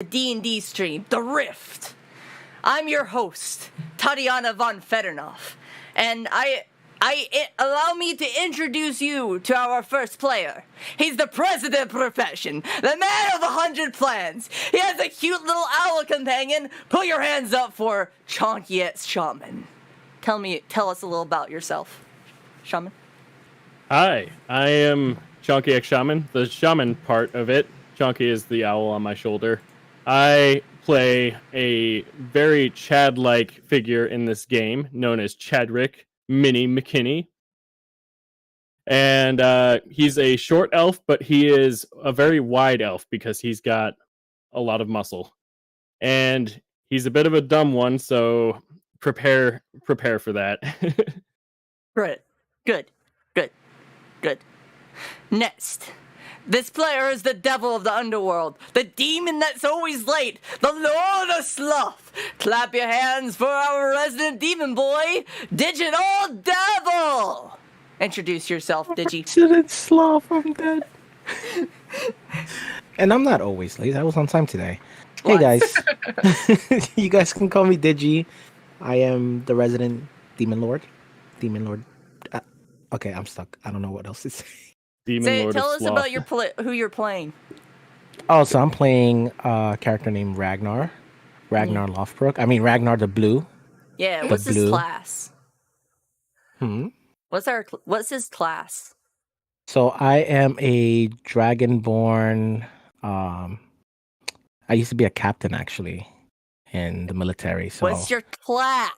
the D&D stream, The Rift. I'm your host, Tatiana von Fedornoff, and allow me to introduce you to our first player. He's the president profession, the man of 100 plans. He has a cute little owl companion. Put your hands up for Chonky X Shaman. Tell us a little about yourself, Shaman. Hi, I am Chonky X Shaman, the shaman part of it. Chonky is the owl on my shoulder. I play a very Chad-like figure in this game, known as Chadrick Minnie McKinney. And he's a short elf, but he is a very wide elf because he's got a lot of muscle. And he's a bit of a dumb one, so prepare for that. Right. Good. Next. This player is the devil of the Underworld, the demon that's always late, the Lord of Sloth. Clap your hands for our resident demon boy, Digital Devil. Introduce yourself, Digi. Resident Sloth, I'm dead. And I'm not always late. I was on time today. What? Hey guys, you guys can call me Digi. I am the resident Demon Lord. Okay, I'm stuck. I don't know what else to say. Tell us about who you're playing. Oh, so I'm playing a character named Ragnar. Ragnar Lothbrok. I mean, Ragnar the Blue. Yeah, what's his class? What's his class? So I am a Dragonborn. I used to be a captain, actually, in the military. So what's your class?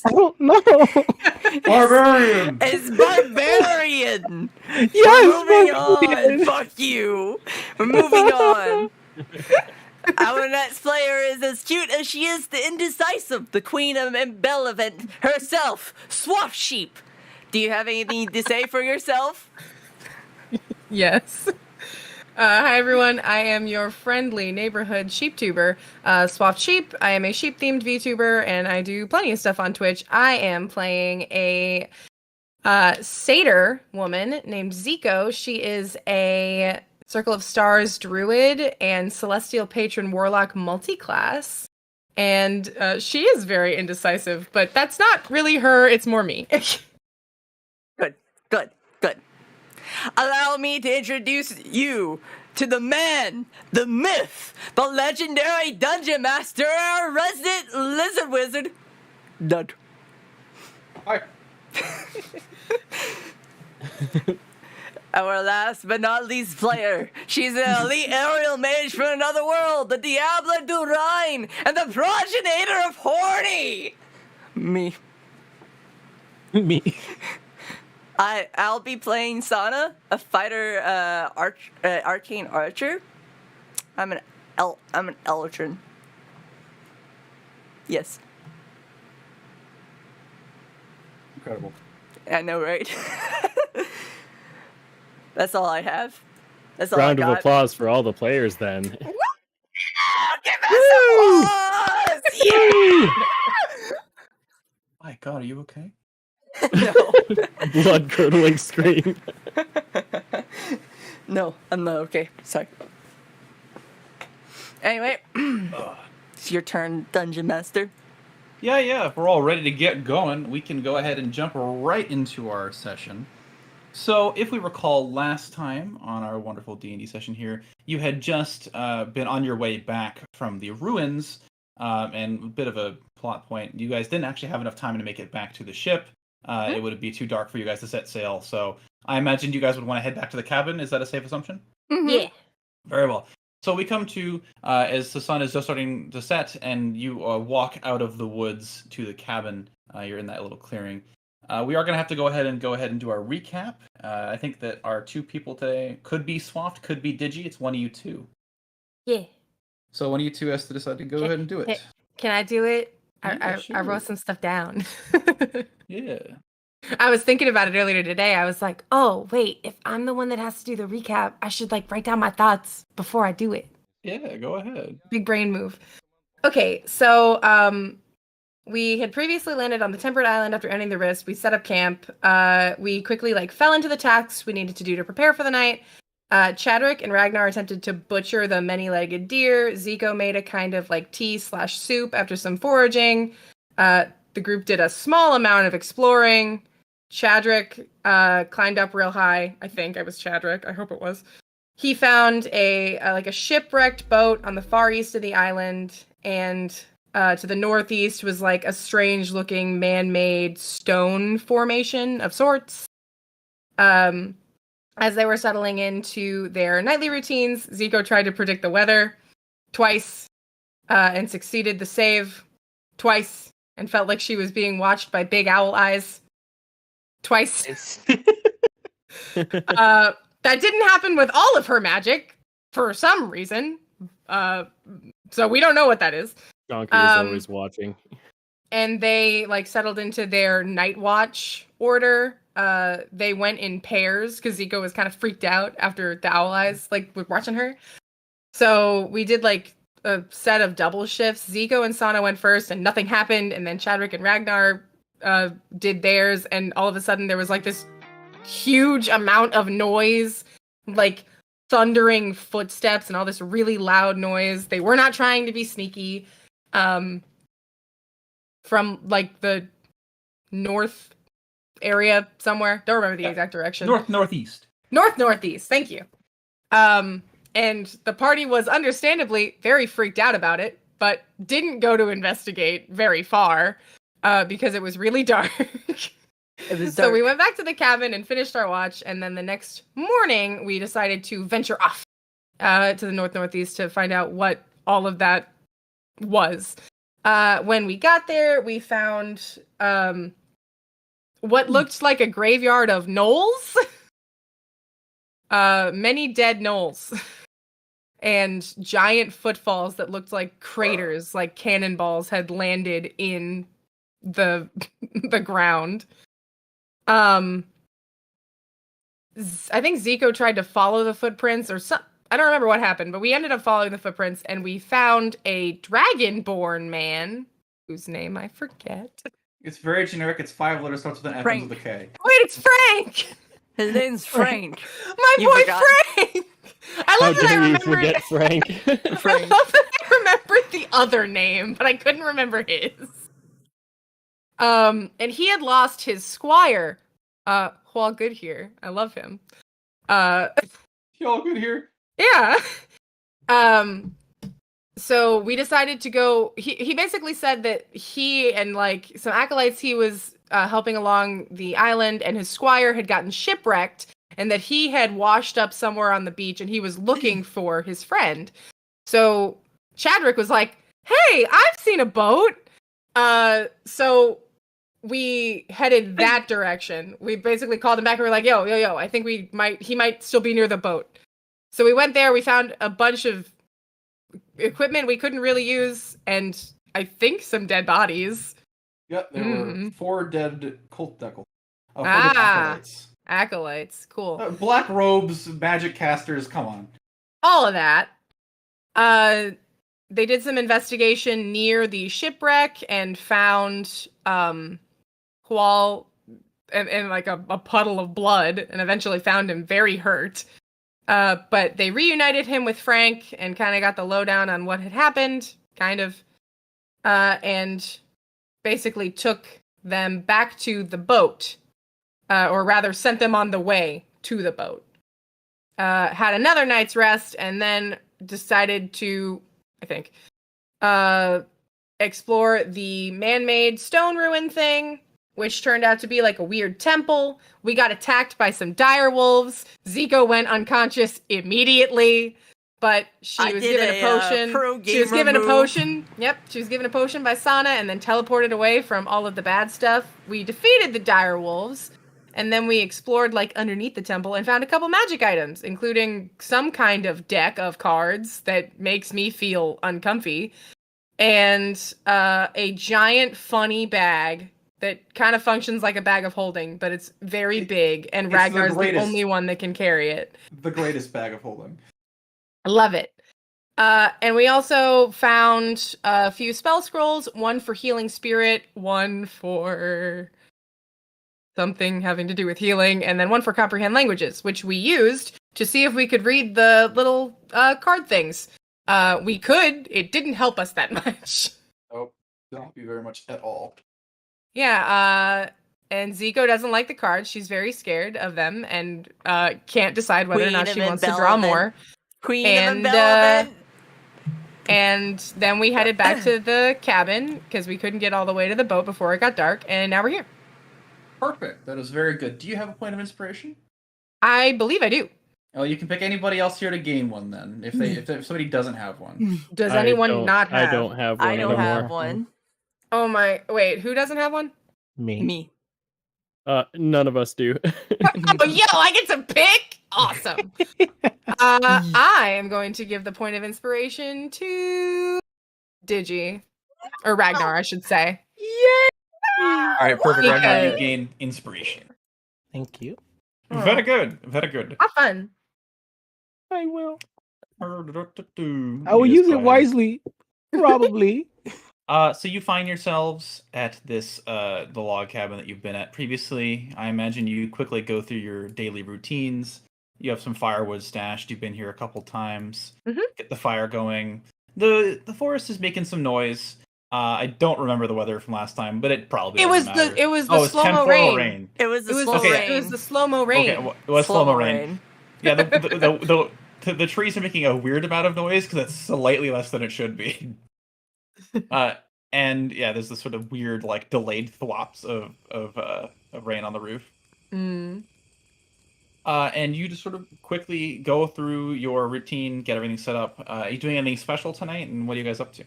I don't know. Barbarian. It's barbarian. Yes, Moving on. Fuck you. We're moving on. Our next player is as cute as she is the indecisive, the queen of embellishment herself, Swamp Sheep. Do you have anything to say for yourself? Yes. Hi everyone, I am your friendly neighborhood sheeptuber, Swapped Sheep. I am a sheep-themed VTuber, and I do plenty of stuff on Twitch. I am playing a satyr woman named Zico. She is a Circle of Stars druid and celestial patron warlock multi-class. And she is very indecisive, but that's not really her, it's more me. Good. Allow me to introduce you to the man, the myth, the legendary dungeon master, our resident lizard wizard, Dud. Hi. Our last but not least player. She's an elite aerial mage from another world, the Diablo du Rhine, and the progenitor of Horny. Me. I'll be playing Sana, a fighter, arcane archer. I'm an Eldritch. Yes. Incredible. I know, right? That's all I have. That's all Round I got. of applause for all the players, then. Give us applause! Yeah! My God, are you okay? No. Blood-curdling scream. No, I'm not okay. Sorry. Anyway, it's your turn, Dungeon Master. Yeah. If we're all ready to get going, we can go ahead and jump right into our session. So, if we recall last time on our wonderful D&D session here, you had just been on your way back from the ruins, and a bit of a plot point. You guys didn't actually have enough time to make it back to the ship. It would be too dark for you guys to set sail, so I imagined you guys would want to head back to the cabin. Is that a safe assumption? Mm-hmm. Yeah. Very well. So we come to, as the sun is just starting to set, and you walk out of the woods to the cabin. You're in that little clearing. We are going to have to go ahead and do our recap. I think that our two people today could be Swaft, could be Digi. It's one of you two. Yeah. So one of you two has to decide to go ahead and do it. Can I do it? Yeah, I sure. wrote some stuff down. Yeah. I was thinking about it earlier today. I was like, oh, wait, if I'm the one that has to do the recap, I should write down my thoughts before I do it. Yeah, go ahead. Big brain move. Okay, so we had previously landed on the Temperate Island after ending the Rift. We set up camp. We quickly fell into the tasks we needed to do to prepare for the night. Chadwick and Ragnar attempted to butcher the many-legged deer. Zico made a kind of like tea/soup after some foraging. The group did a small amount of exploring. Chadwick climbed up real high. I think it was Chadwick. I hope it was. He found a shipwrecked boat on the far east of the island, and to the northeast was like a strange-looking man-made stone formation of sorts. As they were settling into their nightly routines, Zico tried to predict the weather twice and succeeded the save twice and felt like she was being watched by big owl eyes twice. That didn't happen with all of her magic for some reason. So we don't know what that is. Donkey is always watching. And they settled into their night watch order. They went in pairs because Zico was kind of freaked out after the owl eyes were watching her. So we did a set of double shifts. Zico and Sana went first and nothing happened, and then Chadwick and Ragnar did theirs, and all of a sudden there was this huge amount of noise, thundering footsteps and all this really loud noise. They were not trying to be sneaky. From the north area somewhere. Don't remember the exact direction. Northeast. Northeast. Thank you. And the party was understandably very freaked out about it, but didn't go to investigate very far because it was really dark. It was dark. So we went back to the cabin and finished our watch, and then the next morning we decided to venture off to the northeast to find out what all of that was. When we got there, we found what looked like a graveyard of gnolls. Many dead gnolls. And giant footfalls that looked like craters, like cannonballs had landed in the ground. I think Zico tried to follow the footprints or something. I don't remember what happened, but we ended up following the footprints, and we found a dragonborn man, whose name I forget. It's very generic. It's 5 letters, starts with an F, ends with a K. Wait, it's Frank! His name's Frank. My You boy forgot. Frank! I love that I How dare you remembered... forget Frank? I love that I remembered the other name, but I couldn't remember his. And he had lost his squire, Hual Goodhere. I love him. Y'all good here? Yeah. So we decided to go. He basically said that he and some acolytes he was helping along the island, and his squire had gotten shipwrecked, and that he had washed up somewhere on the beach, and he was looking for his friend. So Chadwick was like, "Hey, I've seen a boat." So we headed that direction. We basically called him back and we were like, yo, I think he might still be near the boat. So we went there, we found a bunch of equipment we couldn't really use, and I think some dead bodies. Yep, there were 4 dead cult dead acolytes. Acolytes, cool. Black robes, magic casters, come on. All of that. They did some investigation near the shipwreck and found Hual in a puddle of blood, and eventually found him very hurt. But they reunited him with Frank and kind of got the lowdown on what had happened, and basically took them back to the boat, or rather sent them on the way to the boat. Had another night's rest, and then decided to, I think, explore the man-made stone ruin thing, which turned out to be a weird temple. We got attacked by some dire wolves. Zico went unconscious immediately, but she was given a potion. She was given a potion. Yep, she was given a potion by Sana and then teleported away from all of the bad stuff. We defeated the dire wolves, and then we explored underneath the temple and found a couple magic items, including some kind of deck of cards that makes me feel uncomfy, and a giant funny bag that kind of functions like a bag of holding, but it's very big, and Ragnar's the only one that can carry it. The greatest bag of holding. I love it. And we also found a few spell scrolls, one for healing spirit, one for something having to do with healing, and then one for comprehend languages, which we used to see if we could read the little card things. We could. It didn't help us that much. Oh, don't help you very much at all. Yeah, and Zico doesn't like the cards. She's very scared of them and can't decide whether or not she wants to draw more. Queen of Envelopment. And then we headed back to the cabin because we couldn't get all the way to the boat before it got dark, and now we're here. Perfect. That is very good. Do you have a point of inspiration? I believe I do. Oh, you can pick anybody else here to gain one then, if somebody doesn't have one. Does anyone not have? I don't have one. I don't have one. Oh my! Wait, who doesn't have one? Me. None of us do. Oh, yo, I get to pick. Awesome. I am going to give the point of inspiration to Digi, or Ragnar, I should say. Yay! All right, perfect. Right now you Because- gain inspiration. Thank you. Very good. Very good. Have fun. I will. I I will use it wisely. Probably. So you find yourselves at this the log cabin that you've been at previously. I imagine you quickly go through your daily routines. You have some firewood stashed. You've been here a couple times. Mhm. Get the fire going. The forest is making some noise. I don't remember the weather from last time, but it probably It was doesn't matter. the Oh, it's slow mo temporal rain. It was the It was slow the, rain. it was the slow mo rain. Okay, it was slow-mo rain. Yeah, the trees are making a weird amount of noise because it's slightly less than it should be. And yeah, there's this sort of weird, like, delayed thwops of rain on the roof. Mm. And you just sort of quickly go through your routine, get everything set up. Are you doing anything special tonight? And what are you guys up to?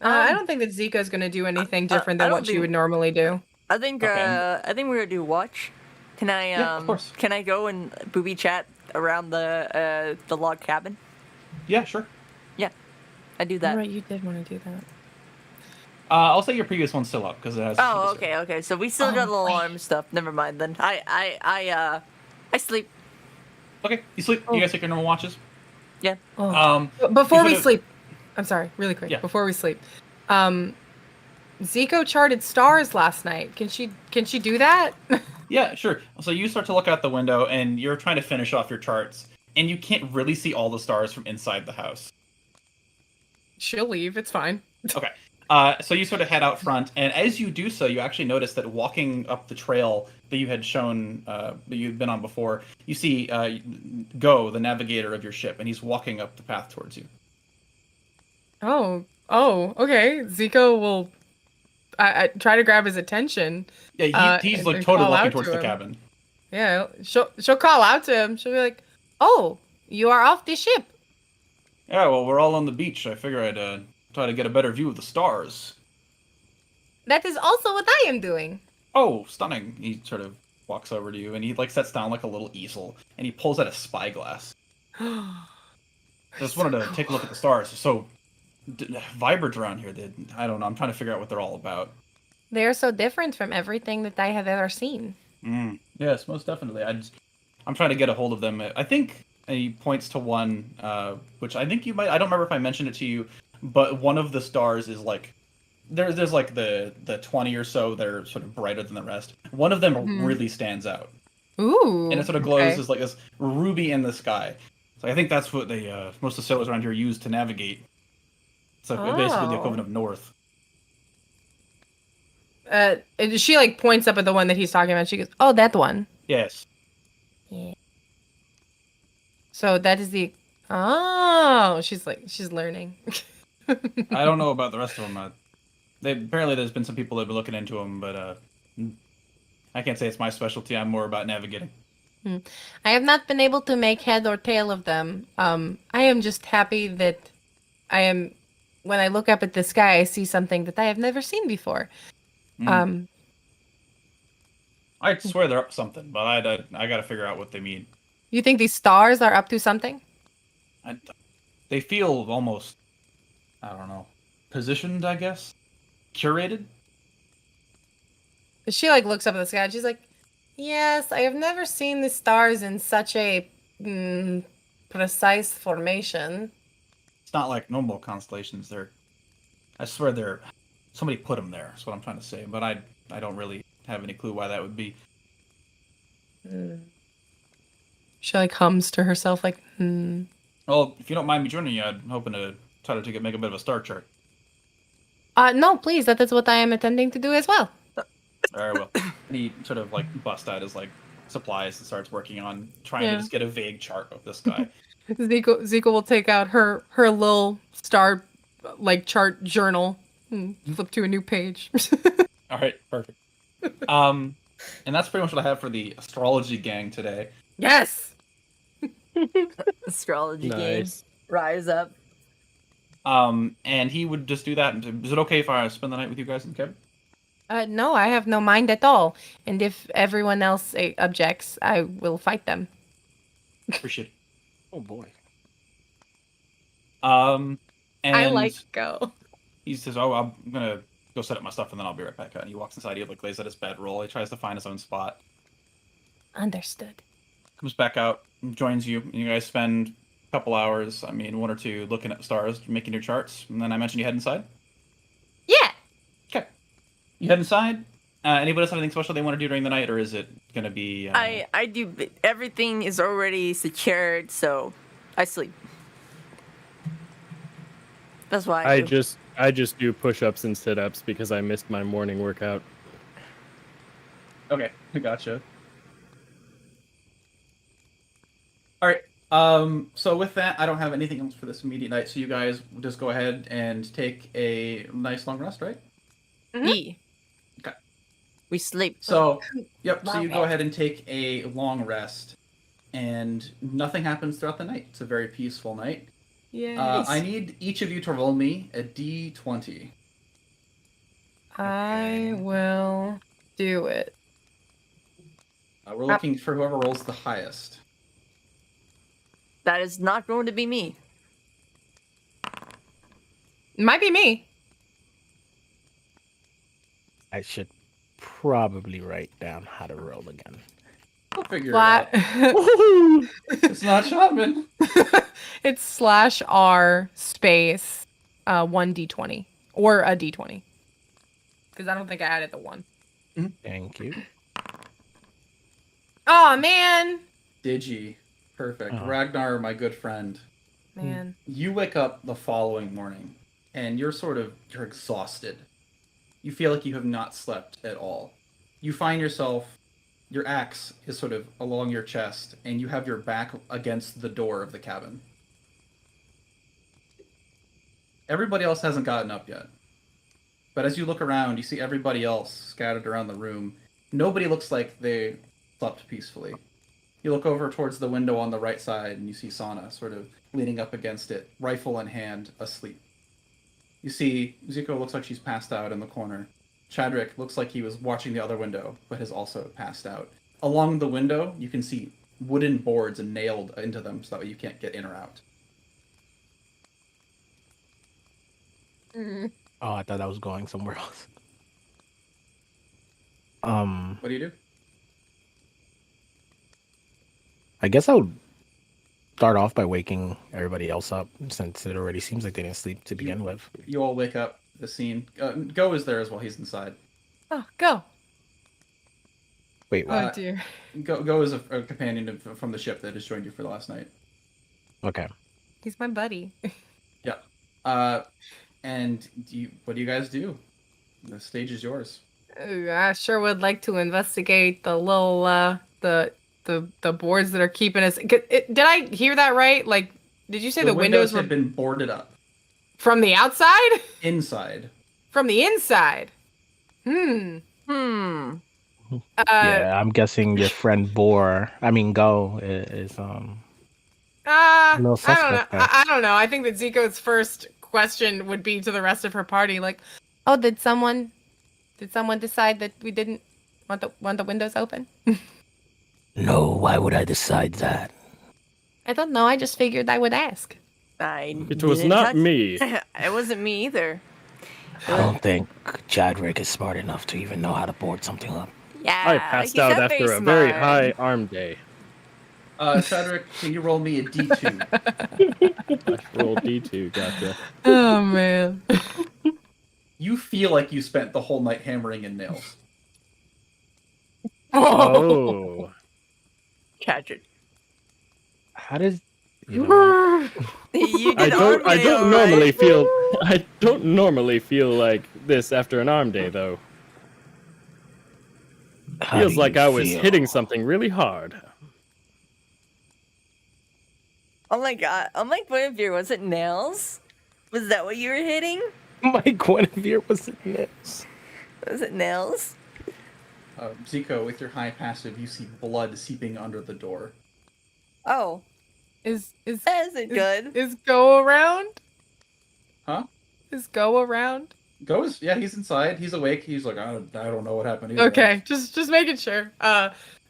I don't think that Zika's going to do anything different I than don't what she think- would normally do. I think Okay. I think we're gonna do watch. Can I Yeah, of course. can I go and booby chat around the log cabin? Yeah, sure. I do that. Right, you did want to do that. I'll say your previous one's still up because it has. Oh, okay. So we still got the Oh, alarm stuff. Never mind then. I sleep. Okay, you sleep. Oh. You guys take your normal watches. Oh. Um, But before we could've- sleep, I'm sorry, really quick. Yeah. Before we sleep, Zico charted stars last night. Can she do that? Yeah, sure. So you start to look out the window, and you're trying to finish off your charts, and you can't really see all the stars from inside the house. She'll leave. It's fine. Okay. So you sort of head out front, and as you do so, you actually notice that walking up the trail that you had shown, that you'd been on before, you see Go, the navigator of your ship, and he's walking up the path towards you. Oh, okay. Zico will I try to grab his attention. Yeah, he's like and totally call walking out towards to the him. cabin. Yeah, she'll call out to him. She'll be like, "Oh, you are off the ship." Yeah, well, we're all on the beach. I figure I'd try to get a better view of the stars. That is also what I am doing. Oh, stunning. He sort of walks over to you, and he like sets down like a little easel, and he pulls out a spyglass. Just wanted to take a look at the stars. So vibrant around here. I don't know. I'm trying to figure out what they're all about. They are so different from everything that I have ever seen. Yes, most definitely. I'm trying to get a hold of them. I think he points to one, which I think you might. I don't remember if I mentioned it to you, but one of the stars is like there's like the 20 or so that are sort of brighter than the rest. One of them really stands out, Ooh. and it sort of glows okay. as like this ruby in the sky. So I think that's what they most of the sailors around here use to navigate. It's like basically the Oh. equivalent of north. And she like points up at the one that he's talking about. She goes, "Oh, that one." Yes. So that is the. Oh, she's learning. I don't know about the rest of them. Apparently there's been some people that have been looking into them, but I can't say it's my specialty. I'm more about navigating. I have not been able to make head or tail of them. I am just happy that I am. When I look up at the sky, I see something that I have never seen before. I swear they're up to something, but I got to figure out what they mean. You think these stars are up to something? They feel almost, I don't know, positioned, I guess? Curated? She like looks up at the sky and she's like, "Yes, I have never seen the stars in such a precise formation." It's not like normal constellations. I swear somebody put them there, is what I'm trying to say, but I don't really have any clue why that would be. She like hums to herself like, hmm. Well, if you don't mind me joining you, I'm hoping to try to make a bit of a star chart. No, please. That is what I am intending to do as well. Very well. And he sort of like busts out his like supplies and starts working on trying to Yeah. just get a vague chart of this guy. Zika will take out her little star like chart journal and flip to a new page. All right, perfect. And that's pretty much what I have for the astrology gang today. Yes. Astrology game. Nice. Rise up. And he would just do that. Is it okay if I spend the night with you guys in the cabin? No, I have no mind at all. And if everyone else objects, I will fight them. Appreciate it. Oh boy. And I like go. he says, "Oh, I'm gonna go set up my stuff, and then I'll be right back out." And he walks inside. He like lays at his bedroll. He tries to find his own spot. Understood. Comes back out, and joins you. And you guys spend a couple hours. I mean, one or two, looking at the stars, making your charts. And then I mentioned you head inside. Yeah. Okay. You head inside. Anybody else have anything special they want to do during the night, or is it gonna be? I do. Everything is already secured, so I sleep. That's why I just do push-ups and sit-ups because I missed my morning workout. Okay, gotcha. All right. So with that, I don't have anything else for this immediate night. So you guys just go ahead and take a nice long rest, right? Yeah. Okay. We sleep. So, yep. So you go ahead and take a long rest, and nothing happens throughout the night. It's a very peaceful night. Yes. I need each of you to roll me a d20. I will do it. We're looking for whoever rolls the highest. That is not going to be me. Might be me. I should probably write down how to roll again. I'll figure Flat. it out. It's not shaman. It's /r space 1d20 or a d20 because I don't think I added the 1. Thank you. Oh man. Digi. Perfect. Uh-huh. Ragnar, my good friend. Man. You wake up the following morning and you're exhausted. You feel like you have not slept at all. You find yourself, your axe is sort of along your chest and you have your back against the door of the cabin. Everybody else hasn't gotten up yet. But as you look around, you see everybody else scattered around the room. Nobody looks like they slept peacefully. You look over towards the window on the right side and you see Sana sort of leaning up against it, rifle in hand, asleep. You see Zuko looks like she's passed out in the corner. Chadrick looks like he was watching the other window, but has also passed out. Along the window, you can see wooden boards and nailed into them so that you can't get in or out. Oh, I thought I was going somewhere else. What do you do? I guess I would start off by waking everybody else up, since it already seems like they didn't sleep to begin with. You all wake up. The scene. Go is there as well. He's inside. Oh, go. Wait, what? Oh dear. Go is a companion from the ship that has joined you for the last night. Okay. He's my buddy. Yeah. And what do you guys do? The stage is yours. I sure would like to investigate the little the boards that are keeping us. Did I hear that right? Like, did you say the windows were have been boarded up from the outside? inside. From the inside. Hmm. Yeah, I'm guessing your friend Go is little I don't know. suspect there. I don't know. I think that Zico's first question would be to the rest of her party, like, "Oh, did someone decide that we didn't want the windows open?" No, why would I decide that? I don't know. I just figured I would ask. It was didn't not touch- me. It wasn't me either. I don't think Chadrick is smart enough to even know how to board something up. Yeah. I passed he's out not after a very smart. high arm day. Chadrick, can you roll me a D2? I rolled D2, gotcha. Oh man. You feel like you spent the whole night hammering in nails. Oh. Chadrick. How does you know? You I did don't. I okay, don't all normally right. feel. I don't normally feel like this after an arm day, though. How Feels do like you I was feel? hitting something really hard. Oh my god. Oh my Guinevere, was it nails? Was that what you were hitting? My Guinevere was in this. Was it nails? Zico, with your high passive, you see blood seeping under the door. Oh, Is that isn't good. is Go around? Huh? Is Go around? Goes? Yeah, he's inside. He's awake. He's like, I don't know what happened either. Okay, just making sure.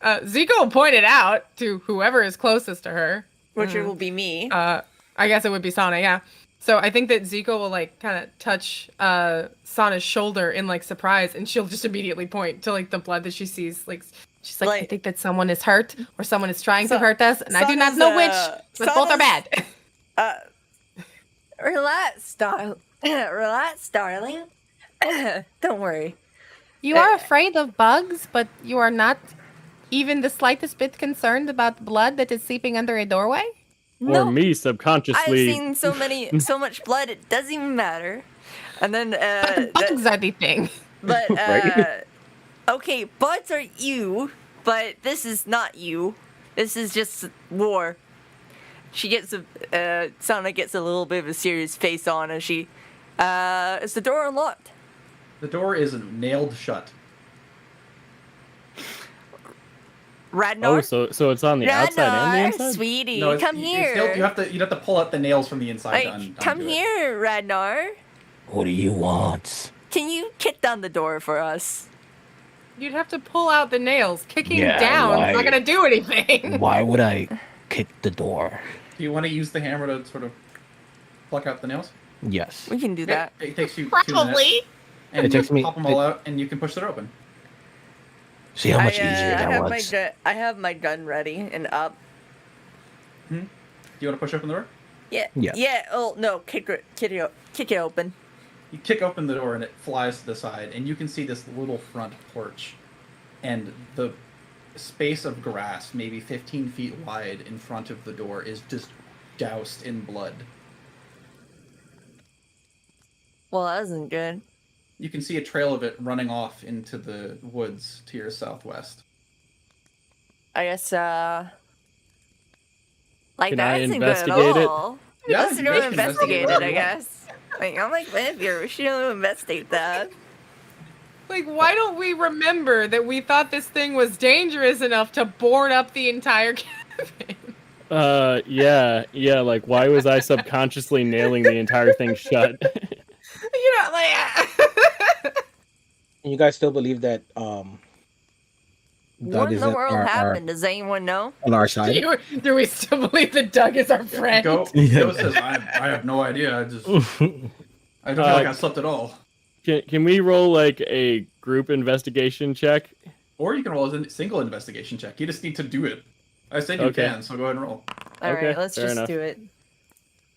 Zico pointed out to whoever is closest to her. Which will be me. I guess it would be Sana, yeah. So I think that Zico will like kind of touch Sana's shoulder in like surprise, and she'll just immediately point to like the blood that she sees. Like she's like, I think that someone is hurt or someone is trying to hurt us, and I do not know which, but both are bad. Relax, relax, darling. Don't worry. You are afraid of bugs, but you are not even the slightest bit concerned about blood that is seeping under a doorway? No. Or me I've subconsciously. seen so much blood, it doesn't even matter. And then, But the bugs are the thing. but, Right? okay, buds are you, but this is not you. This is just war. She gets Sana gets a little bit of a serious face on as she, is the door unlocked? The door is nailed shut. Radnar? Oh, so it's on the outside and the Radnar, inside. sweetie, No, come here. You'd have to pull out the nails from the inside. Come here, Radnar. What do you want? Can you kick down the door for us? You'd have to pull out the nails. Kicking Yeah, down why? is not going to do anything. Why would I kick the door? Do you want to use the hammer to sort of pluck out the nails? Yes. We can do that. It takes you 2 minutes. Probably. And It takes me- pop them all out, and you can push it open. See how much easier I that have was. I have my gun ready and up. Do you want to push open the door? Yeah. Yeah. Yeah. Oh no! Kick it open. You kick open the door, and it flies to the side, and you can see this little front porch, and the space of grass, maybe 15 feet wide, in front of the door is just doused in blood. Well, that isn't good. You can see a trail of it running off into the woods to your southwest. I guess Can that I isn't investigate good at it? all. Yeah, Let's you go guys can investigate investigate it. I it. guess. I'm like, Guinevere, we should investigate that. Like, why don't we remember that we thought this thing was dangerous enough to board up the entire cabin? Yeah. Like, why was I subconsciously nailing the entire thing shut? You know, like... You guys still believe that What Doug in is the world our- happened? Does anyone know? on our side? Do we still believe that Doug is our friend? Go says, I have no idea. I don't feel like I slept at all. Can we roll like a group investigation check? Or you can roll a single investigation check. You just need to do it. I said you Okay. can, so go ahead and roll. All Okay, right, let's fair just enough. do it.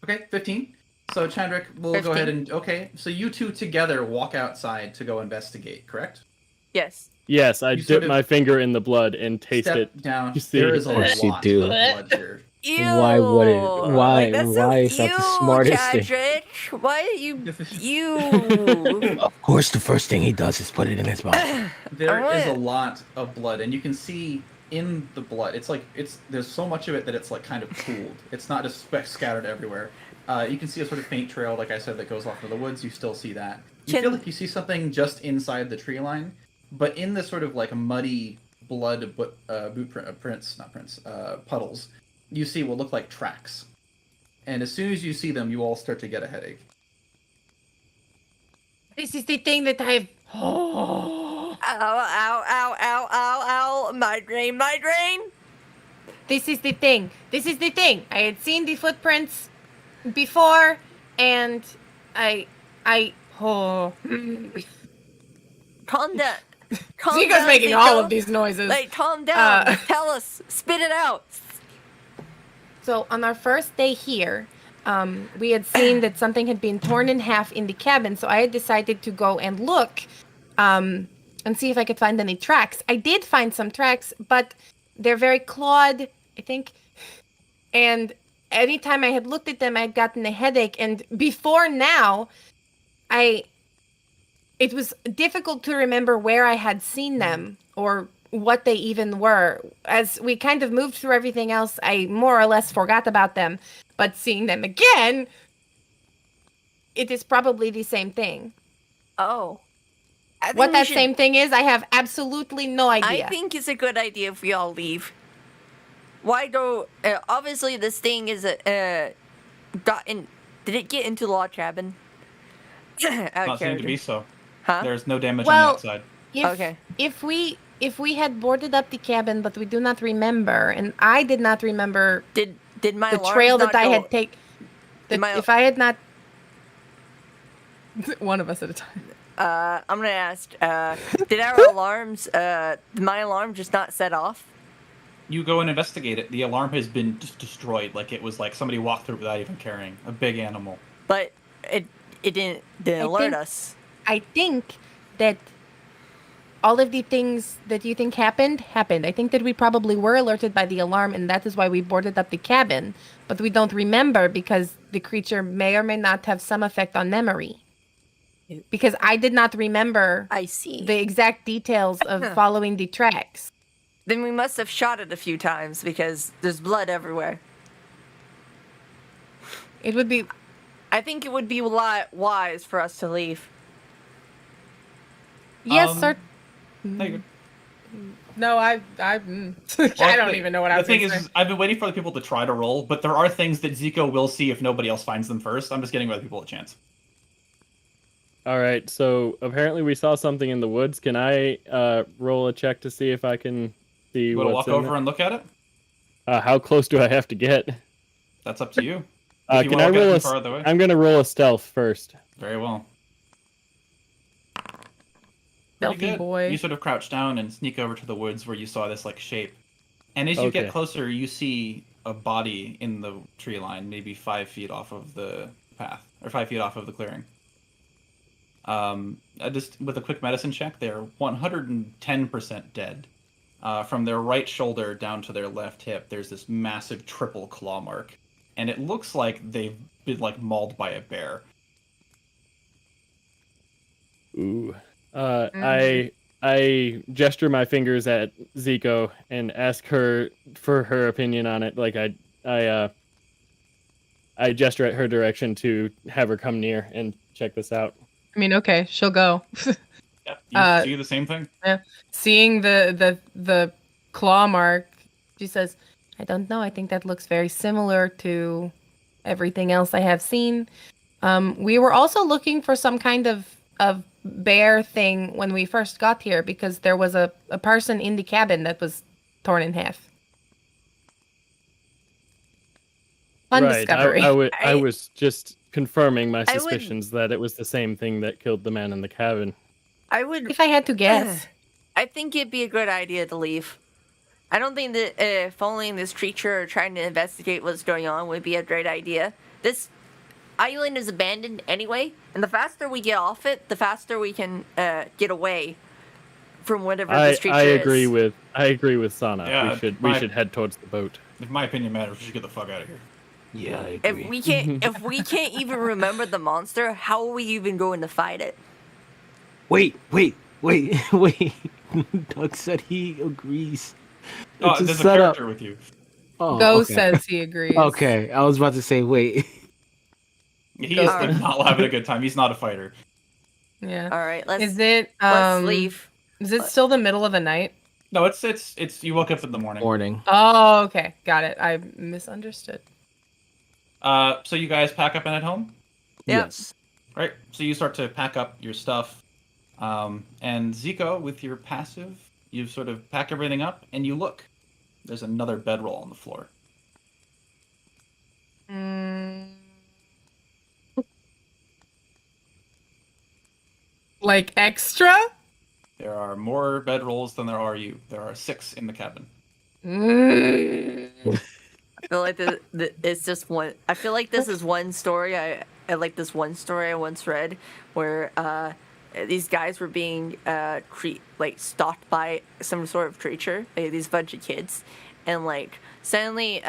Okay, 15. So Chandrik, we'll go ahead and... Okay, so you two together walk outside to go investigate, correct? Yes. Yes, I You sort dip of my finger in the blood and taste Step it. down. You see. There is a Yes, you lot do. of blood here. Ew. Why would it- why- That's why is so that the ew, smartest thing? Chadrick. Why are you? You. Of course, the first thing he does is put it in his mouth. There I is a want- lot of blood, and you can see in the blood. It's like there's so much of it that it's like kind of pooled. It's not just scattered everywhere. You can see a sort of faint trail, like I said, that goes off into the woods. You still see that. You feel like you see something just inside the tree line, but in the sort of like muddy blood puddles, you see what look like tracks. And as soon as you see them, you all start to get a headache. This is the thing that I've... Ow! Ow! Ow! Ow! Ow! Ow! Migraine! Migraine! This is the thing. This is the thing. I had seen the footprints before, and I... Oh. Calm down. Calm Zico's down, making Zico. all of these noises. Like, calm down. Uh, Tell us. Spit it out. So on our first day here, we had seen that something had been torn in half in the cabin, so I had decided to go and look and see if I could find any tracks. I did find some tracks, but they're very clawed, I think. And anytime I had looked at them, I'd gotten a headache. And before now, it was difficult to remember where I had seen them or what they even were. As we kind of moved through everything else, I more or less forgot about them. But seeing them again, it is probably the same thing. Oh. What that same thing is, I have absolutely no idea. I think it's a good idea if we all leave. Why do... obviously, this thing is... got in... Did it get into the log cabin? Not seem to be so. Huh? There's no damage on the outside. Okay. If we had boarded up the cabin, but we do not remember, and I did not remember... Did my the trail that I had taken... If I had not... One of us at a time. I'm gonna ask, did our alarms, my alarm just not set off? You go and investigate it. The alarm has been just destroyed. Like it was like somebody walked through without even carrying a big animal. But it didn't alert us. I think that all of the things that you think happened. I think that we probably were alerted by the alarm, and that is why we boarded up the cabin. But we don't remember because the creature may or may not have some effect on memory. Because I did not remember the exact details of following the tracks. Then we must have shot it a few times because there's blood everywhere. It would be... I think it would be wise for us to leave. Yes, sir. No, I don't even know what I was saying. The thing is, I've been waiting for the people to try to roll, but there are things that Zico will see if nobody else finds them first. I'm just giving other people a chance. All right, so apparently we saw something in the woods. Can I roll a check to see if I can see you what's want to walk over and look at it? How close do I have to get? That's up to you. Can I roll I'm going to roll a stealth first. Very well. Stealthy boy. You sort of crouch down and sneak over to the woods where you saw this like shape. And as you get closer, you see a body in the tree line, maybe 5 feet off of the path, or 5 feet off of the clearing. Just with a quick medicine check, they're 110% dead. From their right shoulder down to their left hip, there's this massive triple claw mark, and it looks like they've been like mauled by a bear. Ooh. I gesture my fingers at Zico and ask her for her opinion on it. Like I gesture at her direction to have her come near and check this out. I mean, okay, she'll go. Yeah, you see the same thing? Yeah. Seeing the claw mark, she says, I don't know, I think that looks very similar to everything else I have seen. We were also looking for some kind of bear thing when we first got here because there was a person in the cabin that was torn in half. Fun discovery. I was just confirming my suspicions that it was the same thing that killed the man in the cabin. If I had to guess. I think it'd be a good idea to leave. I don't think that following this creature or trying to investigate what's going on would be a great idea. This island is abandoned anyway, and the faster we get off it, the faster we can get away from whatever this creature is. I agree with Sana. Yeah, we should head towards the boat. If my opinion matters, we should get the fuck out of here. Yeah, I agree. If we can't even remember the monster, how are we even going to fight it? Wait. Doug said he agrees. Oh, there's a character with you. Oh, Go says he agrees. Okay, I was about to say, wait. He is not having a good time. He's not a fighter. Yeah. All right, let's leave. Is it still the middle of the night? No, it's you woke up in the morning. Oh, okay. Got it. I misunderstood. So you guys pack up and head home? Yes. Right. So you start to pack up your stuff. And Zico, with your passive, you sort of pack everything up and you look. There's another bedroll on the floor. Like extra? There are more bedrolls than there are you. There are 6 in the cabin. I feel like it's just one. I feel like this is one story. I like this one story I once read where these guys were being stalked by some sort of creature, these bunch of kids, and like suddenly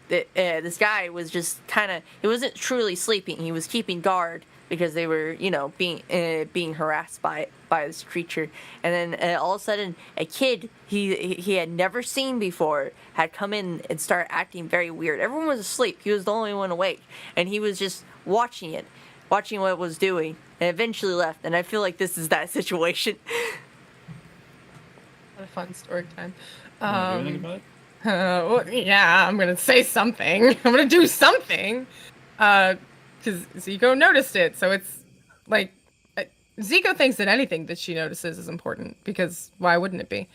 this guy was just kind of, he wasn't truly sleeping, he was keeping guard because they were, you know, being harassed by this creature. And then all of a sudden, a kid he had never seen before had come in and started acting very weird. Everyone was asleep. He was the only one awake, and he was just watching what it was doing, and eventually left. And I feel like this is that situation. What a fun story time. You wanna do anything about it? Well, yeah, I'm gonna say something. I'm gonna do something. Because Zico noticed it, so it's like Zico thinks that anything that she notices is important, because why wouldn't it be?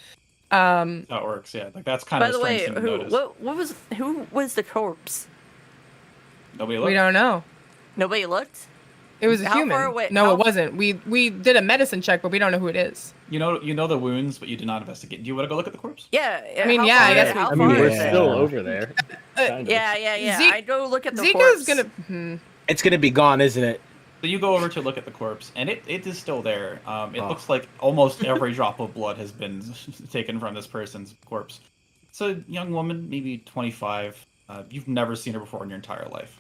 That works, yeah. Like that's kind By of the a strange way, thing to notice. who was the corpse? Nobody We looked. don't know. Nobody looked. It was a How human. far away- No, how- it wasn't. We did a medicine check, but we don't know who it is. You know the wounds, but you did not investigate. Do you want to go look at the corpse? Yeah. I mean, how yeah, I far- guess how I far mean, we're is it? still over there. Kind of. Yeah. Zeke- I go look at the Zico's corpse. gonna. It's gonna be gone, isn't it? So you go over to look at the corpse, and it is still there. It looks like almost every drop of blood has been taken from this person's corpse. It's a young woman, maybe 25. You've never seen her before in your entire life.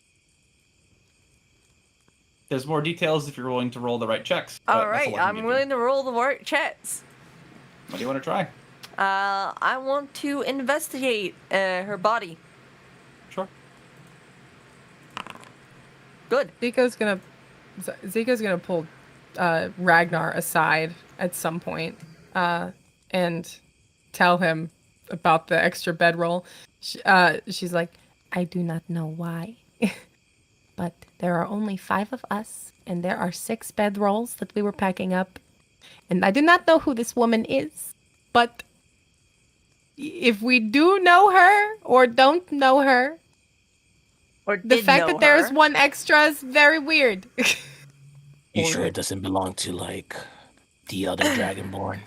There's more details if you're willing to roll the right checks. but All that's right, all I can I'm give you. willing to roll the work checks. What do you want to try? I want to investigate her body. Sure. Good. Zico's gonna pull Ragnar aside at some point and tell him about the extra bedroll. She's like, I do not know why, but there are only 5 of us, and there are 6 bedrolls that we were packing up, and I do not know who this woman is, but if we do know her or don't know her, Or the did fact know that there's her. one extra is very weird. You sure it doesn't belong to like the other Dragonborn?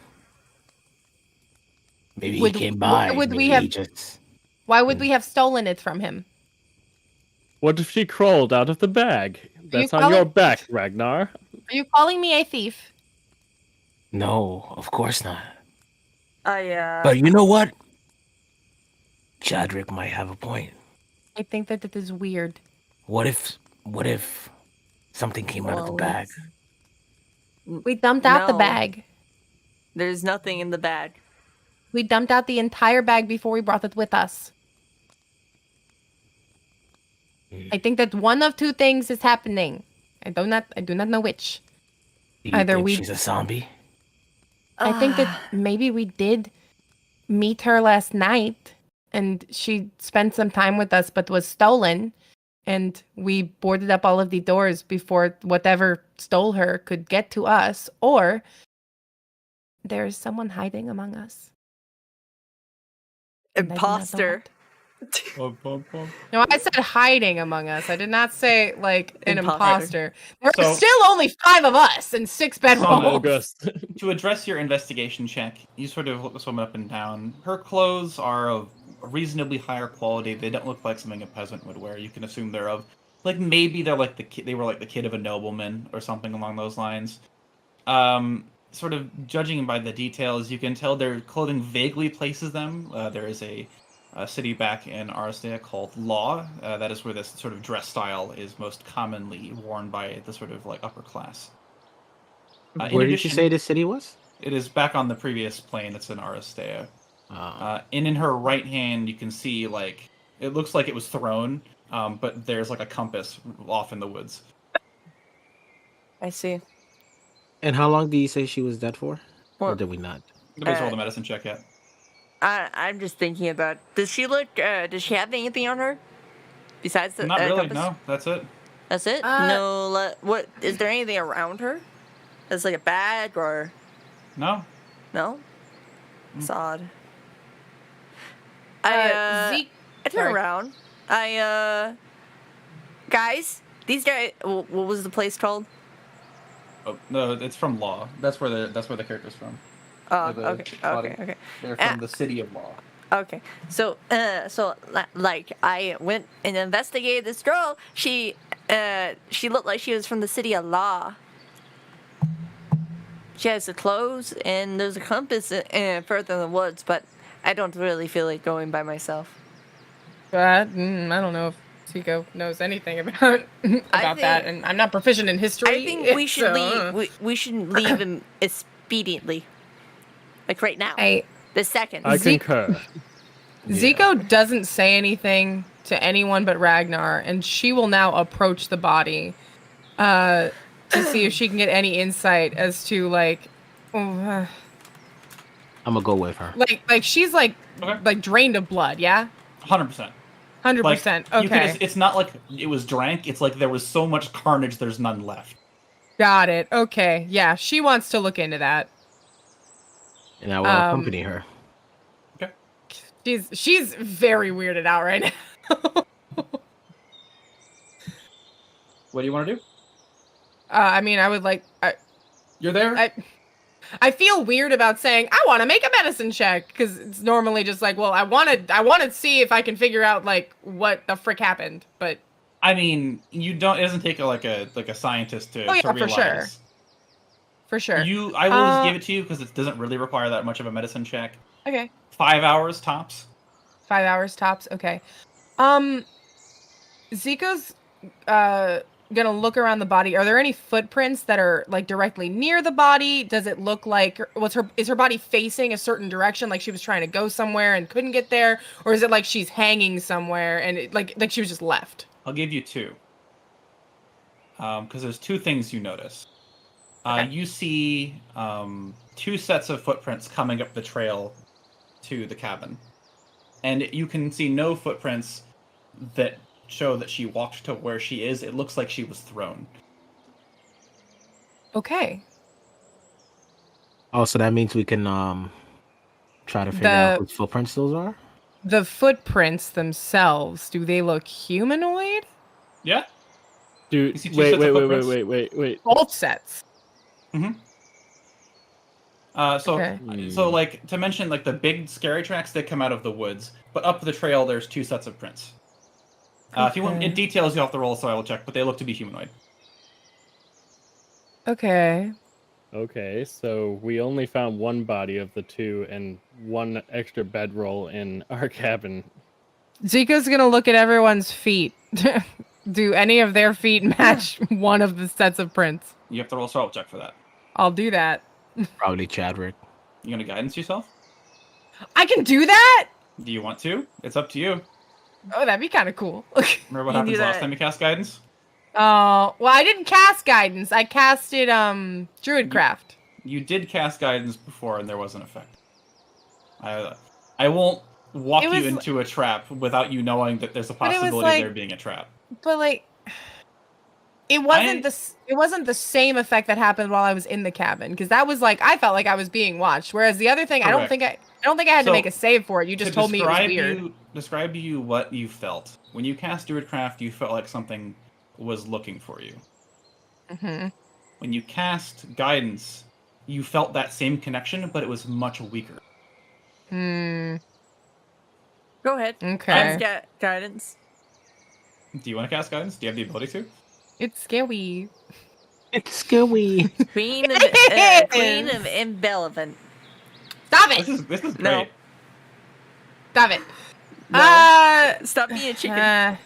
Maybe Would- he came by. would maybe we have- he just Why would we have stolen it from him? What if she crawled out of the bag? That's on calling- your back, Ragnar. Are you calling me a thief? No, of course not. I But you know what? Chadrick might have a point. I think that it is weird. What if something came out of the Well, bag? We dumped out the No. bag. there's nothing in the bag. We dumped out the entire bag before we brought it with us. I think that one of 2 things is happening. I do not know which. Do you Either think we- she's a zombie? I think that maybe we did meet her last night and she spent some time with us but was stolen, and we boarded up all of the doors before whatever stole her could get to us, or there's someone hiding among us. And I do not know Imposter. what. No, I said hiding among us. I did not say like an Imposter. imposter. There are So- still only 5 of us and 6 bedrolls. August. To address your investigation check, you sort of look this woman up and down. Her clothes are of a reasonably higher quality. They don't look like something a peasant would wear. You can assume they're of, like, maybe they're like they were like the kid of a nobleman or something along those lines. Sort of judging by the details, you can tell their clothing vaguely places them. There is a city back in Aristea called Law. That is where this sort of dress style is most commonly worn by the sort of like upper class. In Where did you addition- say the city was? It is back on the previous plane. That's in Aristea. And in her right hand, you can see like it looks like it was thrown, but there's like a compass off in the woods. I see. And how long did you say she was dead for? Or Well, did we not? Nobody's Uh, rolled a medicine check yet. I'm just thinking about. Does she look? Does she have anything on her? Besides the Not really. compass? No, that's it. That's it. Uh, No. What is there anything around her? That's like a bag or No. no? It's odd. Zeke, I turn sorry. around. Guys, these guys. What was the place called? Oh, no, it's from Law. That's where the character's from. Oh, The okay, body. okay. They're Ah. from the city of Law. Okay, so like I went and investigated this girl. She looked like she was from the city of Law. She has the clothes, and there's a compass further in the woods, but I don't really feel like going by myself. But I don't know if Zico knows anything about that, think- and I'm not proficient in history. I think we should so, leave. We should leave him expediently, like right now. I The second. I Zeke- concur. Zico doesn't say anything to anyone but Ragnar, and she will now approach the body to see if she can get any insight as to like I'm gonna go with her. like she's like Okay. like drained of blood, yeah? 100%. 100%. You could Okay. just, it's not like it was drank. It's like there was so much carnage, there's none left. Got it. Okay. Yeah, she wants to look into that. And I will accompany her. Okay. She's very weirded out right now. What do you want to do? I mean, I would like You're there? I feel weird about saying I want to make a medicine check because it's normally just like, well, I want to see if I can figure out like what the frick happened. But I mean, you don't. It doesn't take like a scientist to. Oh, yeah, to for realize. sure. I will just give it to you because it doesn't really require that much of a medicine check. Okay. 5 hours tops. 5 hours tops. Okay. Zico's gonna look around the body. Are there any footprints that are like directly near the body? Does it look like is her body facing a certain direction, like she was trying to go somewhere and couldn't get there, or is it like she's hanging somewhere and like she was just left? I'll give you 2. Because there's 2 things you notice. Okay. You see 2 sets of footprints coming up the trail to the cabin, and you can see no footprints that show that she walked to where she is. It looks like she was thrown. Okay. Oh, so that means we can try to figure out which footprints those are? The footprints themselves, do they look humanoid? Yeah. Dude, You see 2 wait, sets wait, of wait, wait, footprints? wait. Both sets. So Okay. like to mention, like the big scary tracks that come out of the woods, but up the trail there's 2 sets of prints. If you want Okay. in details, you have to roll a survival check, but they look to be humanoid. Okay. Okay, so we only found one body of the 2 and 1 extra bedroll in our cabin. Zico's gonna look at everyone's feet. Do any of their feet match one of the sets of prints? You have to roll a survival check for that. I'll do that. Probably Chadwick. You gonna guidance yourself? I can do that? Do you want to? It's up to you. Oh, that'd be kind of cool. Remember what You can do happens last that. time you cast guidance? Oh, well, I didn't cast guidance. I casted Druidcraft. You did cast guidance before, and there was an effect. I won't walk It was you into a trap without you knowing that there's a it was possibility like- of there being a trap. But like it wasn't the same effect that happened while I was in the cabin, because that was like I felt like I was being watched, whereas the other thing I don't Correct. think I had to So, make a save for it. You just To told me it was weird. Describe to you what you felt. When you cast Druidcraft, you felt like something was looking for you. Mhm. When you cast Guidance, you felt that same connection, but it was much weaker. Hmm. Go ahead. Okay. That's guidance. Do you want to cast Guidance? Do you have the ability to? It's scary. It's scary. Queen of Irrelevant. Stop This it! is great. No. Stop it. No. Stop being a chicken.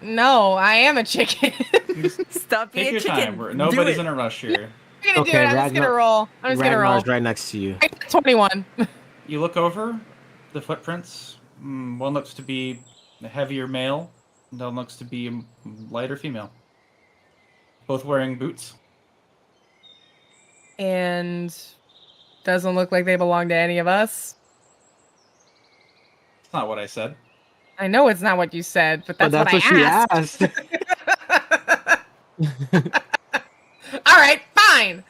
No, I am a chicken. Stop being Take a your chicken. time. Do Nobody's it. in a rush here. I'm gonna do it. I'm just gonna Ragnar- roll. I'm just gonna roll. Ragnar's right next to you. I got 21. You look over the footprints. One looks to be a heavier male. Another looks to be a lighter female. Both wearing boots. And doesn't look like they belong to any of us. That's not what I said. I know it's not what you said, but that's, But that's what what I she asked. asked. All right, fine.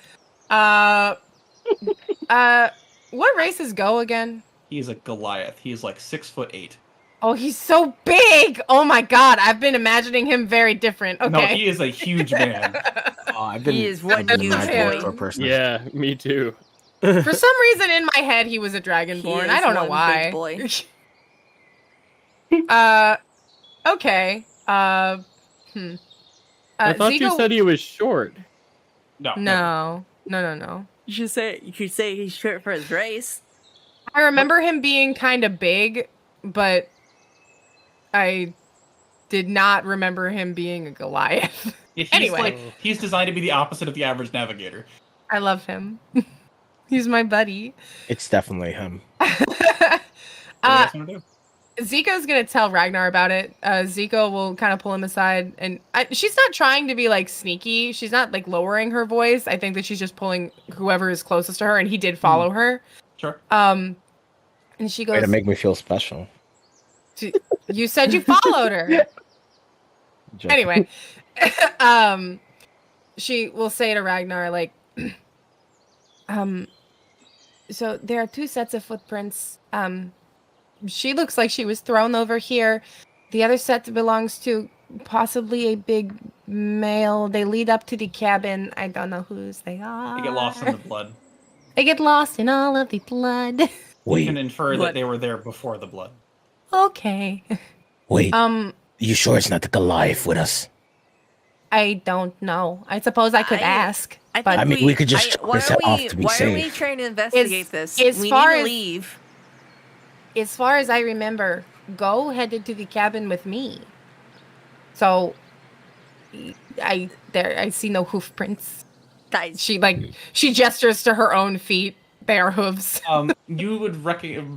What races go again? He's a Goliath. He's like 6'8". Oh, he's so big. Oh my god, I've been imagining him very different. Okay. No, he is a huge man. Oh, I've been, He is what I've been you imagining say. for a person. Yeah, me too. For some reason in my head he was a dragonborn. He I is don't know one why. big boy. Okay. I thought you Zico- said he was short. No. No. No. You should say he's short for his race. I remember him being kind of big, but I did not remember him being a Goliath. Yeah, Anyway. he's designed to be the opposite of the average navigator. I love him. He's my buddy. It's definitely him. What do you guys want to do? Zico's gonna tell Ragnar about it. Zico will kind of pull him aside, and she's not trying to be like sneaky. She's not like lowering her voice. I think that she's just pulling whoever is closest to her, and he did follow her. Sure. And she goes, Way to make me feel special. "You said you followed her." Anyway, she will say to Ragnar like, so there are 2 sets of footprints. She looks like she was thrown over here. The other set belongs to possibly a big male. They lead up to the cabin. I don't know whose they are. They get lost in the blood. They get lost in all of the blood. We can infer Blood. that they were there before the blood. Okay. Wait, you sure it's not the Goliath with us? I don't know. I suppose I could ask. I mean, we could just chop this off to be why are we safe. trying to investigate this? as We far need to as- leave. As far as I remember, Go headed to the cabin with me. So I see no hoof prints. Guys, She gestures to her own feet. They are hooves. You would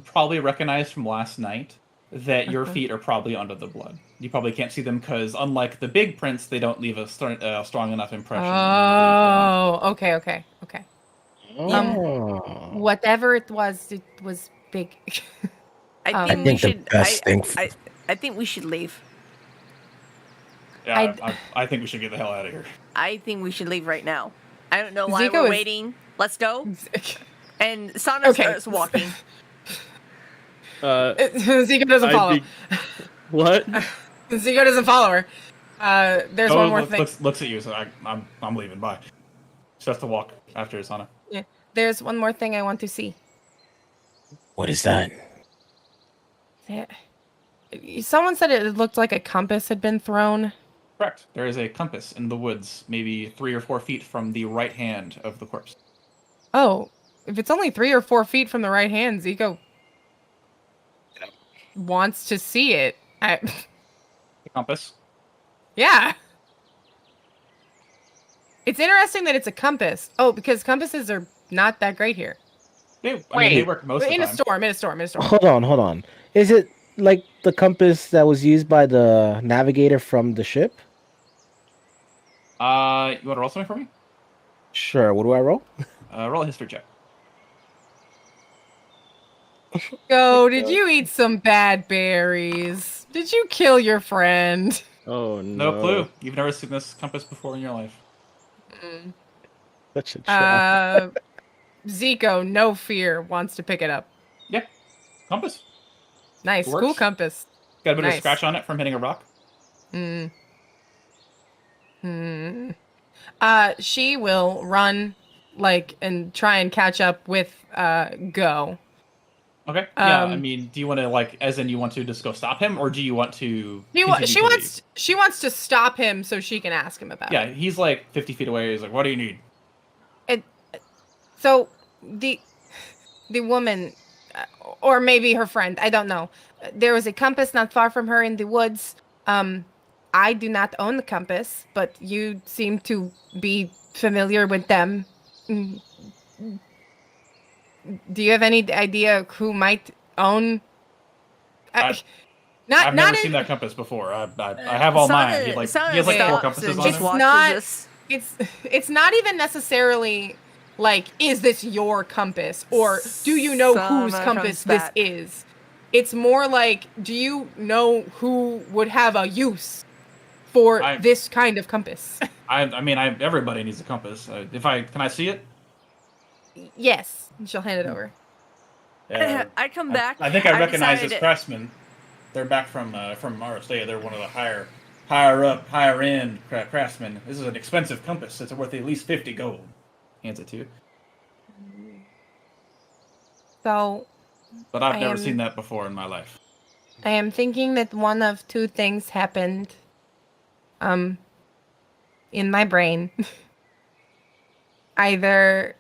probably recognize from last night that your feet are probably under the blood. You probably can't see them because, unlike the big prints, they don't leave a strong enough impression. Oh, okay. Oh. Whatever it was big. I I think the best thing. I think we should leave. Yeah, I think we should get the hell out of here. I think we should leave right now. I don't know why Zico we're is- waiting. Let's go. And Sana Okay. starts walking. Zico doesn't follow. What? Zico doesn't follow her. There's one more thing. Looks at you, so I'm leaving. Bye. Just has to walk after Sana. Yeah. There's one more thing I want to see. What is that? Someone said it looked like a compass had been thrown. Correct. There is a compass in the woods, maybe 3 or 4 feet from the right hand of the corpse. Oh, if it's only 3 or 4 feet from the right hand, Zico wants to see it. The compass. Yeah. It's interesting that it's a compass. Oh, because compasses are not that great here. They work most of the In time. a storm. Hold on. Is it like the compass that was used by the navigator from the ship? You want to roll something for me? Sure. What do I roll? Roll a history check. Go, did you eat some bad berries? Did you kill your friend? Oh no. No clue. You've never seen this compass before in your life. Such a show. Zico, no fear, wants to pick it up. Yeah. Compass. Nice, Works. cool compass. Got a bit of a Nice. scratch on it from hitting a rock. She will run, and try and catch up with, Go. Okay. Yeah. I mean, do you want to as in you want to just go stop him, or do you want to? She wants to stop him so she can ask him about it. Yeah, he's like 50 feet away. He's like, "What do you need?" So the woman, or maybe her friend, I don't know. There was a compass not far from her in the woods. I do not own the compass, but you seem to be familiar with them. Do you have any idea who might own? I've never seen that compass before. I have all mine. He has like 4 compasses on him. It's not even necessarily is this your compass, or do you know whose compass this is? It's more do you know who would have a use for this kind of compass? I mean, everybody needs a compass. Can I see it? Yes. She'll hand it over. I come back. I think I recognize decided this craftsmen. They're back from our stay. They're one of the higher end craftsmen. This is an expensive compass. It's worth at least 50 gold. Hands it to you. So, But I've never seen that before in my life. I am thinking that one of 2 things happened. In my brain. either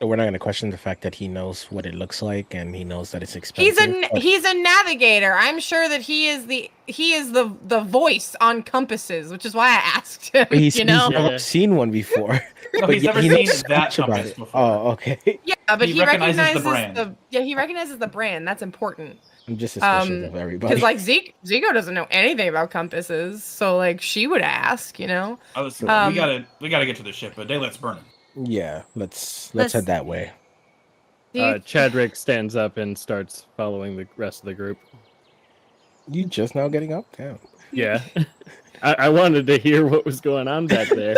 We're not going to question the fact that he knows what it looks like and he knows that it's expensive. he's a navigator. I'm sure that he is the voice on compasses, which is why I asked him. He's Yeah. never seen one before. No, But he's yet never he seen knows so that much about compass it. before. Oh, okay. Yeah, but He he recognizes recognizes the brand. he recognizes the brand. That's important. I'm just suspicious of everybody. Because like Zico doesn't know anything about compasses, so like she would ask, you know. We gotta get to the ship, but daylight's burning. Yeah, let's head that way. Chadrick stands up and starts following the rest of the group. You just now getting up? Damn. Yeah. I wanted to hear what was going on back there.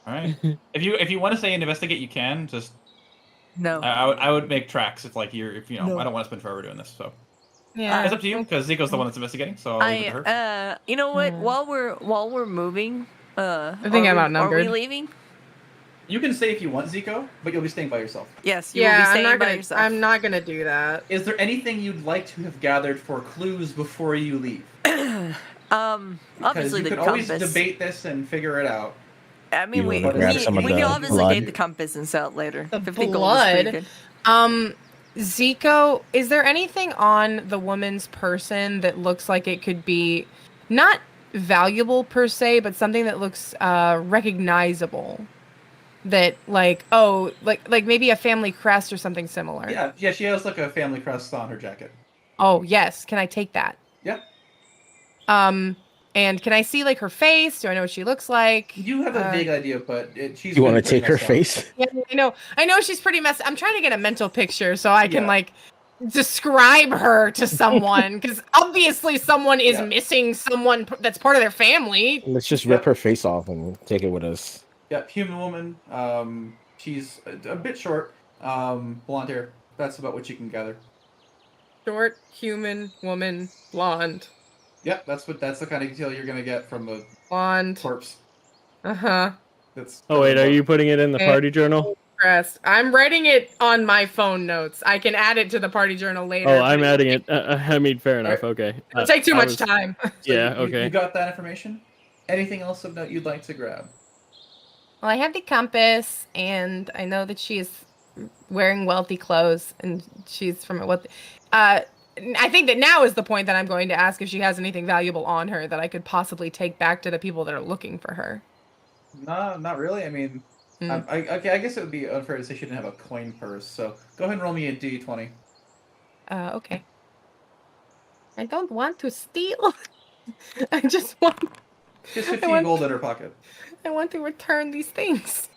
All right. If you want to say investigate, you can. Just No. I would make tracks if like No. I don't want to spend forever doing this. So Yeah. it's up to you because Zico's the one that's investigating. So I'll leave it to her. You know what? Hmm. While we're moving, I think I'm outnumbered. Are we leaving? You can stay if you want, Zico, but you'll be staying by yourself. Yes, you will be Yeah, staying I'm not by gonna. yourself. I'm not gonna do that. Is there anything you'd like to have gathered for clues before you leave? Obviously Because you the could compass. always debate this and figure it out. I mean, You we wanna grab some of can the obviously blood? take the compass and sell it later. The 50 gold is pretty blood? good. Zico, is there anything on the woman's person that looks like it could be not valuable per se, but something that looks recognizable? That like maybe a family crest or something similar. Yeah, she has like a family crest on her jacket. Oh yes, can I take that? Yeah. And can I see like her face? Do I know what she looks like? You have a vague idea, but she's. You want to been pretty take her messed up. face? Yeah, I know she's pretty messed. I'm trying to get a mental picture so I can Yeah. like describe her to someone because obviously someone is Yeah. missing someone that's part of their family. Let's just rip her face off and take it with us. Yep, human woman. She's a bit short. Blonde hair. That's about what you can gather. Short, human, woman, blonde. Yep, that's the kind of detail you're gonna get from a Blonde. corpse. Uh-huh. That's. Oh wait, are you putting it in the party journal? Crest. I'm writing it on my phone notes. I can add it to the party journal later. Oh, I'm adding it. I mean, fair enough. Okay. It'll take too I much was- time. So Yeah. you Okay. got that information? Anything else of note you'd like to grab? Well, I have the compass, and I know that she is wearing wealthy clothes, and she's from a wealthy. I think that now is the point that I'm going to ask if she has anything valuable on her that I could possibly take back to the people that are looking for her. No, not really. I mean, I guess it would be unfair to say she didn't have a coin purse. So go ahead and roll me a d20. Okay. I don't want to steal. I just want. Just 15 gold in her pocket. I want to return these things.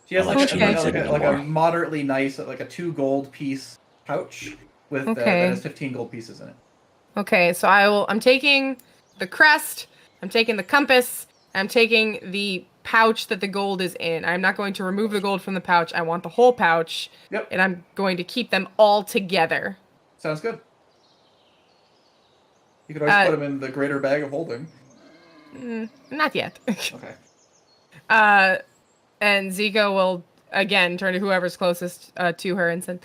She has like, Okay. a moderately nice, like a 2 gold piece pouch with that has 15 gold pieces in it. Okay, so I'm taking the crest, I'm taking the compass, I'm taking the pouch that the gold is in. I'm not going to remove the gold from the pouch. I want the whole pouch. Yep. And I'm going to keep them all together. Sounds good. You could always put them in the greater bag of holding. Not yet. Okay. And Zico will again turn to whoever's closest to her and said,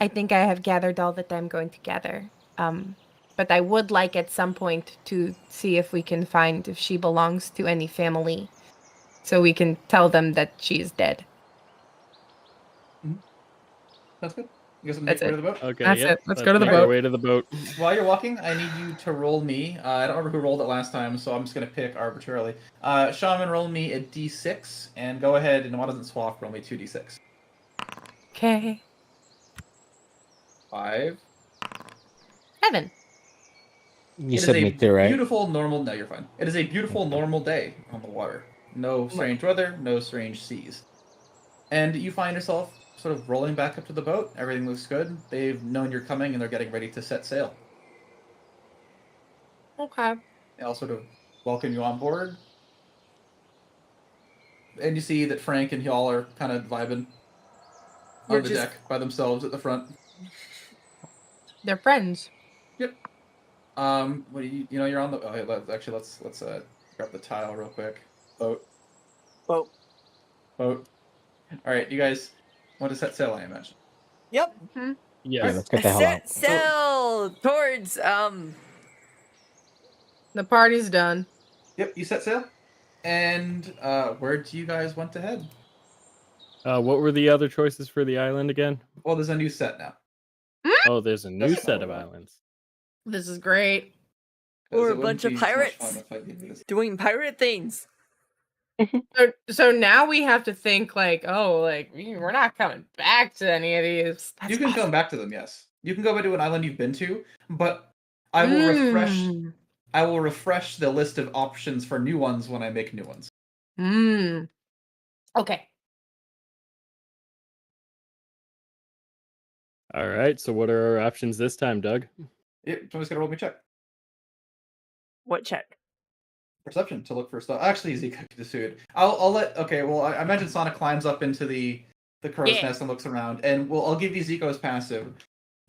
I think I have gathered all that I'm going to gather. But I would like at some point to see if we can find if she belongs to any family. So we can tell them that she is dead. That's good. You guys want That's to make it. way to the boat? Okay. That's yep, it. Let's go to the make our boat. way to the boat. While you're walking, I need you to roll me. I don't remember who rolled it last time, so I'm just going to pick arbitrarily. Shaman, roll me a d6, and go ahead, and what doesn't swap, roll me 2d6. Okay. 5. 7. You It is said a me too, right? beautiful, normal... No, you're fine. It is a beautiful, normal day on the water. No strange weather, no strange seas. And you find yourself sort of rolling back up to the boat. Everything looks good. They've known you're coming, and they're getting ready to set sail. Okay. They all sort of welcome you on board. And you see that Frank and y'all are kind of vibing You're on the just- deck by themselves at the front. They're friends. Yep. What do you know? You're on the. Oh, hey, let's grab the tile real quick. Boat. Boat. All right, you guys want to set sail? I imagine. Yep. Yeah, Yes. let's get the hell out. Set sail towards The party's done. Yep, you set sail. And where do you guys want to head? What were the other choices for the island again? Well, there's a new set now. Oh, there's a new That's set of all right. islands. This is great. 'Cause Or it a wouldn't bunch of be too much pirates. fun if I gave you this. Doing pirate things. So now we have to think like, oh, like we're not coming back to any of these. That's You can awesome. come back to them, yes. You can go back to an island you've been to, but I will refresh. Mm. I will refresh the list of options for new ones when I make new ones. Mm. Okay. All right. So what are our options this time, Doug? Yep, somebody's gotta roll me a check. What check? Perception to look for stuff. Actually, Zeke could just do it. I'll let. Okay, well, I imagine Sonic climbs up into the crow's Yeah. nest and looks around, and I'll give you Zico's passive.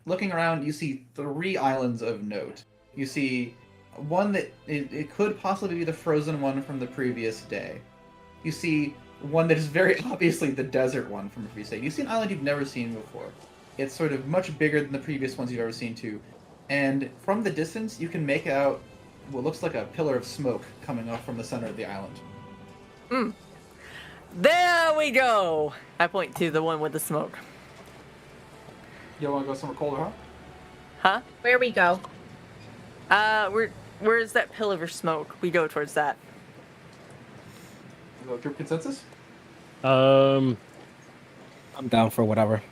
Looking around, you see 3 islands of note. You see one that it could possibly be the frozen one from the previous day. You see one that is very obviously the desert one from the previous day. You see an island you've never seen before. It's sort of much bigger than the previous ones you've ever seen too. And from the distance, you can make out what looks like a pillar of smoke coming off from the center of the island. There we go. I point to the one with the smoke. You want to go somewhere colder, huh? Huh? Where we go? Where's that pillar of smoke? We go towards that. Is that group consensus? Um. I'm down for whatever.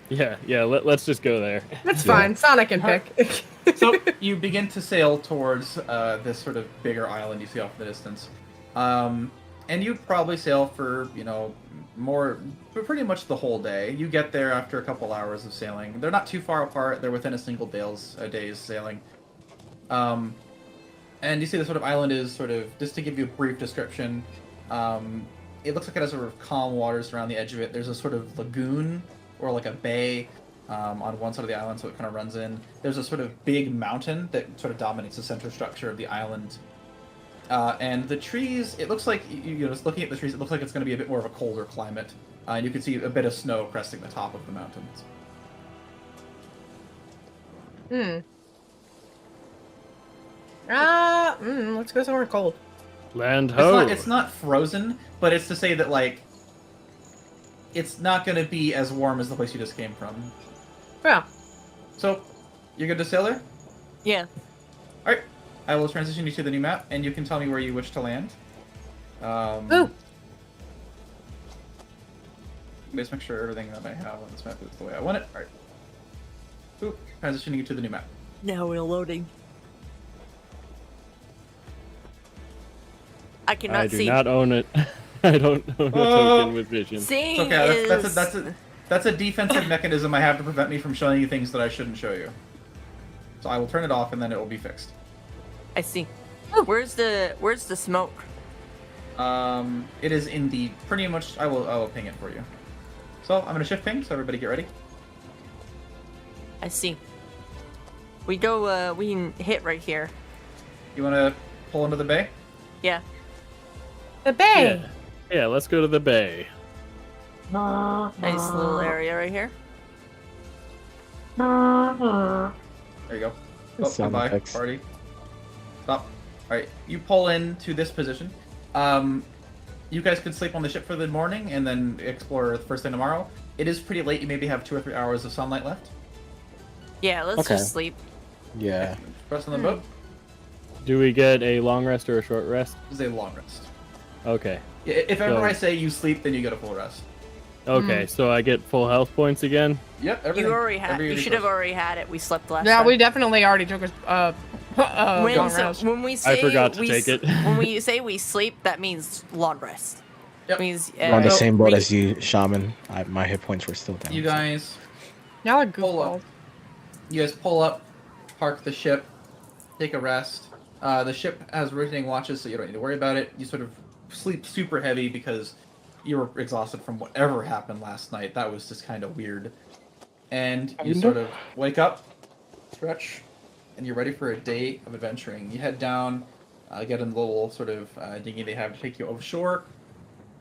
Yeah. Let's just go there. That's fine. Sonic can pick. So you begin to sail towards this sort of bigger island you see off in the distance, and you'd probably sail for pretty much the whole day. You get there after a couple hours of sailing. They're not too far apart. They're within a single day's sailing. And you see the sort of island is sort of, just to give you a brief description, it looks like it has sort of calm waters around the edge of it. There's a sort of lagoon or like a bay on one side of the island, so it kind of runs in. There's a sort of big mountain that sort of dominates the center structure of the island. And the trees, it looks like, just looking at the trees, it looks like it's going to be a bit more of a colder climate. And you can see a bit of snow cresting the top of the mountains. Let's go somewhere cold. Land ho. It's not frozen, but it's to say that, like, it's not going to be as warm as the place you just came from. Yeah. So, you're good to sail there? Yeah. Alright. I will transition you to the new map, and you can tell me where you wish to land. Ooh. Let's make sure everything that I have on this map is the way I want it. Alright. Ooh, transitioning you to the new map. Now we're loading. I cannot I do see. not own it. I don't own a token with vision. Seeing It's okay, is... that's a defensive mechanism I have to prevent me from showing you things that I shouldn't show you. So I will turn it off, and then it will be fixed. I see. Where's the smoke? It is in the pretty much. I will ping it for you. So I'm gonna shift ping. So everybody get ready. I see. We go. We can hit right here. You want to pull into the bay? Yeah. The bay. Yeah, let's go to the bay. Nice little area right here. There you go. Oh, Sound bye. effects. Party. Stop. All right, you pull into this position. You guys could sleep on the ship for the morning and then explore the first thing tomorrow. It is pretty late. You maybe have 2 or 3 hours of sunlight left. Yeah. Let's Okay. just sleep. Yeah. Rest on the boat. Do we get a long rest or a short rest? This is a long rest. Okay. If ever So- I say you sleep, then you get a full rest. Okay, so I get full health points again? Yep. Everything. You already had. Every You should have resource. already had it. We slept last Yeah, time. we definitely already took a When, long so, rest. when we say forgot to we take it. when we say we sleep, that means long rest. Yep. Means We're on the So, same boat we- as you, Shaman. My hit points were still down. You guys. Y'all are Pull up. goofballs. You guys pull up, park the ship, take a rest. The ship has rotating watches, so you don't need to worry about it. You sort of sleep super heavy because you were exhausted from whatever happened last night. That was just kind of weird. And you sort of wake up, stretch, and you're ready for a day of adventuring. You head down, get in the little sort of dinghy they have to take you offshore.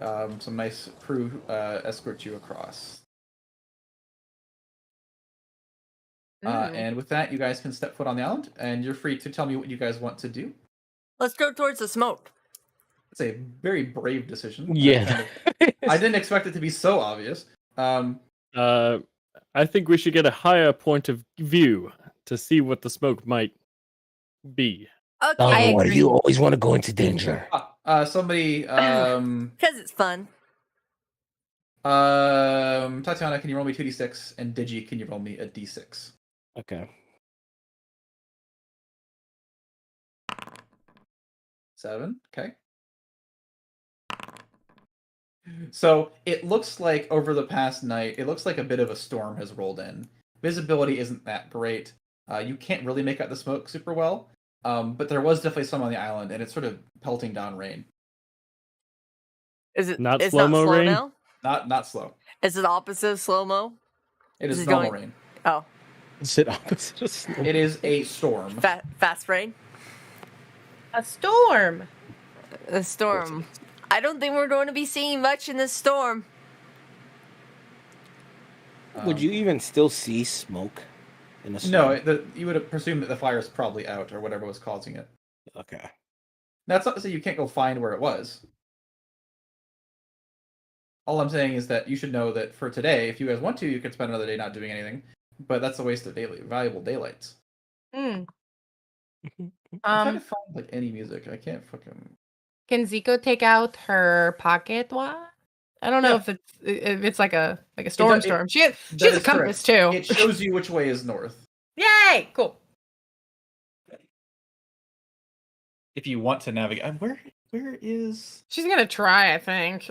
Some nice crew escort you across. And with that, you guys can step foot on the island, and you're free to tell me what you guys want to do. Let's go towards the smoke. It's a very brave decision. Yeah. I didn't expect it to be so obvious. I think we should get a higher point of view to see what the smoke might be. Okay. Oh, I boy, agree. you always want to go into danger. Somebody, Because it's fun. Tatiana, can you roll me 2d6? And Digi, can you roll me a d6? Okay. 7. Okay. So it looks like over the past night, it looks like a bit of a storm has rolled in. Visibility isn't that great. You can't really make out the smoke super well, but there was definitely some on the island, and it's sort of pelting down rain. Is it Not it's slow-mo not slow rain? now? Not slow. Is it opposite of slow mo? It Is is it normal going- rain. Oh, Sit opposite of snow. It is a storm. fast rain. A storm. A storm. I don't think we're going to be seeing much in this storm. Would you even still see smoke in a storm? No, you would presume that the fire is probably out or whatever was causing it. Okay. That's not to say you can't go find where it was. All I'm saying is that you should know that for today, if you guys want to, you could spend another day not doing anything. But that's a waste of valuable daylights. Hmm. I'm trying to find like any music. I can't fucking. Can Zico take out her pocket watch? I don't know if it's like a storm. She has a compass too. It shows you which way is north. Yay! Cool. If you want to navigate, where is? She's gonna try, I think.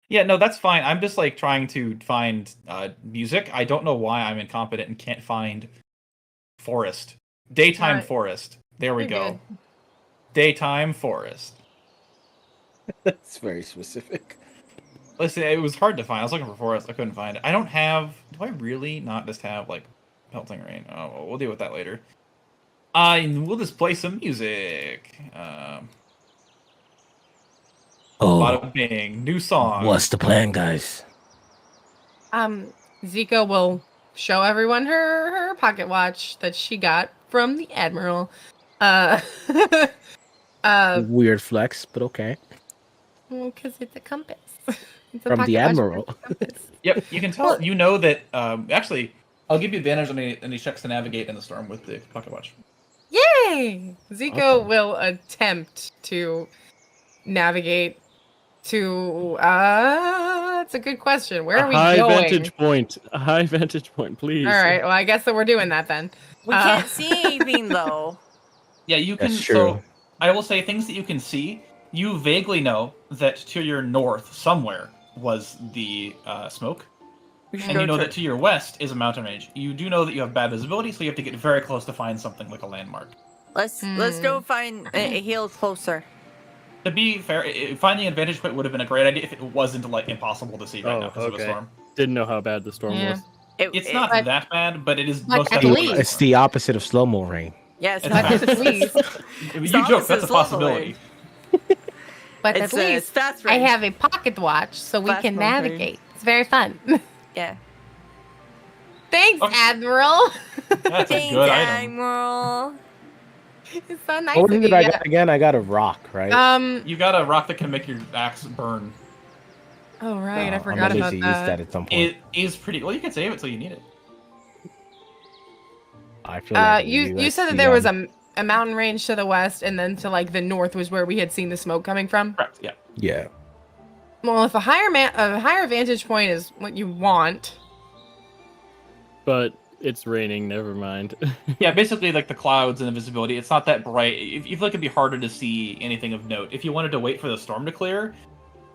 Yeah, no, that's fine. I'm just like trying to find music. I don't know why I'm incompetent and can't find forest. Daytime Right. forest. There we You're go. good. Daytime forest. That's very specific. Listen, it was hard to find. I was looking for forest. I couldn't find it. I don't have. Do I really not just have like pelting rain? Oh, well, we'll deal with that later. We'll just play some music. Bada bing, new song. What's the plan, guys? Zico will show everyone her pocket watch that she got from the Admiral. Weird flex, but okay. Because it's a compass. It's a From pocket the watch Admiral. with a compass. Yep, you can tell. You know that. Actually, I'll give you advantage on any checks to navigate in the storm with the pocket watch. Yay! Zico Awesome. will attempt to navigate to. That's a good question. Where are we high going? vantage point. A high vantage point, please. All right. Well, I guess that we're doing that then. We can't see anything though. Yeah, you can. That's true. So I will say things that you can see. You vaguely know that to your north somewhere was the smoke, We should and go you know to- that to your west is a mountain range. You do know that you have bad visibility, so you have to get very close to find something like a landmark. Let's go find a hill closer. To be fair, finding a vantage point would have been a great idea if it wasn't like impossible to see right now because of a okay. storm. Didn't know how bad the storm Yeah. was. It's not But- that bad, but it is but most at definitely. least- It's the opposite of slow-mo rain. Yeah, it's It's not. fast. At least, You Stop, joke, this that's a is lovely. but possibility. It's at least fast I range. have a pocket watch, so we Fast can moving. navigate. It's very fun. Yeah. Thanks, Okay. Admiral. That's a Thanks, good item. Admiral. It's so nice What of did you. I got again? I got a rock, right? You got a rock that can make your axe burn. Oh right, I I'm forgot ready about to use that. that at some point. It is pretty. Well, you can save it till you need it. I feel like You said that there was a mountain range to the west, and then to like the north was where we had seen the smoke coming from. Correct. Yeah. Yeah. Well, if a higher vantage point is what you want, But it's raining, never mind. Yeah. Basically, like the clouds and the visibility, it's not that bright. If you feel like it'd be harder to see anything of note, if you wanted to wait for the storm to clear,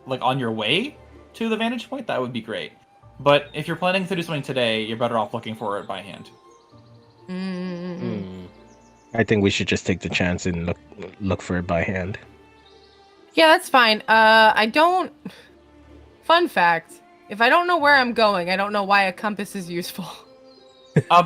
like on your way to the vantage point, that would be great. But if you're planning to do something today, you're better off looking for it by hand. Hmm. I think we should just take the chance and look for it by hand. yeah, that's fine. I don't. Fun fact: if I don't know where I'm going, I don't know why a compass is useful.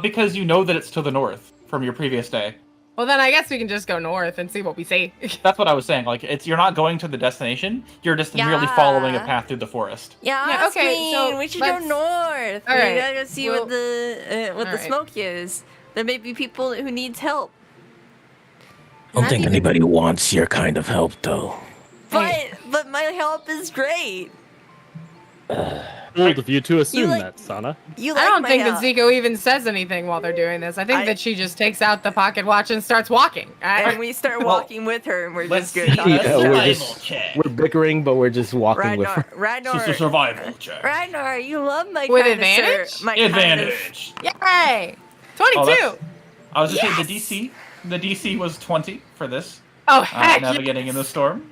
Because you know that it's to the north from your previous day. Well, then I guess we can just go north and see what we see. That's what I was saying. Like, you're not going to the destination. You're just merely Yeah. following a path through the forest. Yeah, okay, Queen, so we should go let's- north. All We right, gotta go see what the all right. smoke is. There may be people who needs help. I don't think anybody wants your kind of help, though. But my help is great. Bold of you to assume like- that, Sana. You like I don't my think help. that Zico even says anything while they're doing this. I think that she just takes out the pocket watch and starts walking. And we start walking with her, and we're let's just good. see. Yeah, we're Survival just check. we're bickering, but we're just walking with her. Ragnar, It's a survival check. Ragnar, you love my With kind of advantage? sir- my kind of- Advantage. Yay! 22! Oh, I was just Yes! saying the DC was 20 for this. Oh, heck Navigating in the yes. storm.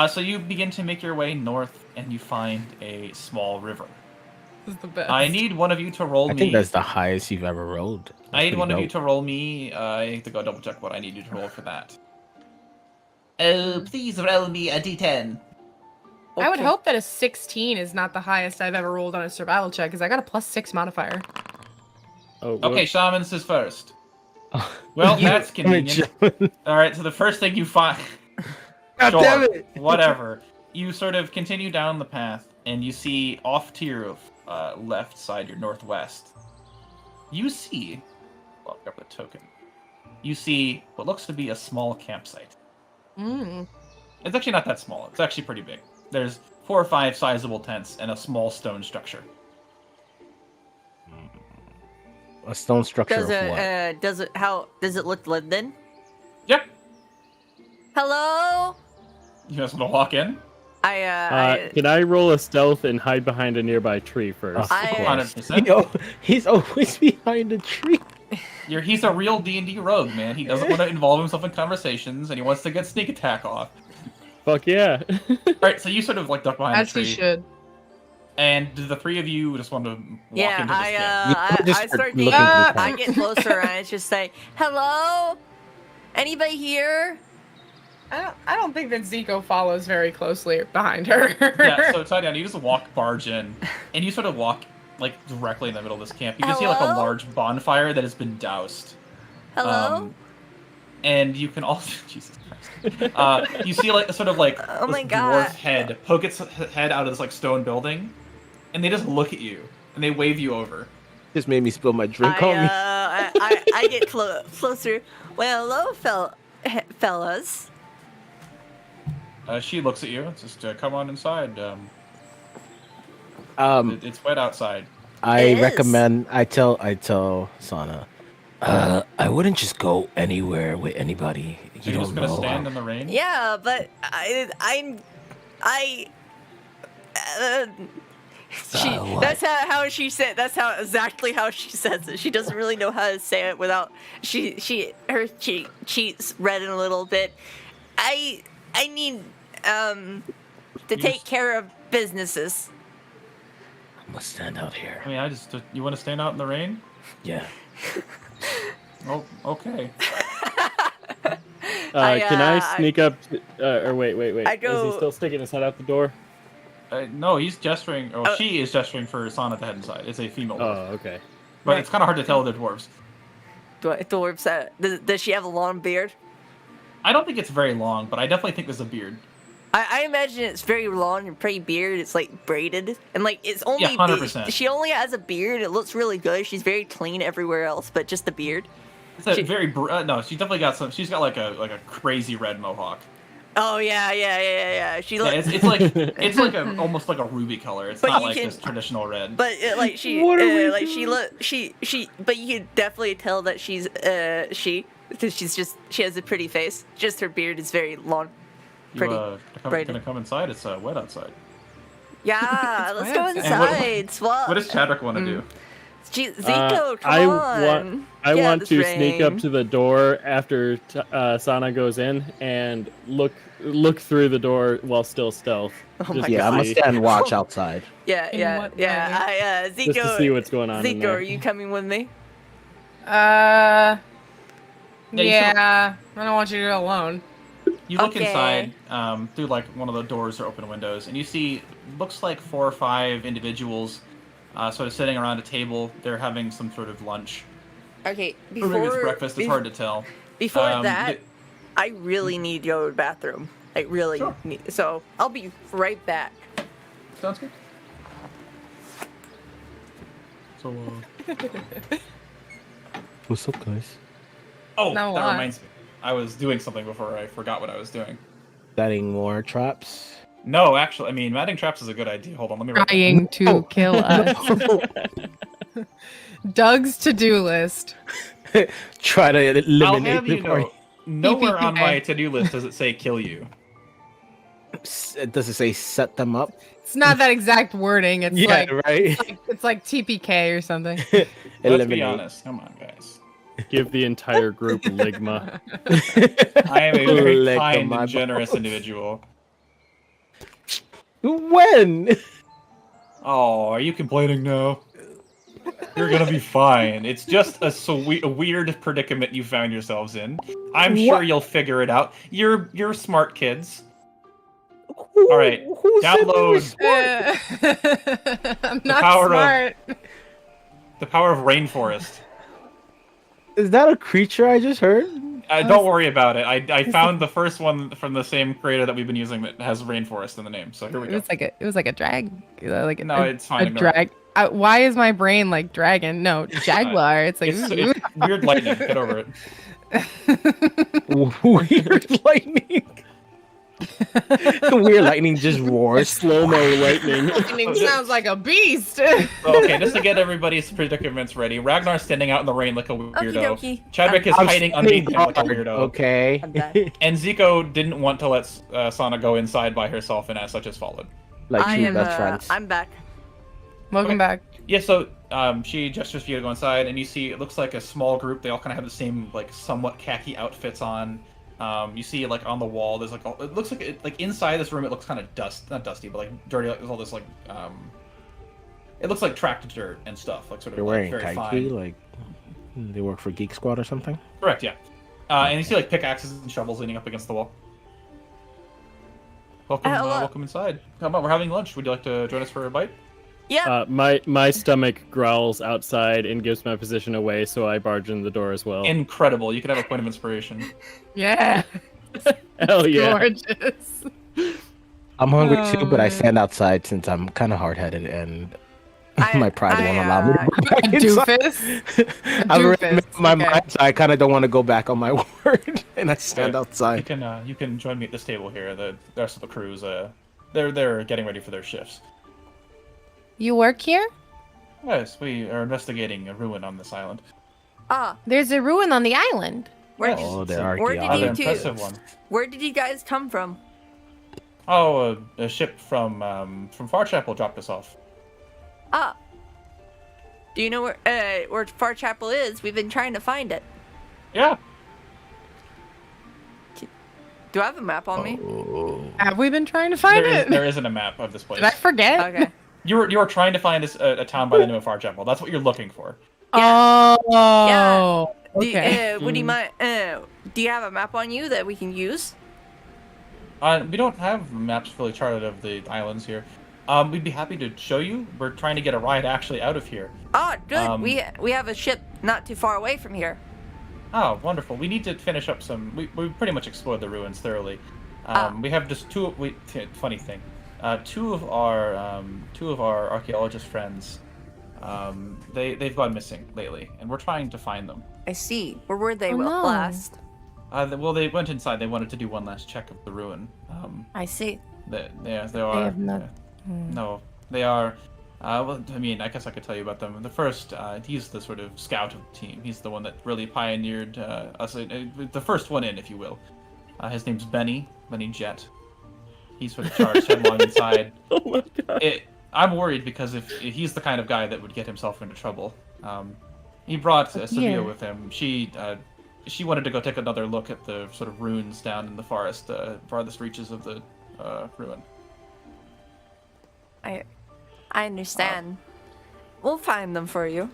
So you begin to make your way north, and you find a small river. This is the best. I need one of you to roll I me. think that's the highest you've ever rolled. I need That's one of pretty you to roll me. I have to go double check what I need you to roll for that. Oh, please roll me a d10. I would Okay. hope that a 16 is not the highest I've ever rolled on a survival check, because I got a +6 modifier. Oh, Okay, Shaman's is first. Well, that's convenient. Alright, so the first thing you find... God Sure, damn it! whatever. You sort of continue down the path, and you see off to your left side, your northwest, you see... Well, I've got the token. You see what looks to be a small campsite. Mm. It's actually not that small. It's actually pretty big. There's 4 or 5 sizable tents and a small stone structure. A stone structure Does of what? does it look lived in? Yep. Hello? You guys want to walk in? Can I roll a stealth and hide behind a nearby tree first? Of I- course. 100%. He's always behind a tree. He's a real D&D rogue, man. He doesn't want to involve himself in conversations, and he wants to get sneak attack off. Fuck yeah. Alright, so you sort of like duck behind As the he tree. should. And do the 3 of you just want to walk Yeah, into this camp? You just I start start looking getting, for I tents. get closer and I just say, "Hello? Anybody here?" I don't think that Zico follows very closely behind her. Yeah, so Tatiana, you just barge in, and you sort of walk like directly in the middle of this camp. You can see like a Hello? large bonfire that has been doused. Hello? And you can also Jesus Christ. You see like a sort of like Oh this my God. dwarf head poke its head out of this like stone building, and they just look at you and they wave you over. Just made me spill my drink on me. I get closer. Well, hello, fellas. She looks at you. It's just come on inside. It's wet outside. I It is. recommend. I tell Sana. I wouldn't just go anywhere with anybody. You You're just don't gonna know. stand in the rain. Yeah, but What? that's how she said. That's exactly how she says it. She doesn't really know how to say it without. Her cheeks redden a little bit. I need to take care of businesses. I'm gonna stand out here. I mean, you want to stand out in the rain? Yeah. Oh, okay. Can I sneak up? Or wait. I Is go- he still sticking his head out the door? No, he's gesturing. Oh, she is gesturing for Sana to head inside. It's a female Oh, dwarf, okay. but it's kind of hard to tell they're dwarves. Dwarves. Does she have a long beard? I don't think it's very long, but I definitely think there's a beard. I imagine it's very long and pretty beard. It's like braided and like it's only. Yeah, 100%. She only has a beard. It looks really good. She's very clean everywhere else, but just the beard. It's a She- very no. She definitely got some. She's got like a crazy red mohawk. Oh yeah. She Yeah, looks. it's like almost like a ruby color. It's But not you like can- this traditional red. But like she, What are we like she doing? look, she. But you can definitely tell that she's she, because she has a pretty face. Just her beard is very long. Pretty. braided. Gonna come inside. It's wet outside. Yeah, let's go wet. And what- inside. Swap. What does Chadwick want to do? Zico, come I on. I Get out want of to this sneak up rain. to the door after Sana goes in and look through the door while still stealth. Oh my to Yeah, I'm gonna see- stand watch outside. Yeah, In yeah, what yeah. Zico. Just to see what's going on in Zico, there. are you coming with me? Yeah, Yeah, I don't want you to go alone. You look Okay. inside through like one of the doors or open windows, and you see looks like 4 or 5 individuals sort of sitting around a table. They're having some sort of lunch. Okay, Or maybe it's before breakfast. It's hard to tell. Before Um, that, th- I really need to go to the bathroom. Like really Sure. need. So I'll be right back. Sounds good. So, What's up, guys? oh, Not a that lot. reminds me. I was doing something before I forgot what I was doing. Setting more traps. No, actually, I mean, matting traps is a good idea. Hold on, let me write that. Trying to kill us. Doug's to-do list. Try to I'll eliminate have the you party. know, nowhere on PPK. my to-do list does it say kill you. Does it say set them up? It's not that exact wording. It's Yeah, like right. it's like TPK or something. Let's be Eliminate. honest. Come on, guys. Give the entire group Ligma. I am a very Lick kind my and generous balls. individual. When? Oh, are you complaining now? You're gonna be fine. It's just a weird predicament you found yourselves in. I'm sure What? you'll figure it out. You're smart kids. All right, download- I'm not power of- smart. The power of rainforest. Is that a creature I just heard? Don't worry about it. I found the first one from the same creator that we've been using that has rainforest in the name. So here we It go. was like a drag, like No, it's fine. a ignore it. drag. Why is my brain like dragon? No, jaguar. It's like It's weird lightning. Get over it. Weird lightning. Weird lightning just roars. Slow-mo lightning. lightning sounds like a beast. Well, okay, just to get everybody's predicaments ready. Ragnar's standing out in the rain like a weirdo. Okie dokie. Chadwick is I'm hiding standing underneath him like a guard, weirdo. Okay. I'm back. And Zico didn't want to let Sana go inside by herself, and as such is followed. Like I true am. best friends. I'm back. Welcome Okay. back. Yeah, so she gestures for you to go inside, and you see it looks like a small group. They all kind of have the same, like, somewhat khaki outfits on. You see, like, on the wall, there's like it looks like like inside this room, it looks kind of not dusty, but like dirty. Like, there's all this like it looks like tracked dirt and stuff, like sort of They're like, wearing very khaki, fine. like they work for Geek Squad or something. Correct, yeah. And you see like pickaxes and shovels leaning up against the wall. Welcome, Hello. welcome inside. Come on, we're having lunch. Would you like to join us for a bite? Yeah. My stomach growls outside and gives my position away, so I barge in the door as well. Incredible. You could have a point of inspiration. Yeah. Hell yeah. Gorgeous. I'm hungry Oh, too, but I man. stand outside since I'm kind of hard-headed and I- my pride I, won't allow me to go back A inside. doofus. I've already doofus, made up my okay. mind, so I kind of don't want to go back on my word, and I stand You outside. can join me at this table here. The rest of the crew's they're getting ready for their shifts. You work here? Yes, we are investigating a ruin on this island. Ah, There's a ruin on the island. where, Oh, did, they're where did Rather you two? impressive one. Where did you guys come from? Oh, a ship from Farchapel dropped us off. Ah. Do you know where Far Chapel is? We've been trying to find it. Yeah. Do I have a map on me? Oh. Have we been trying to find There, it? there isn't a map of this place. Did I forget? Okay. You were trying to find a town by the name of Farchapel. That's what you're looking for. Oh. Yeah. Okay. Would you mind? Do you have a map on you that we can use? We don't have maps fully charted of the islands here. We'd be happy to show you. We're trying to get a ride actually out of here. Ah, good. Um, We have a ship not too far away from here. Oh, wonderful. We need to finish up some. We pretty much explored the ruins thoroughly. Ah. We have just two. Funny thing, two of our archaeologist friends, they've gone missing lately, and we're trying to find them. I see. Where were they Oh, no. last? Well, they went inside. They wanted to do one last check of the ruin. I see. They are. have not- No, they are. Well, I mean, I guess I could tell you about them. The first, he's the sort of scout of the team. He's the one that really pioneered us, the first one in, if you will. His name's Benny Jet. He's sort of charged headlong inside. Oh my god. I'm worried because if he's the kind of guy that would get himself into trouble. He brought Sevilla Yeah. with him. She wanted to go take another look at the sort of ruins down in the forest, farthest reaches of the ruin. I understand. We'll find them for you.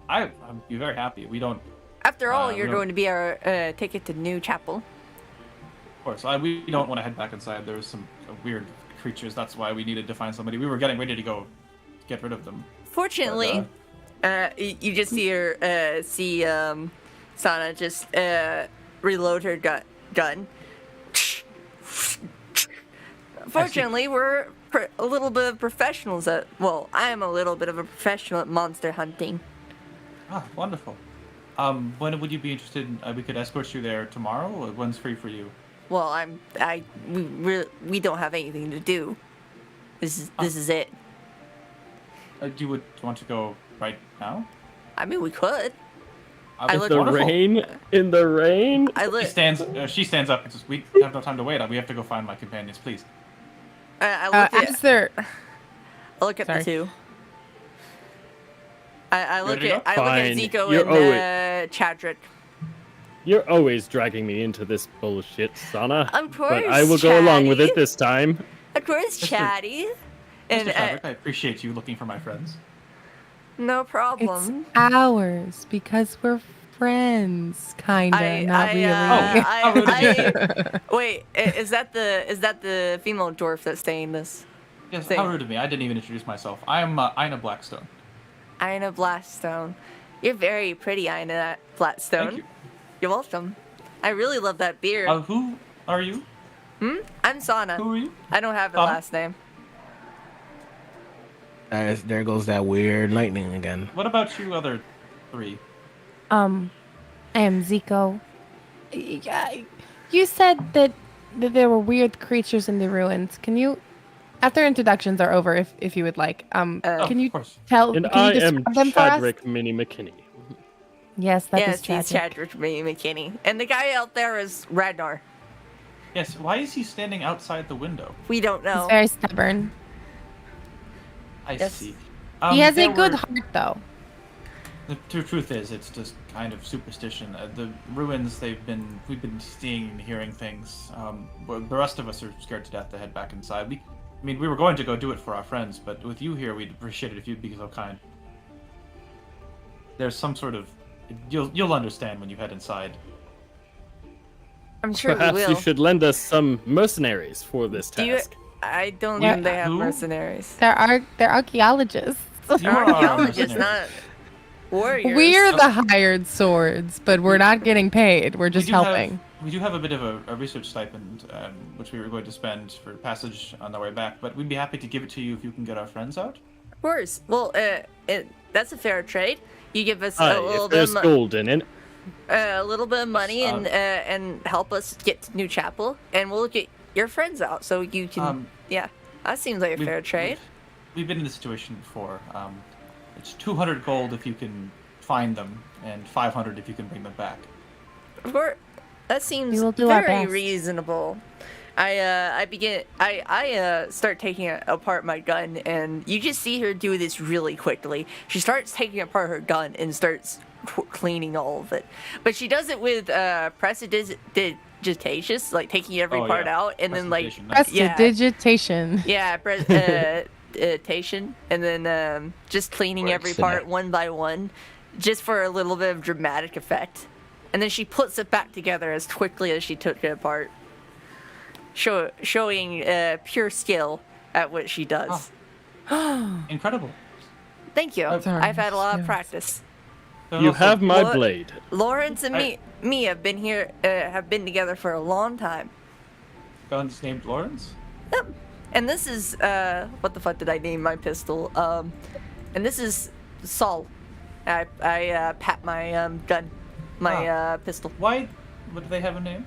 I'd be very happy. We don't, After all, we you're don't- going to be our ticket to New Chapel. of course, we don't want to head back inside. There was some weird creatures. That's why we needed to find somebody. We were getting ready to go get rid of them. Fortunately, you just see her Sana just reload her gun. Fortunately, we're a little bit of professionals at. Well, I am a little bit of a professional at monster hunting. Ah, wonderful. When would you be interested? We could escort you there tomorrow. Or when's free for you? Well, we don't have anything to do. This is it. Do you want to go right now? I mean, we could. I In look the wonderful. rain? In the rain? She stands up and says, "We have no time to wait. We have to go find my companions, please." I look at. Is there? I look at Sorry. the two. I look Ready to at. go? I look at Fine. Zico You're and Chadrick. You're always dragging me into this bullshit, Sana. Of course, But I will go along with Chatty. it this time. Of course, Mr. Chatty. And Mr. Chadwick, I appreciate you looking for my friends. no It's problem. ours because we're friends, kinda, not really. Wait, is that the female dwarf that's saying this? Yes, Thing. how rude of me. I didn't even introduce myself. I am Ina Blackstone. Ina Blackstone. You're very pretty, Ina Blackstone. Thank you. You're welcome. I really love that beard. Who are you? I'm Sana. Who are you? I don't have a Sana? last name. There goes that weird lightning again. What about you other three? I am Zico. Yeah, you said that there were weird creatures in the ruins. Can you, after introductions are over, if you would like, can you of course. tell? And can you I am describe them for us? Chadwick Minnie McKinney. Yes, that Yes, is he's tragic. Chadrick McKinney. And the guy out there is Ragnar. Yes, why is he standing outside the window? We don't know. He's very stubborn. I Yes. see. He has a there good were- heart, though. The truth is, it's just kind of superstition. The ruins, we've been seeing and hearing things. But the rest of us are scared to death to head back inside. We were going to go do it for our friends, but with you here, we'd appreciate it if you'd be so kind. There's some sort of, you'll understand when you head inside. I'm sure Perhaps we will. you should lend us some mercenaries for this Do you? task. I don't Yeah. think they have Who? mercenaries. They're archaeologists. You are Archaeologists, mercenaries. not warriors. We're the hired swords, but we're not getting paid. We're just We do helping. we do have a bit of a research stipend, which we were going to spend for passage on the way back, but we'd be happy to give it to you if you can get our friends out. Of course. Well, that's a fair trade. You give us Aye, a little if bit there's of gold in it. a little bit of money Yes, and help us get to New Chapel, and we'll get your friends out so you can. Yeah, that seems like a fair trade. We've been in this situation before. It's 200 gold if you can find them, and 500 if you can bring them back. Of course, that seems We will do our very best. reasonable. I start taking apart my gun, and you just see her do this really quickly. She starts taking apart her gun and starts cleaning all of it, but she does it with prestidigitation, like taking every part out, and then like Prestidigitation, yeah, prestidigitation, and then just cleaning every part one by one, just for a little bit of dramatic effect, and then she puts it back together as quickly as she took it apart. Showing pure skill at what she does. Incredible. Thank you. Sorry, I've had a lot of yes. practice. You have my What? blade. Lawrence and me have been here, have been together for a long time. Gun's named Lawrence? Yep. And this is what the fuck did I name my pistol? And this is Saul. I pat my gun, my pistol, Why would they have a name?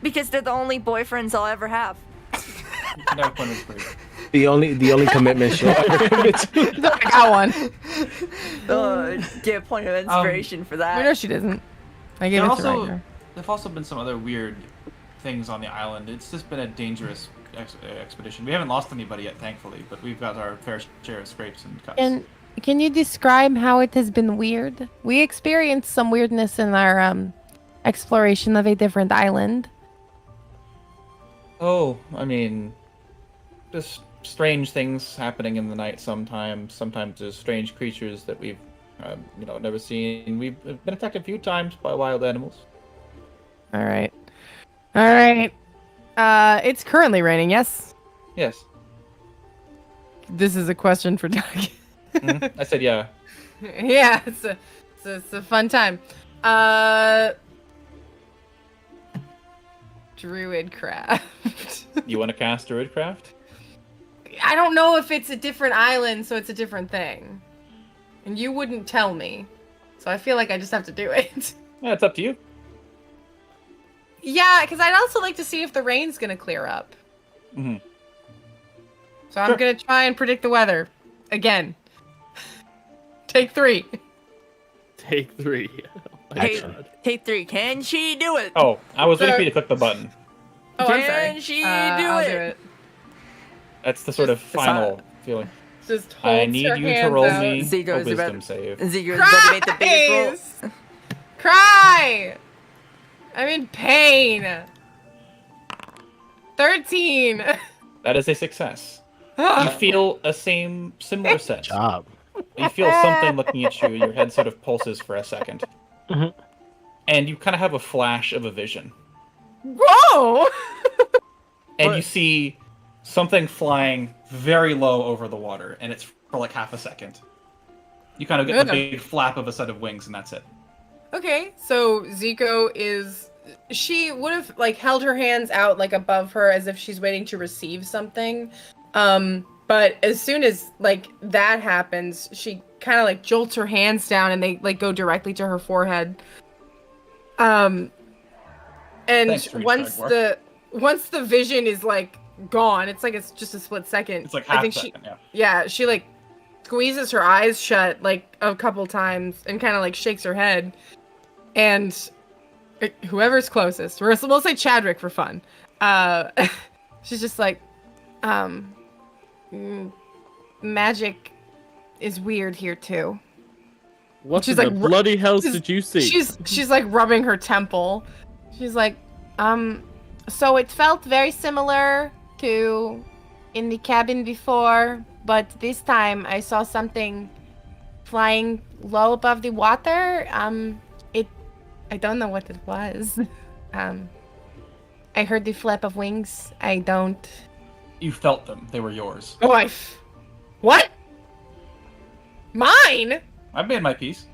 because they're the only boyfriends I'll ever have. Never point of inspiration. The only commitment she'll ever commit to. I got one. Get a point of inspiration for No, that. she doesn't. I gave There it to also, Ragnar. there've also been some other weird things on the island. It's just been a dangerous expedition. We haven't lost anybody yet, thankfully, but we've got our fair share of scrapes and cuts. And can you describe how it has been weird? We experienced some weirdness in our exploration of a different island. Oh, I mean, just strange things happening in the night sometimes. Sometimes there's strange creatures that we've, never seen. We've been attacked a few times by wild animals. All right. It's currently raining, yes? Yes. This is a question for Doug. I said yeah. Yeah, it's a fun time. Druidcraft. You want to cast Druidcraft? I don't know if it's a different island, so it's a different thing. And you wouldn't tell me. So I feel like I just have to do it. Yeah, it's up to you. Yeah, because I'd also like to see if the rain's gonna clear up. Mhm. So I'm gonna try and predict the weather again. Take 3. Take 3. Oh my Hey, God. take 3. Can she do it? Oh, I was waiting for you to click the button. Oh, I'm Can sorry. she do I'll it? do it. That's the sort of Just- final feeling. Just holds I need her you to hands roll out. me a Zico's wisdom about- save. Zigger's about to make the biggest roll. Cries! Cry! I'm in pain. 13. That is a success. You feel a similar sense. Job. You feel something looking at you, and your head sort of pulses for a second. Mhm. And you kind of have a flash of a vision. Whoa! And What? you see something flying very low over the water, and it's for like half a second. You kind of get the Ugh. big flap of a set of wings, and that's it. Okay, so Zico is. She would have like held her hands out like above her as if she's waiting to receive something. But as soon as like that happens, she kind of like jolts her hands down and they like go directly to her forehead. And Thanks, Reach Jaguar. once the vision is like gone, it's just a split second. It's like I half think second, she like squeezes her eyes shut like a couple times and kind of like shakes her head. And whoever's closest, we'll say Chadwick for fun. She's just like, magic is weird here too. What She's in like, the bloody hell she's- did you see? She's like rubbing her temple. She's like, so it felt very similar to in the cabin before, but this time I saw something flying low above the water. I don't know what it was. I heard the flap of wings. I don't. You felt them. They were yours. Oh, what? Mine? I've made my peace.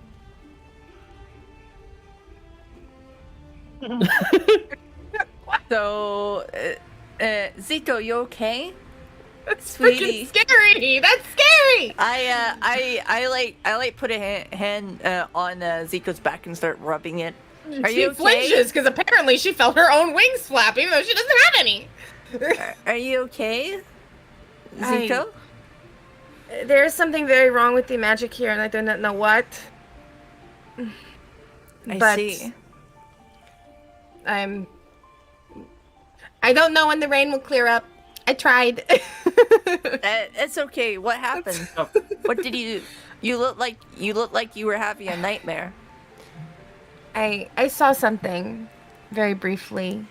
So, Zico, you okay? That's Sweetie. freaking scary. That's scary. I like put a hand on Zico's back and start rubbing it. Are She you okay? flinches because apparently she felt her own wings flap, even though she doesn't have any. Are you okay, Zico? There is something very wrong with the magic here, and I do not know what. I see. I don't know when the rain will clear up. I tried. It's okay. What happened? What did you? You look like you were having a nightmare. I saw something very briefly.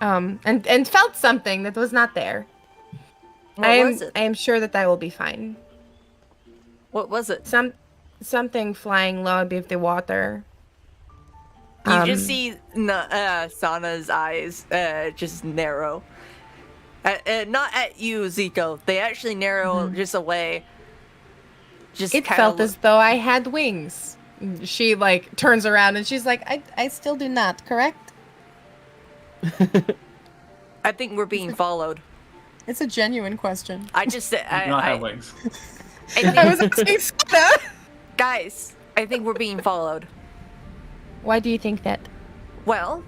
And felt something that was not there. What was it? I am sure that I will be fine. What was it? Something flying low above the water. You just see Sana's eyes just narrow. Not at you, Zico. They actually narrow just away. Just It kinda felt as though I had wings. She like turns around and she's like, I still do not, correct? I think we're being followed. It's a genuine question. I just You do not have wings. I was asking Sana. guys, I think we're being followed. Why do you think that? Well,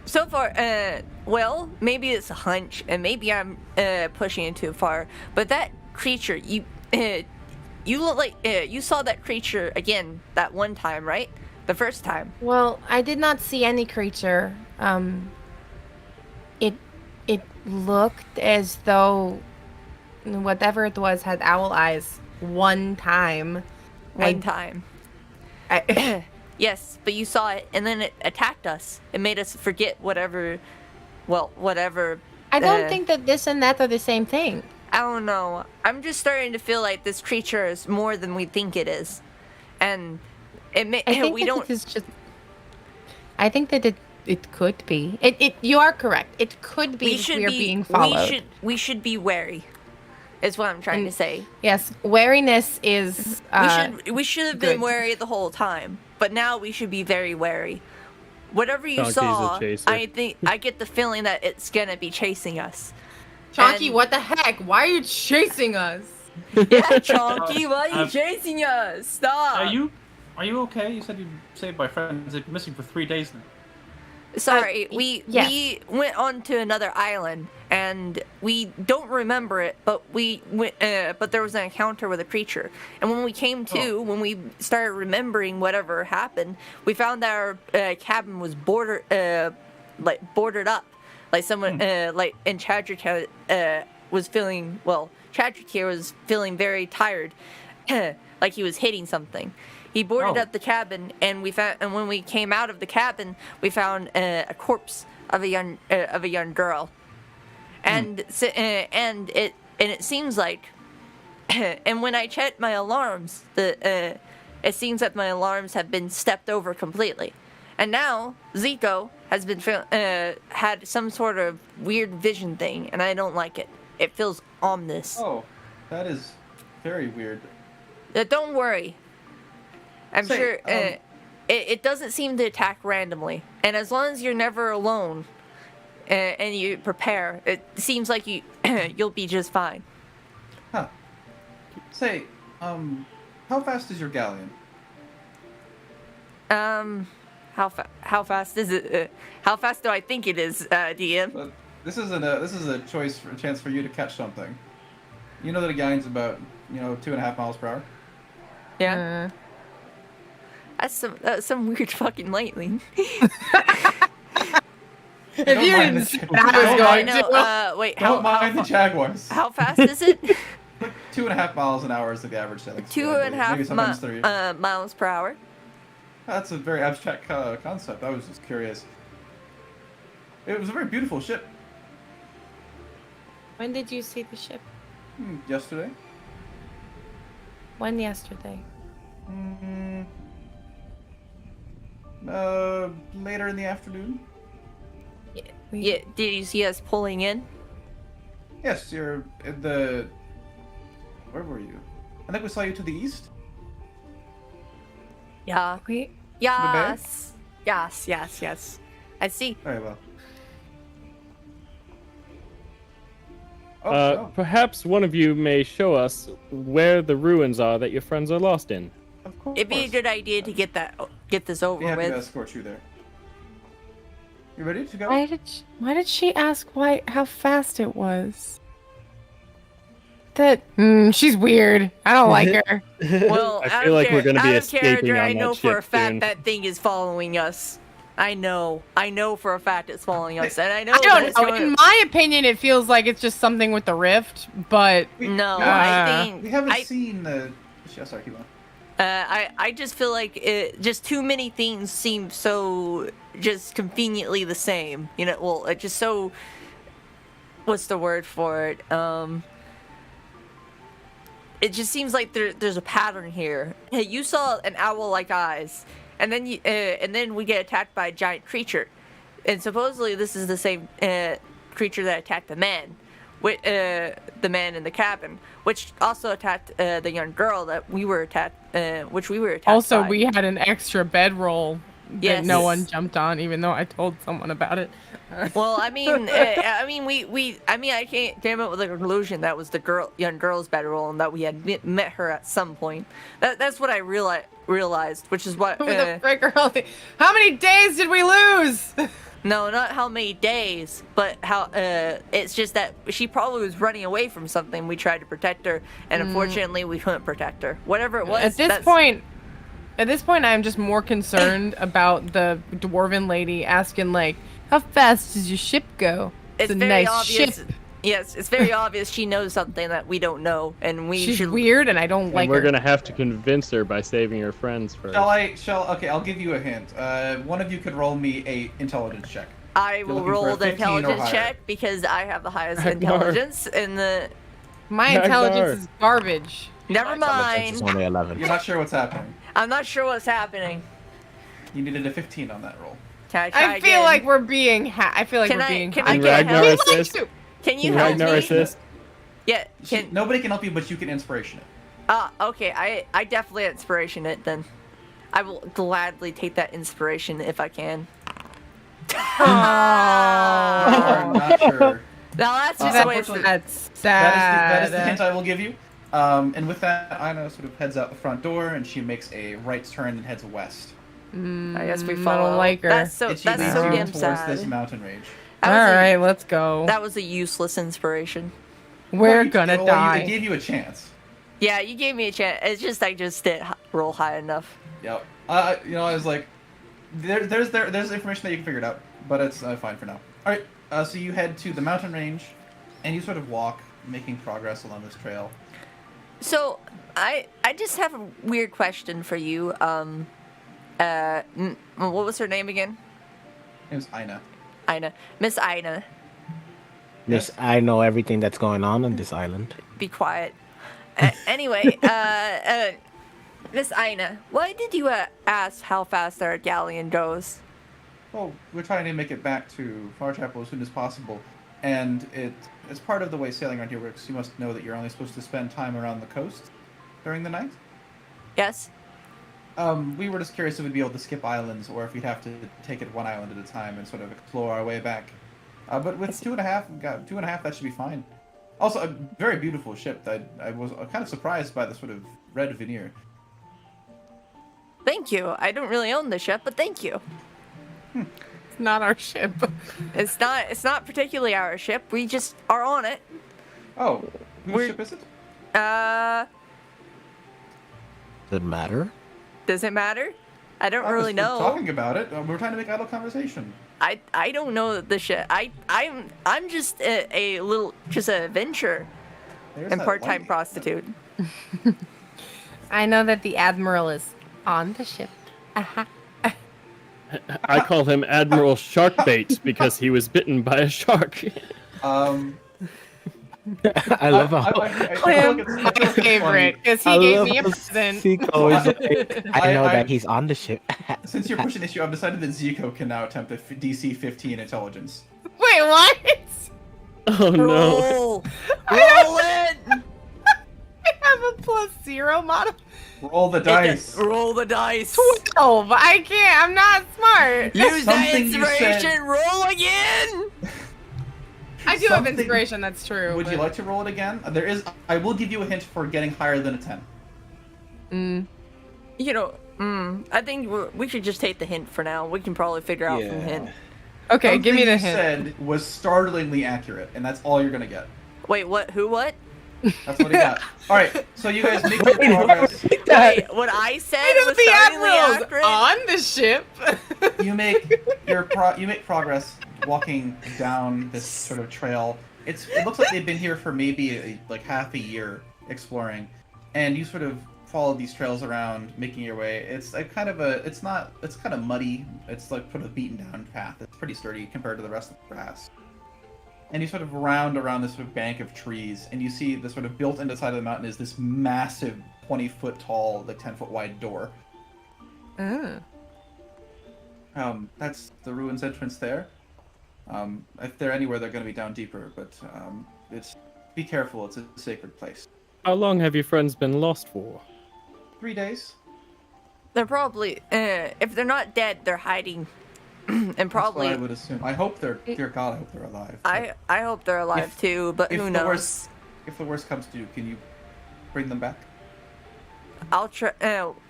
so far, well, maybe it's a hunch, and maybe I'm pushing it too far. But that creature, you look like you saw that creature again that one time, right? The first time. Well, I did not see any creature. It looked as though whatever it was had owl eyes one time. One time. Yes, but you saw it, and then it attacked us. It made us forget whatever. Well, whatever. I don't think that this and that are the same thing. I don't know. I'm just starting to feel like this creature is more than we think it is, and it may, I think we that don't. it is just. I think that it could be. You are correct. It could be. We are being followed. We should be wary. Is what I'm trying to say. Yes, wariness is. We should have been good. wary the whole time, but now we should be very wary. Whatever you Donkey's a saw, chaser. I think I get the feeling that it's gonna be chasing us. Chonky, And- what the heck? Why are you chasing us? Yeah, Chonky, why are you I'm- chasing us? Stop. Are you okay? You said you saved my friends. They've been missing for 3 days now. Sorry, we yes. went on to another island, and we don't remember it, but we went. But there was an encounter with a creature, and when we came to, when we started remembering whatever happened, we found that our cabin was boarded up, like someone, like, and Chadrick was feeling Chadrick here was feeling very tired, like he was hitting something. He boarded up the cabin, and when we came out of the cabin, we found a corpse of a young girl, and it seems like, and when I checked my alarms, it seems that my alarms have been stepped over completely, and now Zico has been had some sort of weird vision thing, and I don't like it. It feels ominous. Oh, that is very weird. Don't worry. I'm sure it doesn't seem to attack randomly, and as long as you're never alone and you prepare, it seems like you'll be just fine. Huh. Say, how fast is your galleon? How fast is it? How fast do I think it is, DM? This is a chance for you to catch something. You know that a galleon's about 2.5 miles per hour. Yeah. That's some weird fucking lightning. If you didn't see what I was going to. Wait. Don't mind the Jaguars. How fast is it? Like 2.5 miles an hour is the average sailing speed. 2.5 miles per hour. That's a very abstract concept. I was just curious. It was a very beautiful ship. When did you see the ship? Yesterday. When yesterday? Later in the afternoon. Yeah. Did you see us pulling in? Yes, you're in the. Where were you? I think we saw you to the east. Yeah. Yes. Yes. I see. Very well. Perhaps one of you may show us where the ruins are that your friends are lost in. Of course. It'd be a good idea to get this over We have to with. escort you there. You ready to go? Why did she ask how fast it was? She's weird. I don't like her. Well, I feel like we're going to be out of escaping character, on I know that for a ship fact soon. that thing is following us. I know for a fact it's following us, and I know. I that don't it's know. going- In my opinion, it feels like it's just something with the rift, but No, I think We haven't seen the. Yeah, sorry, keep on. I just feel like just too many things seem so just conveniently the same. It just so. What's the word for it? It just seems like there's a pattern here. Hey, you saw an owl-like eyes, and then we get attacked by a giant creature, and supposedly this is the same creature that attacked the man in the cabin, which also attacked the young girl that we were attacked. Which we were attacked. also by. we had an extra bedroll that Yes. no one jumped on, even though I told someone about it. Well, I mean, I came up with a conclusion that was the young girl's bedroll, and that we had met her at some point. That's what I realized, which is what. Who the frick girl? How many days did we lose? No, not how many days, but how. It's just that she probably was running away from something. We tried to protect her, and unfortunately, we couldn't protect her. Whatever it was. At this point, I'm just more concerned about the dwarven lady asking, like, how fast does your ship go? It's a very nice obvious. ship. Yes, it's very obvious she knows something that we don't know, and She's should. weird, and I don't And like we're her. going to have to convince her by saving her friends first. Okay, I'll give you a hint. One of you could roll me a intelligence check. I You're will looking for roll a the 15 or intelligence higher. check because I have the highest Ragnar. intelligence in the. My Ragnar. intelligence is garbage. Never It's mind. only 11. You're not sure what's happening. I'm not sure what's happening. You needed a 15 on that roll. Can I try I feel again? like we're being I feel like Can we're I- being can Can I get Ragnar help? assist? Can you Can help Ragnar me? assist? Yeah. Can. Nobody can help you, but you can inspiration it. Okay. I definitely inspiration it then. I will gladly take that inspiration if I can. I'm not sure. Now that's just a waste. unfortunately- That's That is the sad. hint I will give you. And with that, Aina sort of heads out the front door, and she makes a right turn and heads west. I guess we I follow. don't like her. That's so It leads you damn towards sad. this mountain range. That All was a- right, let's go. That was a useless inspiration. We're No, gonna well, die. It gave you a chance. Yeah, you gave me a chance. It's just I just didn't roll high enough. Yep. I was like, there's information that you can figure it out, but it's fine for now. All right. So you head to the mountain range, and you sort of walk, making progress along this trail. So I just have a weird question for you. What was her name again? It was Ina. Ina. Miss Ina. Miss, I know everything that's going on this island. Be quiet. Anyway, Miss Ina, why did you ask how fast our galleon goes? Well, we're trying to make it back to Farchapel as soon as possible, and it's part of the way sailing around here works. You must know that you're only supposed to spend time around the coast during the night. Yes? We were just curious if we'd be able to skip islands, or if we'd have to take it one island at a time and sort of explore our way back. But with 2.5, that should be fine. Also, a very beautiful ship. I was kind of surprised by the sort of red veneer. Thank you. I don't really own the ship, but thank you. It's not our ship. It's not particularly our ship. We just are on it. Oh, whose We're- ship is it? Does it matter? Does it matter? I don't I was really know. talking about it. We're trying to make idle conversation. I don't know the ship. I'm just a little just an adventurer There's and that part-time white- prostitute. I know that the admiral is on the ship. I call him Admiral Sharkbait because he was bitten by a shark. I love how Clam, I feel my like it's favorite, because he I gave love me a how present. Zico is like, I know I- that he's on the ship. funny. Since you're pushing issue, I've decided that Zico can now attempt a DC 15 intelligence. Wait, what? Oh no. Roll it. I have a +0 mod. Roll the dice. Roll the dice. 12. I can't. I'm not smart. Use that Something you said- inspiration. Roll again. I do have Something- inspiration. That's true. Would you like to roll it again? There is. I will give you a hint for getting higher than a 10. You know, I think we should just take the hint for now. We can probably figure out from the hint. Okay, give me the Something you hint. said was startlingly accurate, and that's all you're gonna get. Wait, what? Who? What? That's what he got. All right, so you guys make your progress. Wait, what I said I know was the startlingly admiral's accurate. on the ship. You make you make progress walking down this sort of trail. It looks like they've been here for maybe like half a year exploring, and you sort of follow these trails around, making your way. It's like kind of muddy. It's like sort of beaten down path. It's pretty sturdy compared to the rest of the grass. And you sort of round around this sort of bank of trees, and you see the sort of built into the side of the mountain is this massive 20-foot tall, like 10-foot wide door. That's the ruins entrance there. If they're anywhere, they're going to be down deeper, but be careful. It's a sacred place. How long have your friends been lost for? 3 days. They're probably, if they're not dead, they're hiding, and That's probably. what I would assume. I hope they're. Dear God, I hope they're alive. I hope they're alive If- too, but if who the knows? worst- If the worst comes to, can you bring them back? I'll try.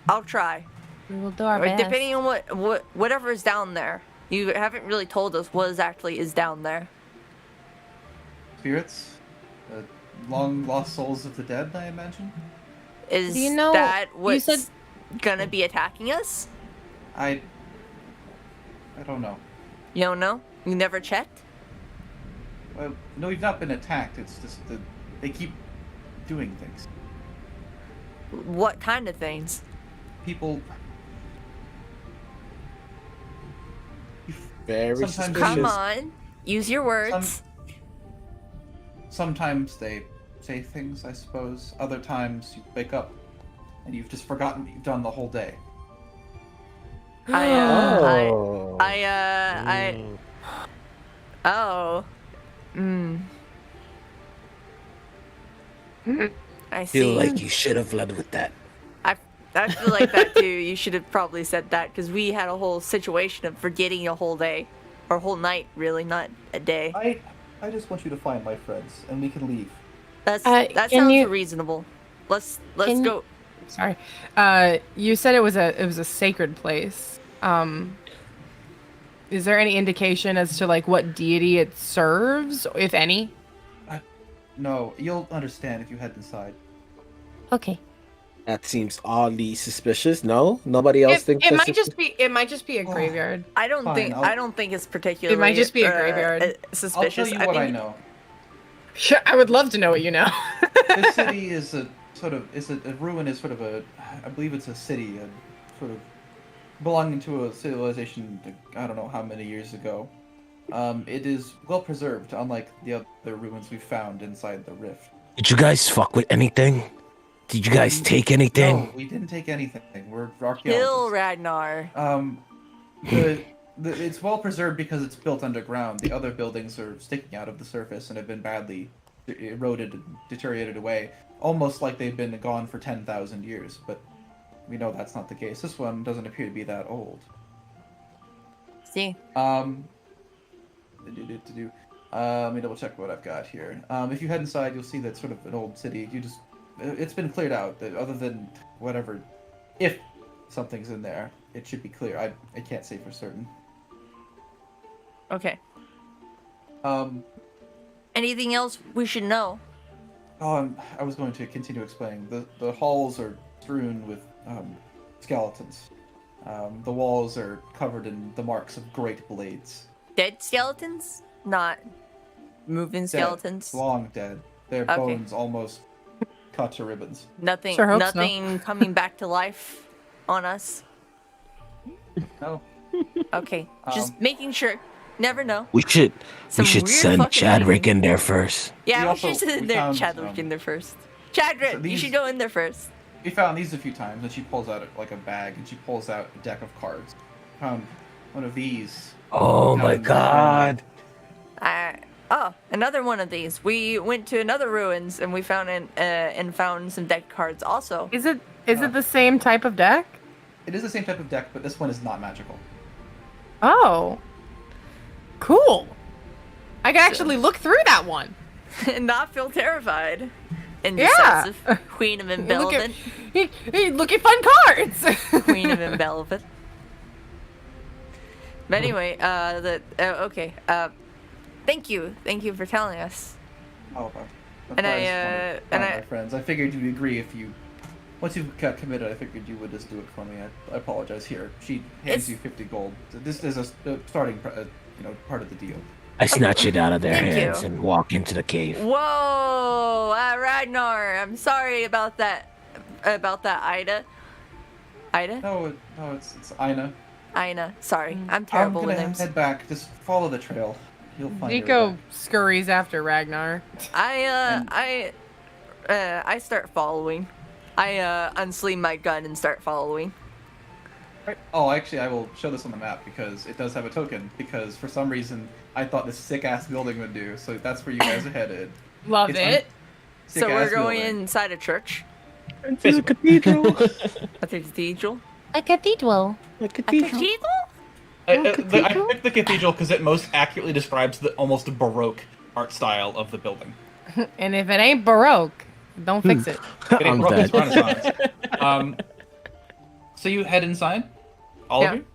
I'll try. We will do our Or best. depending on whatever is down there. You haven't really told us what exactly is down there. Spirits, long lost souls of the dead, I imagine. Is Do you know- that you what's said- gonna be attacking us? I don't know. You don't know? You never checked? Well, no, we've not been attacked. It's just they keep doing things. What kind of things? People. Very Sometimes suspicious. Come on, use your words. Sometimes they say things, I suppose. Other times you wake up and you've just forgotten what you've done the whole day. Oh. Oh. I see. Feel like you should have led with that. I feel like that too. You should have probably said that because we had a whole situation of forgetting a whole day, or whole night, really, not a day. I just want you to find my friends and we can leave. That can sounds you- reasonable. Let's can go. Sorry. You said it was a sacred place. Is there any indication as to like what deity it serves, if any? No, you'll understand if you head inside. Okay. That seems oddly suspicious. No, nobody else thinks It that's might just be a graveyard. I don't Fine, I don't think it's particularly. It might just be a graveyard. I'll Suspicious. tell you what I mean, know. Sure, I would love to know what you know. This city is a ruin is sort of I believe it's a city, sort of belonging to a civilization, I don't know how many years ago. It is well preserved, unlike the other ruins we found inside the rift. Did you guys fuck with anything? Did you guys take anything? No, we didn't take anything. We're Kill archaeologists. Ragnar. It's well preserved because it's built underground. The other buildings are sticking out of the surface and have been badly eroded and deteriorated away, almost like they've been gone for 10,000 years. But we know that's not the case. This one doesn't appear to be that old. See. Let me double check what I've got here. If you head inside, you'll see that sort of an old city. It's been cleared out. Other than whatever, if something's in there, it should be clear. I can't say for certain. Okay. Anything else we should know? I was going to continue explaining. The halls are strewn with skeletons. The walls are covered in the marks of great blades. Dead skeletons? Not moving skeletons? Dead. Long dead. Their Okay. bones almost cut to ribbons. Nothing. Sure hope so. Nothing coming back to life on us. No. Okay. Just making sure. Never know. We should Some weird send fucking Chadwick lightning. in there first. Yeah, we also- should send we there. found, Chadwick in there first. Chadwick, so you these- should go in there first. We found these a few times, and she pulls out like a bag, and she pulls out a deck of cards. Found one of these. Oh my Found- god. Another one of these. We went to another ruins and we found found some deck cards also. Is it the same type of deck? It is the same type of deck, but this one is not magical. Oh. Cool. I can actually look through that one. And not feel terrified. Yeah. Indecisive. Queen of Look Embellishment. look at fun cards. Queen of Embellishment. But anyway, okay. Thank you for telling us. Oh, of And course, I, my friends. I figured you'd agree if you, once you got committed. I figured you would just do it for me. I apologize. Here, she hands It's- you 50 gold. This is a starting, part of the deal. I snatch it out of their Thank hands you. and walk into the cave. Whoa, Ragnar, I'm sorry about that. Ida. Ida? No, it's Ina. Ina. Sorry, I'm terrible I'm with gonna names. head back. Just follow the trail. You'll find your Nico way. scurries after Ragnar. I start following. I unsleeve my gun and start following. Right. Oh, actually, I will show this on the map because it does have a token. Because for some reason, I thought this sick-ass building would do. So that's where you guys are headed. Love It's it. So we're Sick-ass going building. inside a church. Into the cathedral. A cathedral. A cathedral. The A cathedral. cathedral? I picked the cathedral because it most accurately describes the almost Baroque art style of the building. And if it ain't Baroque, don't fix it. It ain't I'm Baroque, it's dead. Renaissance. So you head inside? All Yeah. of you?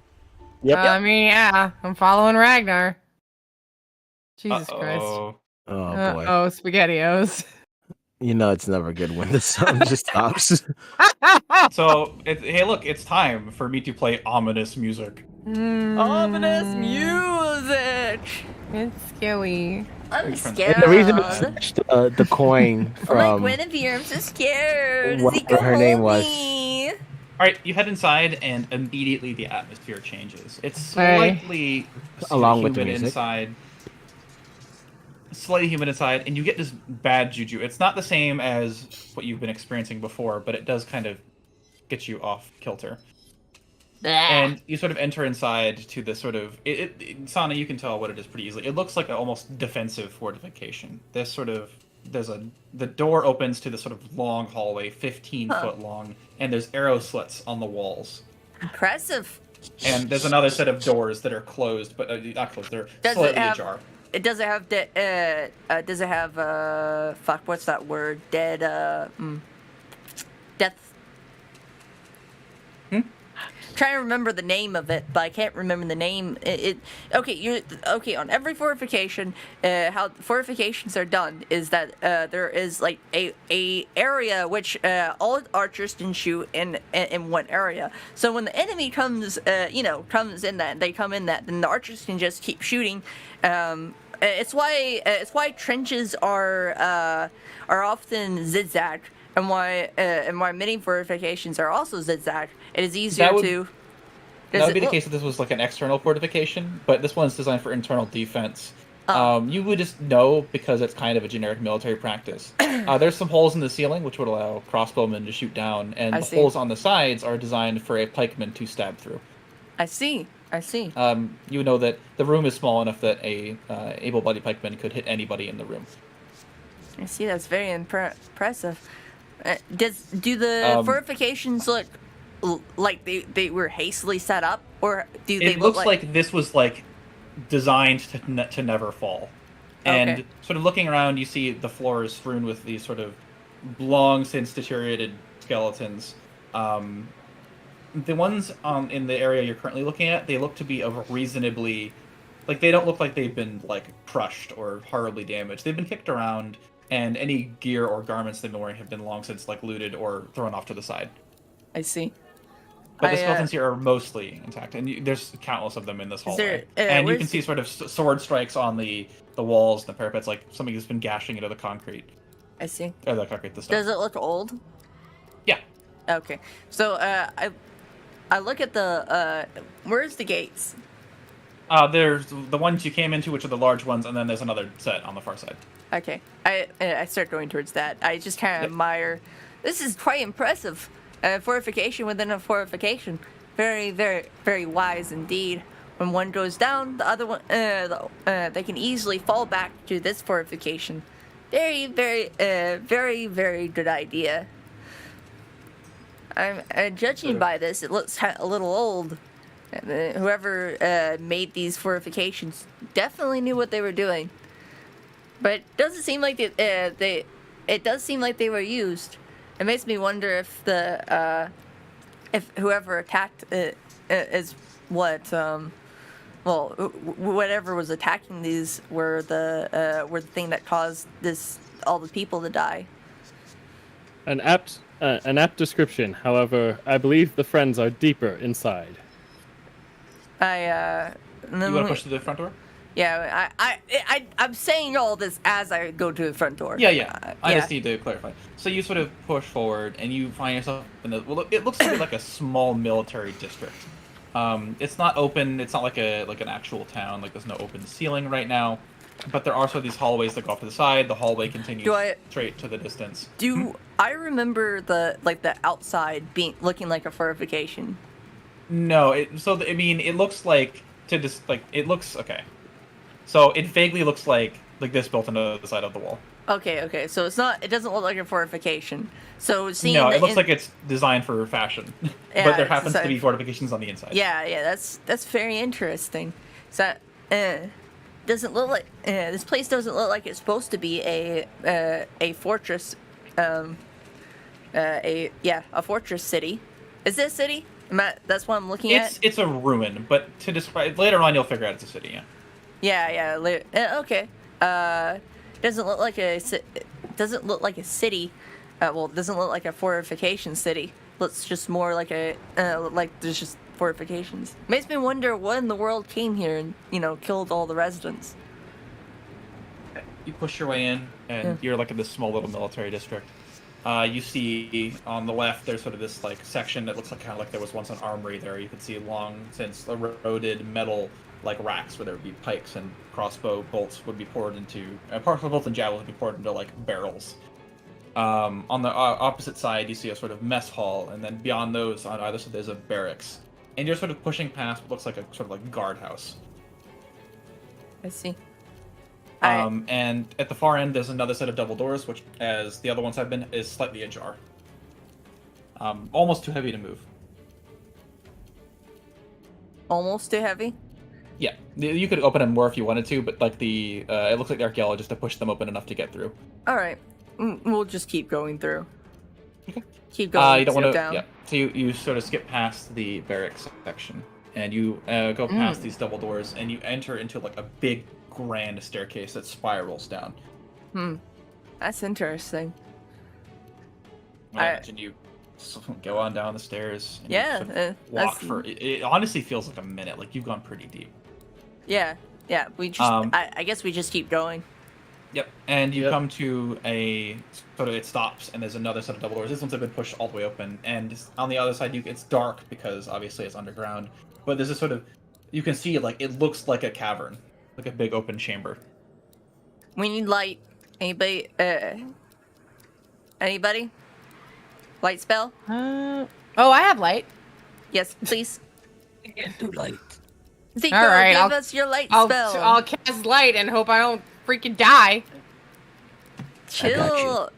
Yep. I mean, yeah, I'm following Ragnar. Jesus Christ. Uh-oh. Oh boy. Oh, SpaghettiOs. You know it's never good when the sun just stops. So, hey, look, it's time for me to play ominous music. Ominous music. It's scary. I'm And scared. And the reason I snatched the coin Oh my from Guinevere, I'm so scared. whatever Zika, her name hold was. me. Alright, you head inside, and immediately the atmosphere changes. It's Hey. slightly Along with the humid music. inside. Slightly humid inside, and you get this bad juju. It's not the same as what you've been experiencing before, but it does kind of get you off kilter. And you sort of enter inside to the sort of Sana, you can tell what it is pretty easily. It looks like an almost defensive fortification. The door opens to this sort of long hallway, 15-foot long, and there's arrow slits on the walls. Impressive. And there's another set of doors that are closed, but not closed. They're Does it slightly have- ajar. Does it have does it have fuck, what's that word? Death. trying to remember the name of it, but I can't remember the name. Okay. On every fortification, how fortifications are done is that there is like a area which all archers can shoot in one area. So when the enemy comes, comes in that, they come in that, then the archers can just keep shooting. It's why trenches are often zigzag. And why many fortifications are also zigzag. It is easier to. That would be the case if this was like an external fortification, but this one's designed for internal defense. You would just know because it's kind of a generic military practice. There's some holes in the ceiling which would allow crossbowmen to shoot down, and the holes on the sides are designed for a pikeman to stab through. I see. You know that the room is small enough that a able-bodied pikeman could hit anybody in the room. I see. That's very impressive. Do the fortifications look like they were hastily set up, or do they look looks like this was like designed to never fall? And sort of looking around, you see the floor is strewn with these sort of long since deteriorated skeletons. The ones in the area you're currently looking at, they look to be of reasonably, like, they don't look like they've been like crushed or horribly damaged. They've been kicked around. And any gear or garments they've been wearing have been long since like looted or thrown off to the side. I see. But the skeletons here are mostly intact, and there's countless of them in this hallway. And you can see sort of sword strikes on the walls, the parapets, like something has been gashing into the concrete. I see. Or the concrete, the stone. Does it look old? Yeah. Okay. So I look at the where's the gates? There's the ones you came into, which are the large ones, and then there's another set on the far side. Okay, I start going towards that. I just kind of admire. This is quite impressive. Fortification within a fortification. Very, very, very wise indeed. When one goes down, the other one, they can easily fall back to this fortification. Very, very, very, very good idea. I'm judging by this. It looks a little old. Whoever made these fortifications definitely knew what they were doing. But it doesn't seem like it does seem like they were used. It makes me wonder if if whoever attacked it is whatever was attacking these were the thing that caused all the people to die. An apt description. However, I believe the friends are deeper inside. You want to push to the front door? Yeah, I'm saying all this as I go to the front door. Yeah. I just need to clarify. So you sort of push forward, and you find yourself in it looks to be like a small military district. It's not open. It's not like an actual town. Like there's no open ceiling right now. But there are sort of these hallways that go off to the side. The hallway continues straight to the distance. I remember the outside looking like a fortification? No. It looks like it looks okay. So it vaguely looks like this built into the side of the wall. Okay. So it doesn't look like a fortification. So seeing it looks like it's designed for fashion, but there happens to be fortifications on the inside. Yeah. That's very interesting. So doesn't look like this place doesn't look like it's supposed to be a fortress. A fortress city. Is it a city? That's what I'm looking at. It's a ruin, but to describe later on, you'll figure out it's a city. Yeah. Okay. Doesn't look like a city. It doesn't look like a fortification city. Looks just more like there's just fortifications. Makes me wonder what in the world came here and killed all the residents. You push your way in, and you're in this small little military district. You see on the left there's sort of this section that looks kind of like there was once an armory there. You could see long since eroded metal racks where there would be pikes and crossbow bolts would be poured into crossbow bolts and javelins would be poured into barrels. On the opposite side you see a sort of mess hall, and then beyond those on either side there's a barracks, and you're sort of pushing past what looks like a sort of guardhouse. I see. And at the far end there's another set of double doors, which, as the other ones have been, is slightly ajar. Almost too heavy to move. Almost too heavy? Yeah, you could open them more if you wanted to, but it looks like the archaeologist to push them open enough to get through. All right, we'll just keep going through. Keep going. You don't want to. down. Yeah. So you sort of skip past the barracks section, and you go past these double doors, and you enter into like a big, grand staircase that spirals down. That's interesting. I imagine you go on down the stairs. And Yeah, you sort of walk that's- for. It honestly feels like a minute. Like you've gone pretty deep. Yeah. We just. I guess we just keep going. Yep. And you come to a sort of, it stops, and there's another set of double doors. This one's have been pushed all the way open, and on the other side, it's dark because obviously it's underground. But there's a sort of, you can see like it looks like a cavern, like a big open chamber. We need light. Anybody? Anybody? Light spell? Oh, I have light. Yes, please. I can't do light. Zico, All right, give I'll- us your light I'll spell. cast light and hope I don't freaking die. Chill.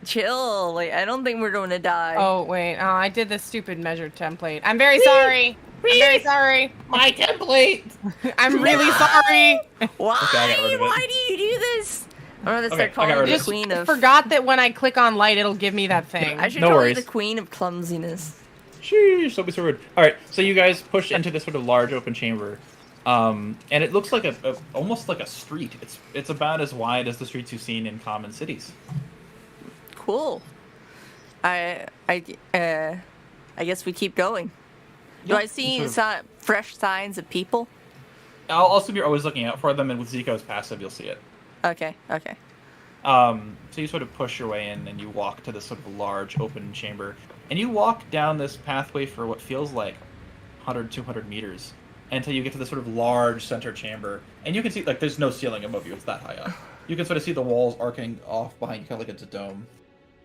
Like, I don't think we're going to die. Oh wait, I did this stupid measure template. I'm very sorry. I'm very sorry. My template. I'm really sorry. Why? Okay, I got rid of it. Why do you do this? I'm gonna Okay, start I got calling rid you of the it. queen of. Forgot that when I click on light, it'll give me that thing. I should No call worries. you the queen of clumsiness. Sheesh, don't be so rude. All right, so you guys push into this sort of large open chamber, and it looks like almost like a street. It's about as wide as the streets you've seen in common cities. Cool. I guess we keep going. Do I see fresh signs of people? I'll assume you're always looking out for them, and with Zico's passive, you'll see it. Okay. So you sort of push your way in, and you walk to this sort of large open chamber, and you walk down this pathway for what feels like 100, 200 meters until you get to this sort of large center chamber, and you can see like there's no ceiling above you; it's that high up. You can sort of see the walls arcing off behind you, kind of like it's a dome.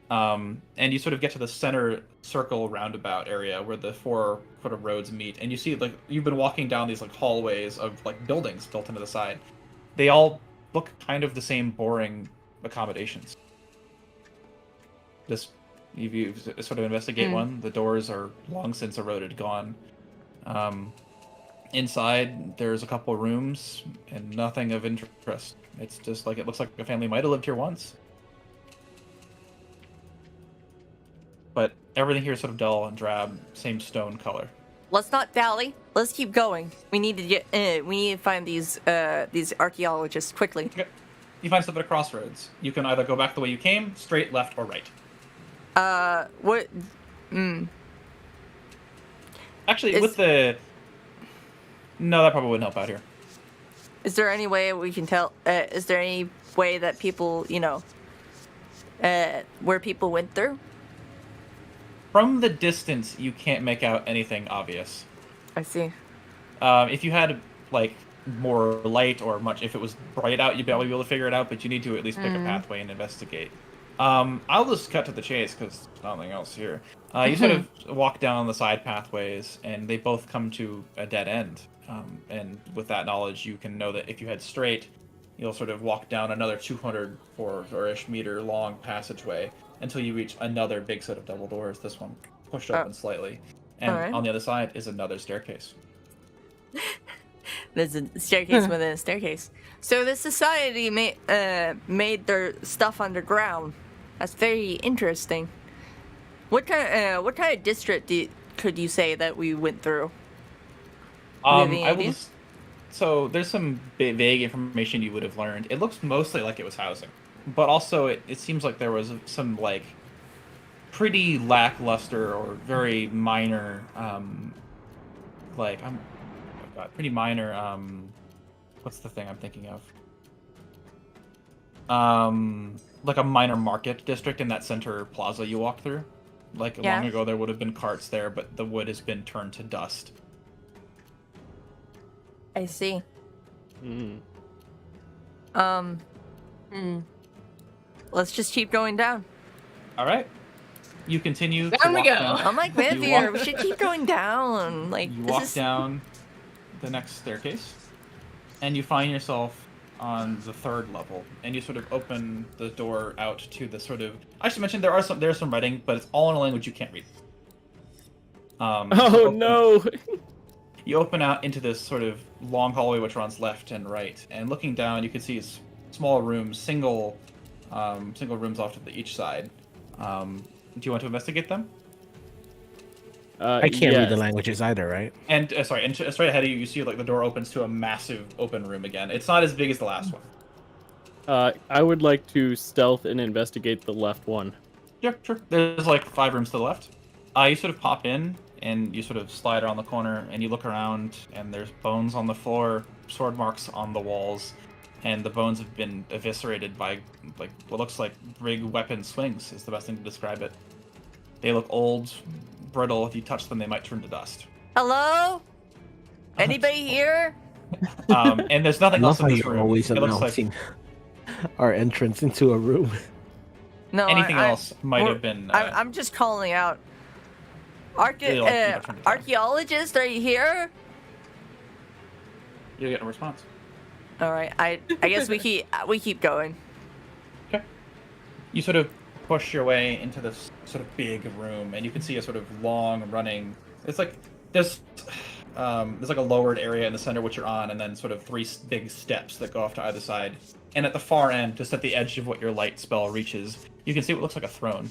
And you sort of get to the center circle roundabout area where the four sort of roads meet, and you see like you've been walking down these like hallways of like buildings built into the side. They all look kind of the same boring accommodations. You sort of investigate one. The doors are long since eroded, gone. Inside, there's a couple rooms and nothing of interest. It's just like it looks like a family might have lived here once. But everything here is sort of dull and drab, same stone color. Let's not dally. Let's keep going. We need to get. We need to find these archaeologists quickly. Okay. You find stuff at a crossroads. You can either go back the way you came, straight, left, or right. What? Actually, Is- with the... No, that probably wouldn't help out here. Is there any way we can tell? Is there any way that people, where people went through? From the distance, you can't make out anything obvious. I see. If you had, like, more light or much, if it was bright out, you'd probably be able to figure it out, but you need to at least pick a pathway and investigate. I'll just cut to the chase, because there's nothing else here. You sort of walk down the side pathways, and they both come to a dead end. And with that knowledge, you can know that if you head straight, you'll sort of walk down another 200 or ish meter long passageway until you reach another big set of double doors. This one pushed open slightly. And Alright. on the other side is another staircase. There's a staircase within a staircase. So the society made their stuff underground. That's very interesting. What kind of district could you say that we went through? Do you have any idea? So there's some vague information you would have learned. It looks mostly like it was housing, but also it seems like there was some like pretty lackluster or very minor, pretty minor. What's the thing I'm thinking of? Like a minor market district in that center plaza you walked through. Like Yeah. long ago, there would have been carts there, but the wood has been turned to dust. I see. Mm. Let's just keep going down. All right. You continue. Down to we walk go. Down. I'm like You Vampire. walk- We should keep going down. Like You this walk is- down the next staircase, and you find yourself on the third level, and you sort of open the door out to the sort of. I should mention there's some writing, but it's all in a language you can't read. Oh So no! You open out into this sort of long hallway which runs left and right, and looking down, you can see small rooms, single rooms off to each side. Do you want to investigate them? I can't read the yes. languages either, right? And sorry, and straight ahead of you, you see like the door opens to a massive open room again. It's not as big as the last one. I would like to stealth and investigate the left one. Yeah, sure. There's like 5 rooms to the left. You sort of pop in and you sort of slide around the corner and you look around and there's bones on the floor, sword marks on the walls, and the bones have been eviscerated by like what looks like big weapon swings is the best thing to describe it. They look old, brittle. If you touch them, they might turn to dust. Hello? Anybody here? And there's nothing I else love in how this you're room. always It looks like announcing our entrance into a room. No. anything else might have been. I'm just calling out. Really like you don't turn to dust. Archaeologist, are you here? You get no response. All right. I guess we keep going. Okay. You sort of push your way into this sort of big room, and you can see a sort of long running. It's like there's like a lowered area in the center which you're on, and then sort of 3 big steps that go off to either side. And at the far end, just at the edge of what your light spell reaches, you can see what looks like a throne.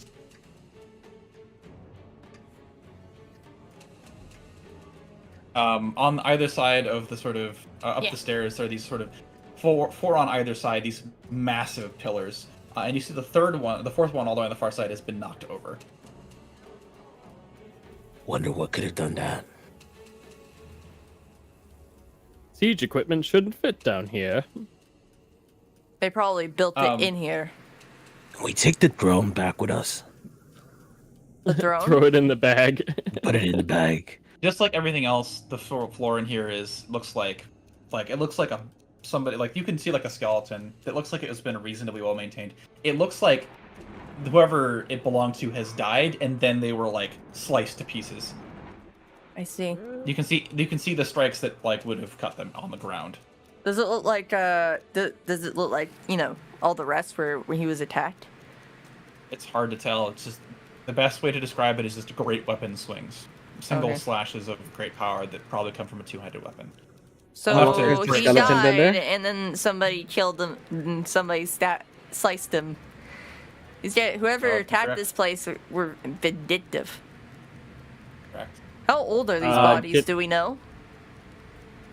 On either side of the sort of up the stairs, there are these sort of four on either side, these massive pillars. And you see the fourth one all the way on the far side has been knocked over. Wonder what could have done that. Siege equipment shouldn't fit down here. They probably built it in here. Can we take the drone back with us? The throne. Throw it in the bag. Put it in the bag. Just like everything else, the floor in here looks like it looks like somebody, like you can see like a skeleton that looks like it has been reasonably well maintained. It looks like whoever it belonged to has died, and then they were like sliced to pieces. I see. You can see the strikes that like would have cut them on the ground. Does it look like does it look like, all the rest where he was attacked? It's hard to tell. It's just the best way to describe it is just great weapon swings, single Okay. slashes of great power that probably come from a 2-handed weapon. So long has the he skeleton been there? died, and then somebody killed him, and somebody sliced him. Whoever Oh, attacked correct. this place were vindictive. Correct. How old are these Uh, bodies? get- Do we know?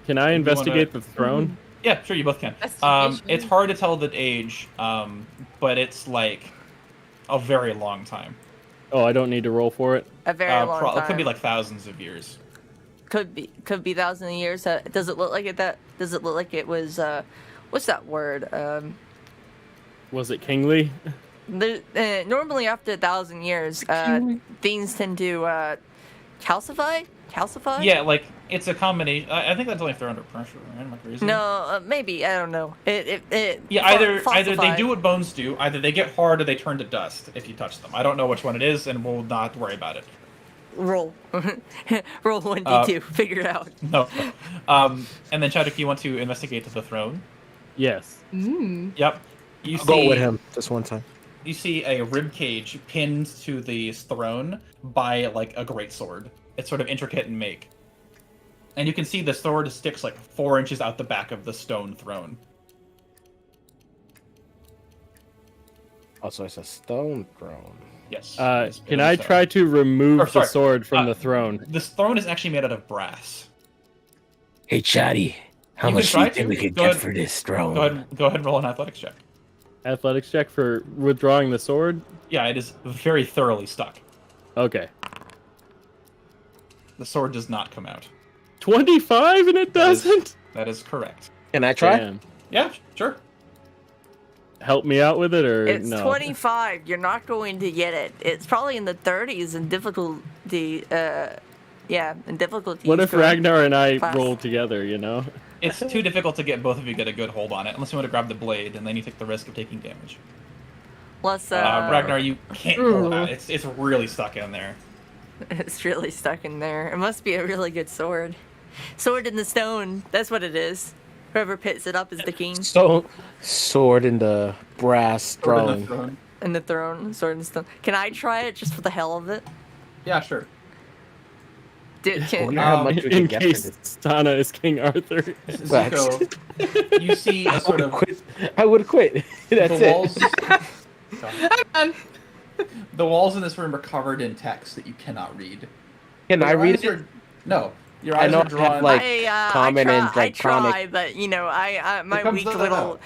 Can I you investigate wanna- the throne? Yeah, sure, you both can. Investigation. It's hard to tell the age, but it's like a very long time. Oh, I don't need to roll for it. A very long time. It could be like thousands of years. Could be thousands of years. Does it look like it? Does it look like it was? What's that word? Was it kingly? Normally after 1,000 years, things tend to calcify. Calcify? Yeah, like it's a combination. I think that's only if they're under pressure, right? Am I crazy? No, maybe I don't know. Yeah, either they falsify. do what bones do. Either they get hard or they turn to dust if you touch them. I don't know which one it is, and we'll not worry about it. Roll, roll 1d2. Figure it out. No. And then Chadwick, you want to investigate the throne? Yes. Yep. You I'll see, go with him this one time. You see a rib cage pinned to the throne by like a great sword. It's sort of intricate in make, and you can see the sword sticks like 4 inches out the back of the stone throne. Also, it's a stone throne. Yes. Can I try to remove Or, the sorry, sword from the throne? This throne is actually made out of brass. Hey, Chatty, how You can much do try you think to. we could Go get ahead. for this throne? Go ahead and roll an athletics check. Athletics check for withdrawing the sword? Yeah, it is very thoroughly stuck. Okay. The sword does not come out. 25 and it That is- doesn't? That is correct. Can I try? Damn. Yeah, sure. Help me out with it or It's no? 25. You're not going to get it. It's probably in the 30s in difficulty. In difficulty. What if for Ragnar and I class. roll together, you know? It's too difficult to get both of you get a good hold on it, unless you want to grab the blade, and then you take the risk of taking damage. Let's. Ragnar, you can't pull it out. It's really stuck in there. It's really stuck in there. It must be a really good sword. Sword in the stone. That's what it is. Whoever picks it up is the king. Sword in the brass throne. And the throne. Sword in stone. Can I try it just for the hell of it? Yeah, sure. I wonder how much we In can get for case this. Stana is King Arthur. Zuko, you see a sort of I would quit. That's the it. walls. I'm done. The walls in this room are covered in text that you cannot read. Can I Your read eyes it? are- No, your I eyes know are I have, drawn. like, common I and try, draconic. but you know, my comes weak the- little,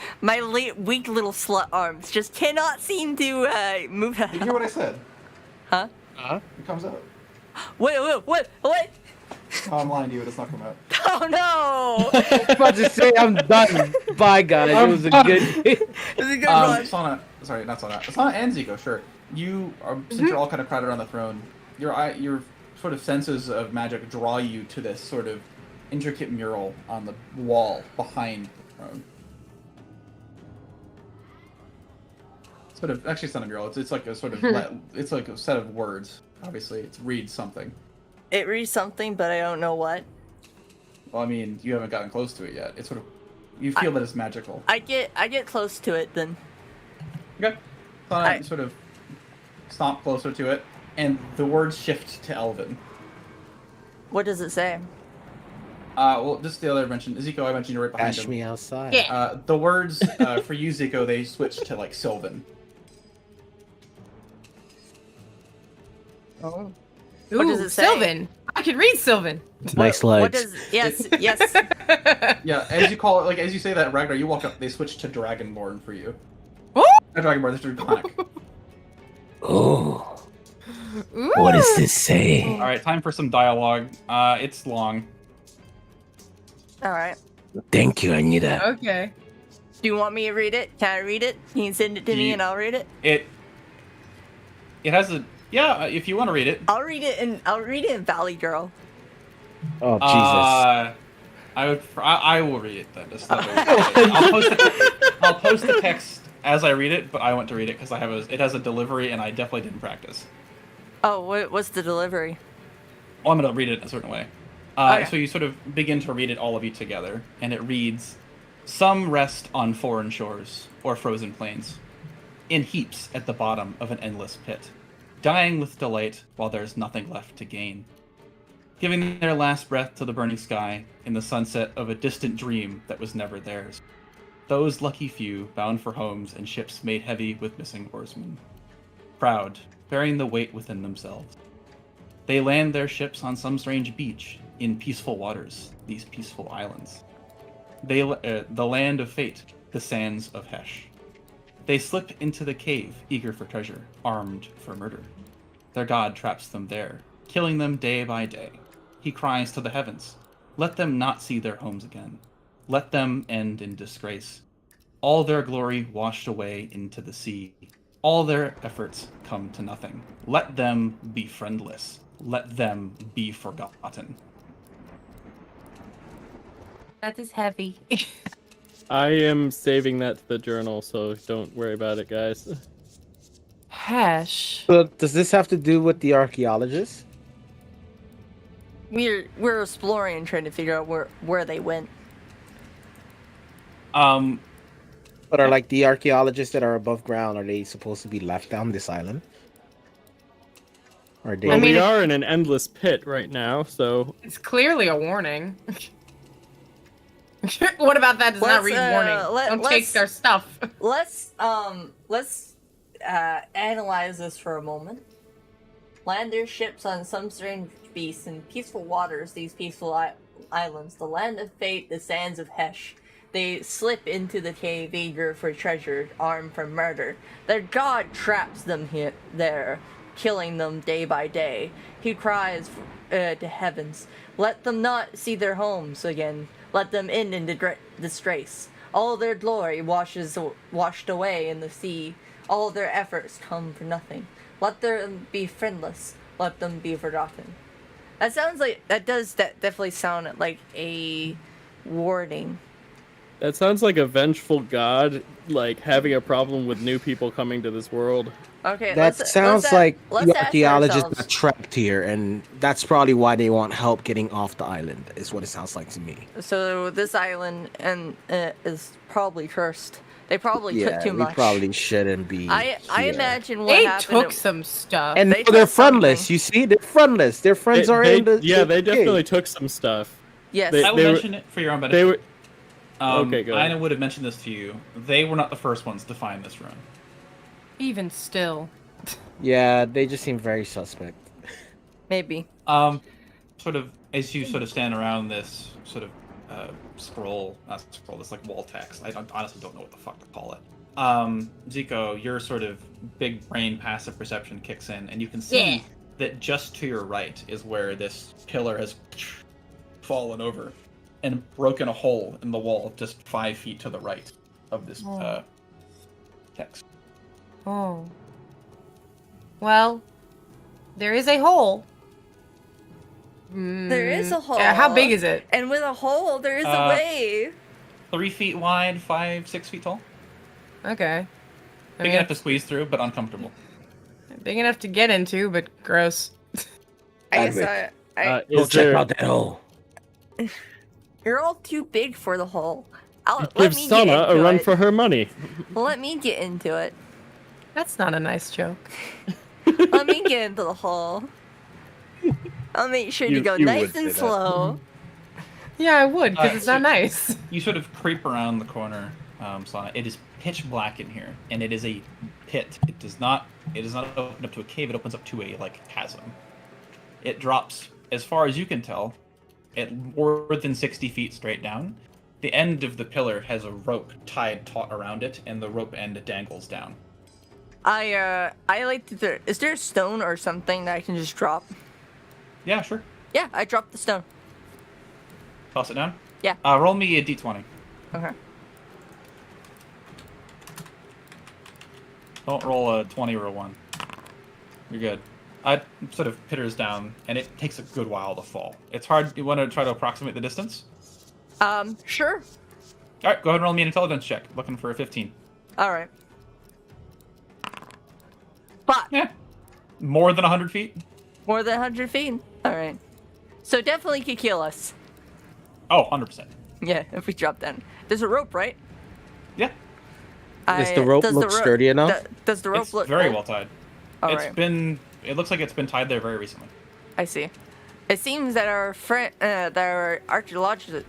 weak little slut arms just cannot seem to move. Did you hear what I said? Huh? It comes out. Wait, what? Oh, I'm lying to you. It's not coming out. Oh no! I'm about to say I'm done. Bye, guys. It was a good. This is a good run. Sana, sorry, not Sana. Sana and Zico, sure. You are, since you're all kind of crowded around the throne, your sort of senses of magic draw you to this sort of intricate mural on the wall behind the throne. Sort of, actually, it's not a mural. It's like a sort of, it's like a set of words. Obviously, it reads something. It reads something, but I don't know what. Well, I mean, you haven't gotten close to it yet. It's sort of, you feel that it's magical. I get close to it then. Okay. Sana sort of stomp closer to it, and the words shift to Elven. What does it say? Well, just the other mention, Zico, I mentioned you right behind Dash him. me outside. Yeah. The words for you, Zico, they switch to like Sylvan. Oh. Ooh, What does it say? Sylvan. I can read Sylvan. Nice What legs. does? Yes. Yeah, as you call it, like as you say that, Ragnar, you walk up, they switch to Dragonborn for you. Ooh. Not Dragonborn, this is Draconic. Oh, Ooh. what does this say? All right, time for some dialogue. It's long. All right. Thank you, Anita. Okay. Do you want me to read it? Can I read it? Can you send it to me and I'll read it? It has a if you want to read it. I'll read it in Valley Girl. Oh, Jesus. I will read it then. Just that way. I'll post the text as I read it, but I want to read it because it has a delivery and I definitely didn't practice. Oh, what's the delivery? Well, I'm gonna read it a certain way. Okay. So you sort of begin to read it, all of you together, and it reads, "Some rest on foreign shores or frozen plains, in heaps at the bottom of an endless pit, dying with delight while there's nothing left to gain, giving their last breath to the burning sky in the sunset of a distant dream that was never theirs. Those lucky few bound for homes and ships made heavy with missing oarsmen, proud, bearing the weight within themselves. They land their ships on some strange beach in peaceful waters, these peaceful islands. The land of fate, the sands of Hesh. They slip into the cave, eager for treasure, armed for murder. Their god traps them there, killing them day by day. He cries to the heavens, let them not see their homes again. Let them end in disgrace. All their glory washed away into the sea. All their efforts come to nothing. Let them be friendless. Let them be forgotten." That is heavy. I am saving that to the journal, so don't worry about it, guys. Hesh. So, does this have to do with the archaeologists? We're exploring and trying to figure out where they went. But are like the archaeologists that are above ground, are they supposed to be left on this island? Or they? Well, mean, we if- are in an endless pit right now, so It's clearly a warning. What about that? Does not Let's, read warning. Don't take let's- their stuff. Let's analyze this for a moment. Land their ships on some strange beasts in peaceful waters, these peaceful islands, the land of fate, the sands of Hesh. They slip into the cave eager for treasure, armed for murder. Their god traps them there, killing them day by day. He cries to heavens, let them not see their homes again. Let them end in disgrace. All their glory washed away in the sea. All their efforts come for nothing. Let them be friendless. Let them be forgotten. That definitely sound like a warning. that sounds like a vengeful god, like having a problem with new people coming to this world. Okay, That sounds like let's the ask archaeologists ourselves- got trapped here, and that's probably why they want help getting off the island. Is what it sounds like to me. So this island is probably cursed. They probably took too we much. probably shouldn't be. I here. imagine what They happened. took some stuff. And they they're took friendless. something. You see, they're friendless. Their friends are in the. Yeah, they cave. definitely took some stuff. Yes. They- I will were- mention it for your own benefit. They were Okay, go ahead. I would have mentioned this to you. They were not the first ones to find this rune. Even still. Yeah, they just seem very suspect. Maybe. Sort of as you sort of stand around this sort of this like wall text. Honestly don't know what the fuck to call it. Zico, your sort of big brain passive perception kicks in, and you can see that just to your right is where this pillar has fallen over and broken a hole in the wall just 5 feet to the right of this text. Oh. Well, there is a hole. There is a hole. How big is it? And with a hole, there is a way. 3 feet wide, 6 feet tall. Okay. Big enough to squeeze through, but uncomfortable. Big enough to get into, but gross. I guess Go check out that hole. You're all too big for the hole. Give Sana a run for her money. Let me get into it. That's not a nice joke. Let me get into the hole. I'll make sure to go you nice would and say that. slow. Yeah, I would, because it's so- not nice. You sort of creep around the corner, Sana. It is pitch black in here, and it is a pit. It does not open up to a cave. It opens up to a chasm. It drops, as far as you can tell, at more than 60 feet straight down. The end of the pillar has a rope tied taut around it, and the rope end dangles down. I like to. Is there a stone or something that I can just drop? Yeah, sure. Yeah, I dropped the stone. Toss it down. Yeah. Roll me a d20. Okay. Don't roll a 20 or a 1. You're good. It sort of pitters down, and it takes a good while to fall. It's hard. You want to try to approximate the distance? Sure. All right, go ahead and roll me an intelligence check. Looking for a 15. All right. But Yeah. More than 100 feet? more than 100 feet. All right. So definitely could kill us. Oh, 100%. Yeah, if we drop down. There's a rope, right? Yeah. Does the rope look sturdy enough? Does the rope It's look very old? well tied. All It's right. been. It looks like it's been tied there very recently. I see. It seems that our archaeological,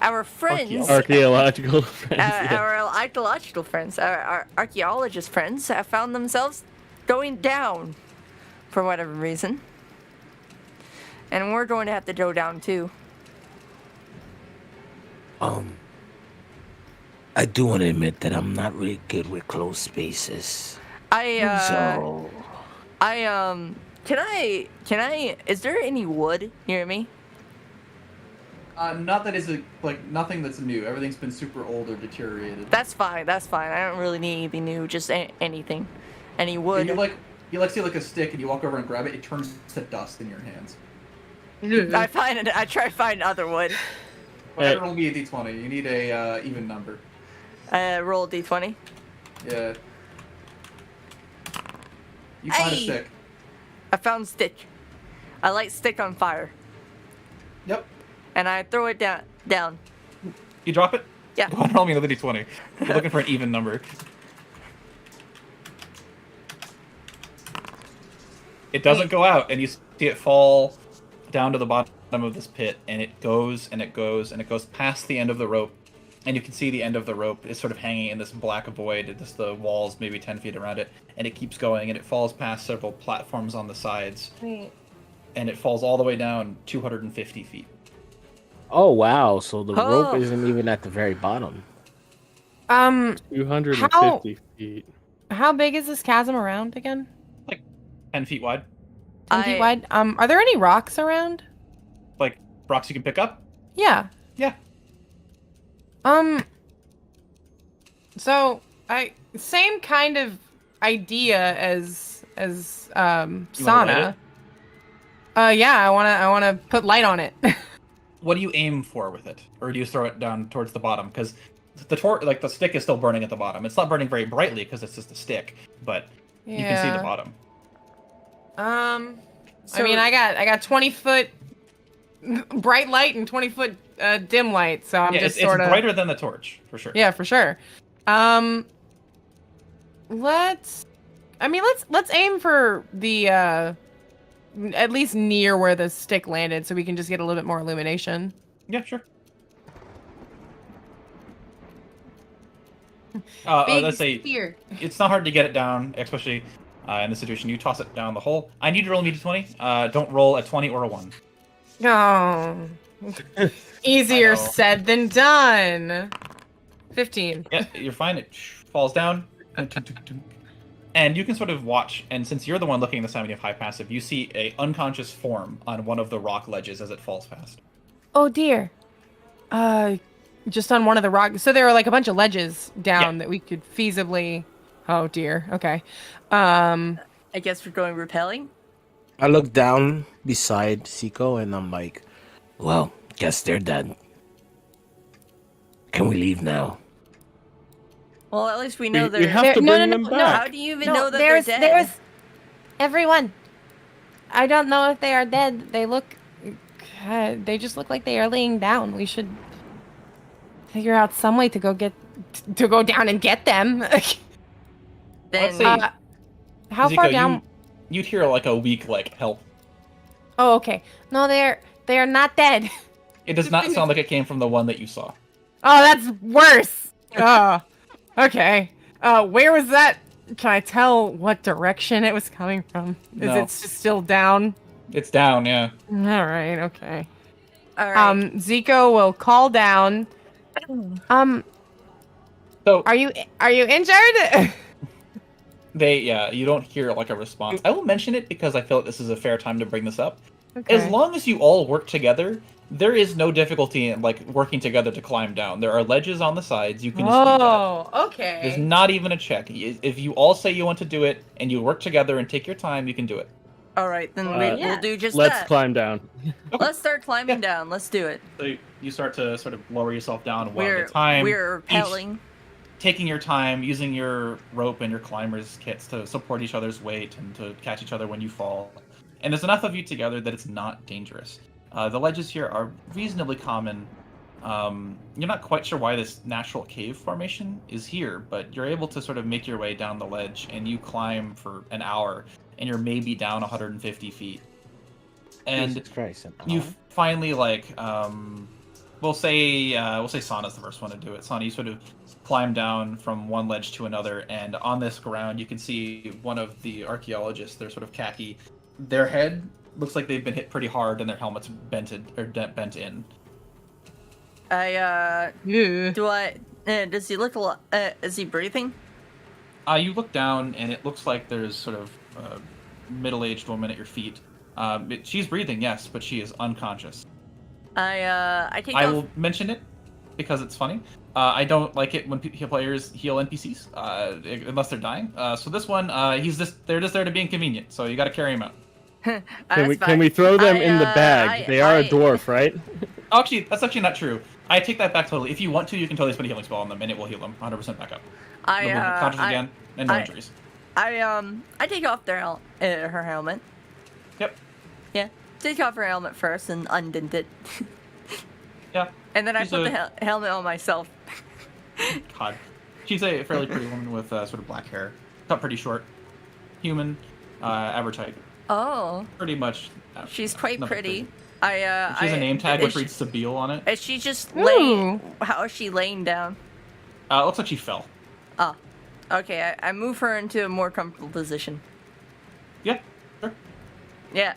our friends, Archaeological friends. Yeah. our archaeological friends, our archaeologist friends, have found themselves going down, for whatever reason, and we're going to have to go down too. I do want to admit that I'm not really good with closed spaces. Can I? Is there any wood near me? Not that is nothing that's new. Everything's been super old or deteriorated. That's fine. That's fine. I don't really need anything new. Just anything, any wood. You see a stick, and you walk over and grab it. It turns to dust in your hands. I try to find other wood. Roll me a d20. You need a even number. Roll a d20. Yeah. You find a Hey! stick. I found stick. I light stick on fire, Yep. and I throw it down. You drop it? Yeah. Go ahead and roll me another d20. You're looking for an even number. It doesn't go out, and you see it fall down to the bottom of this pit, and it goes, and it goes, and it goes past the end of the rope, and you can see the end of the rope is sort of hanging in this black void, just the walls maybe 10 feet around it, and it keeps going, and it falls past several platforms on the sides, and it falls all the way down 250 feet. Oh wow! So the Oh. rope isn't even at the very bottom. 250 feet. How big is this chasm around again? 10 feet wide. 10 feet wide? Are there any rocks around? Like, rocks you can pick up? Yeah. Yeah. So same kind of idea as You wanna light Sana. Yeah, I wanna put light on it. What do you aim for with it? Or do you throw it down towards the bottom? Because the stick is still burning at the bottom. It's not burning very brightly because it's just a stick, but you can see the bottom. I mean, I got 20-foot bright light and 20-foot dim light, so I'm Yeah, just it's sort of brighter than the torch, for sure. Yeah, for sure. Let's aim for the at least near where the stick landed, so we can just get a little bit more illumination. Yeah, sure. Big Let's say spear. it's not hard to get it down, especially in this situation. You toss it down the hole. I need you to roll me d20. Don't roll a 20 or a 1. Oh. I Easier know. said than done. 15. Yeah, you're fine. It falls down. And you can sort of watch, and since you're the one looking at the side and you have high passive, you see a unconscious form on one of the rock ledges as it falls past. Oh dear. Just on one of the rocks. So there are like a bunch of ledges down that we could feasibly. Oh dear. Okay. I guess we're going rappelling. I look down beside Siko and I'm like, Well, guess they're dead. Can we leave now? Well, at least we know We they're. have to no, bring no, them no, back. How do you even No, know that there's- they're dead? there's- Everyone. I don't know if they are dead. They look. They just look like they are laying down. We should figure out some way to go down and get them. Then say- How Ziko, far down? You'd hear like a weak help. Oh, okay. No, they are not dead. It does not sound like it came from the one that you saw. Oh, that's worse. Oh, okay. Where was that? Can I tell what direction it was coming from? Is No. it still down? It's down, yeah. All right. Okay. all right. Zico will call down. So Are you injured? you don't hear like a response. I will mention it because I feel like this is a fair time to bring this up. Okay. As long as you all work together, there is no difficulty in like working together to climb down. There are ledges on the sides. You can just do that. Oh, There's okay. not even a check. If you all say you want to do it and you work together and take your time, you can do it. All right, then Yeah. we'll do just Let's that. climb down. Let's start climbing Yeah. down. Let's do it. So you start to sort of lower yourself down one We're at a time. we're each rappelling. taking your time, using your rope and your climber's kits to support each other's weight and to catch each other when you fall. And there's enough of you together that it's not dangerous. The ledges here are reasonably common. You're not quite sure why this natural cave formation is here, but you're able to sort of make your way down the ledge, and you climb for an hour, and you're maybe down 150 feet. And Jesus Christ, an you hour? finally we'll say Sana's the first one to do it. Sana, you sort of climb down from one ledge to another, and on this ground you can see one of the archaeologists. They're sort of khaki. Their head looks like they've been hit pretty hard, and their helmet's bent in. Ew. Does he look a lot? Is he breathing? You look down, and it looks like there's sort of a middle-aged woman at your feet. She's breathing, yes, but she is unconscious. I take I off. will mention it because it's funny. I don't like it when players heal NPCs unless they're dying. So this one, they're just there to be inconvenient. So you got to carry him out. Can we throw them in the bag? They are a dwarf, right? Oh, actually, that's actually not true. I take that back totally. If you want to, you can totally spend a healing spell on them, and it will heal them 100% back up. Conscious again, and no injuries. I take off her helmet. Yep. Yeah, take off her helmet first and undent it, Yeah. and then I She's put a- the helmet on myself. God. She's a fairly pretty woman with sort of black hair, cut pretty short, human, average height. Oh, Pretty much. she's quite nothing pretty. crazy. I She has a name tag which is reads Sabine on it. Is she just Ooh. laying? How is she laying down? Looks like she fell. Oh, okay. I move her into a more comfortable position. Yeah. Sure. Yeah.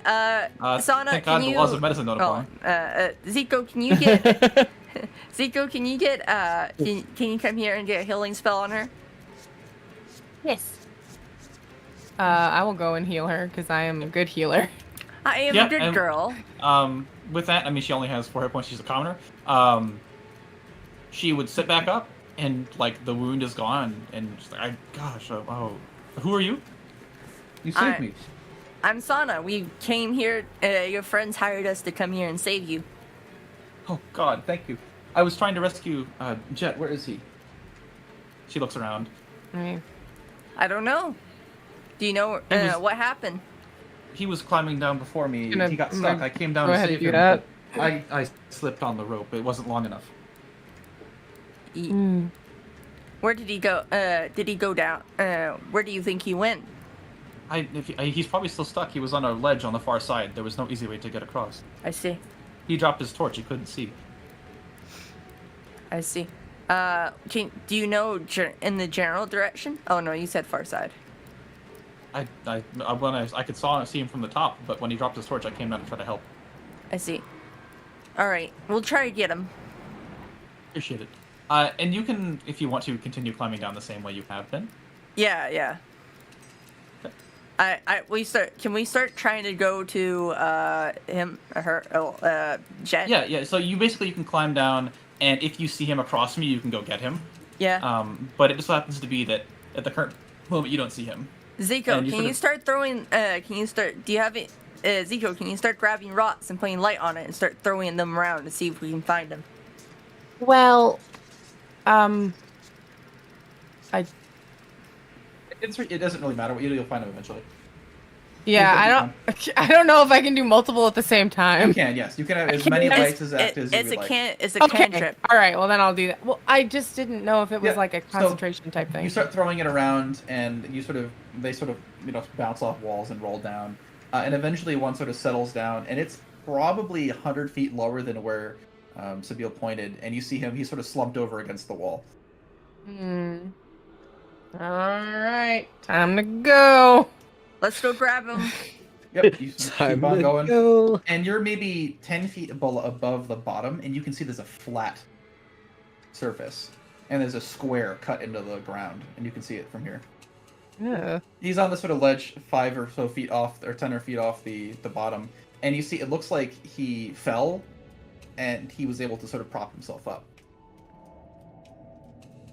Sana, Thank can God you? the laws of medicine don't Oh, apply. Zico, can you get? Zico, can you get? Can you come here and get a healing spell on her? Yes. I will go and heal her because I am a good healer. I am Yeah, a good and- girl. With that, I mean, she only has 4 hit points. She's a commoner. She would sit back up, and like the wound is gone, and she's like, who are you? You saved I- me. I'm Sana. We came here. Your friends hired us to come here and save you. Oh God, thank you. I was trying to rescue Jet. Where is he? She looks around. I mean, I don't know. Do you know It was- what happened? He was climbing down before me. Gonna- He got I'm stuck. gonna I came down go to ahead save and do him. that. But I slipped on the rope. It wasn't long enough. Where did he go? Did he go down? Where do you think he went? He's probably still stuck. He was on a ledge on the far side. There was no easy way to get across. I see. He dropped his torch. He couldn't see. I see. Do you know in the general direction? Oh no, you said far side. I could see him from the top, but when he dropped his torch, I came down to try to help. I see. All right, we'll try to get him. Appreciate it. And you can, if you want to, continue climbing down the same way you have been. Yeah. Okay. Can we start trying to go to Jet? Yeah. So you can climb down, and if you see him across from you, you can go get him. Yeah. But it just happens to be that at the current moment you don't see him. Zico, can you start throwing? Do you have it? Zico, can you start grabbing rocks and putting light on it and start throwing them around to see if we can find them? Well, It doesn't really matter what you do. You'll find him eventually. Yeah, I don't know if I can do multiple at the same time. You can, yes. You can have as many lights as active as you would like. It's a cantrip. All right, well then I'll do that. Well, I just didn't know if it was like a concentration type thing. You start throwing it around, and they bounce off walls and roll down, and eventually one sort of settles down, and it's probably 100 feet lower than where Sabine pointed, and you see him. He's sort of slumped over against the wall. All right, time to go. Let's go grab him. Yep, you keep on going. Go. And you're maybe 10 feet above the bottom, and you can see there's a flat surface. And there's a square cut into the ground, and you can see it from here. Yeah. He's on this sort of ledge 5 or so feet off, or 10 or feet off the bottom. And you see, it looks like he fell, and he was able to sort of prop himself up.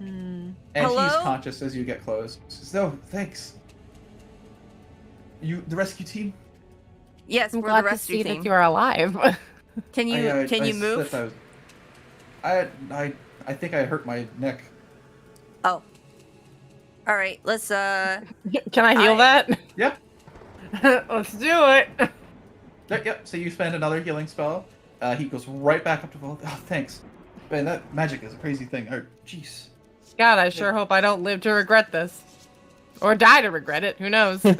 And Hello? he's conscious as you get close. So, thanks. You, the rescue team? Yes, I'm we're glad the rescue to see team. that you are alive. Can you move? I think I hurt my neck. Oh. All right, let's Can I heal that? Yeah. Let's do it. Yep. So you spend another healing spell. He goes right back up to full. Oh, thanks. Man, that magic is a crazy thing. Jeez. God, I sure hope I don't live to regret this. Or die to regret it. Who knows? Why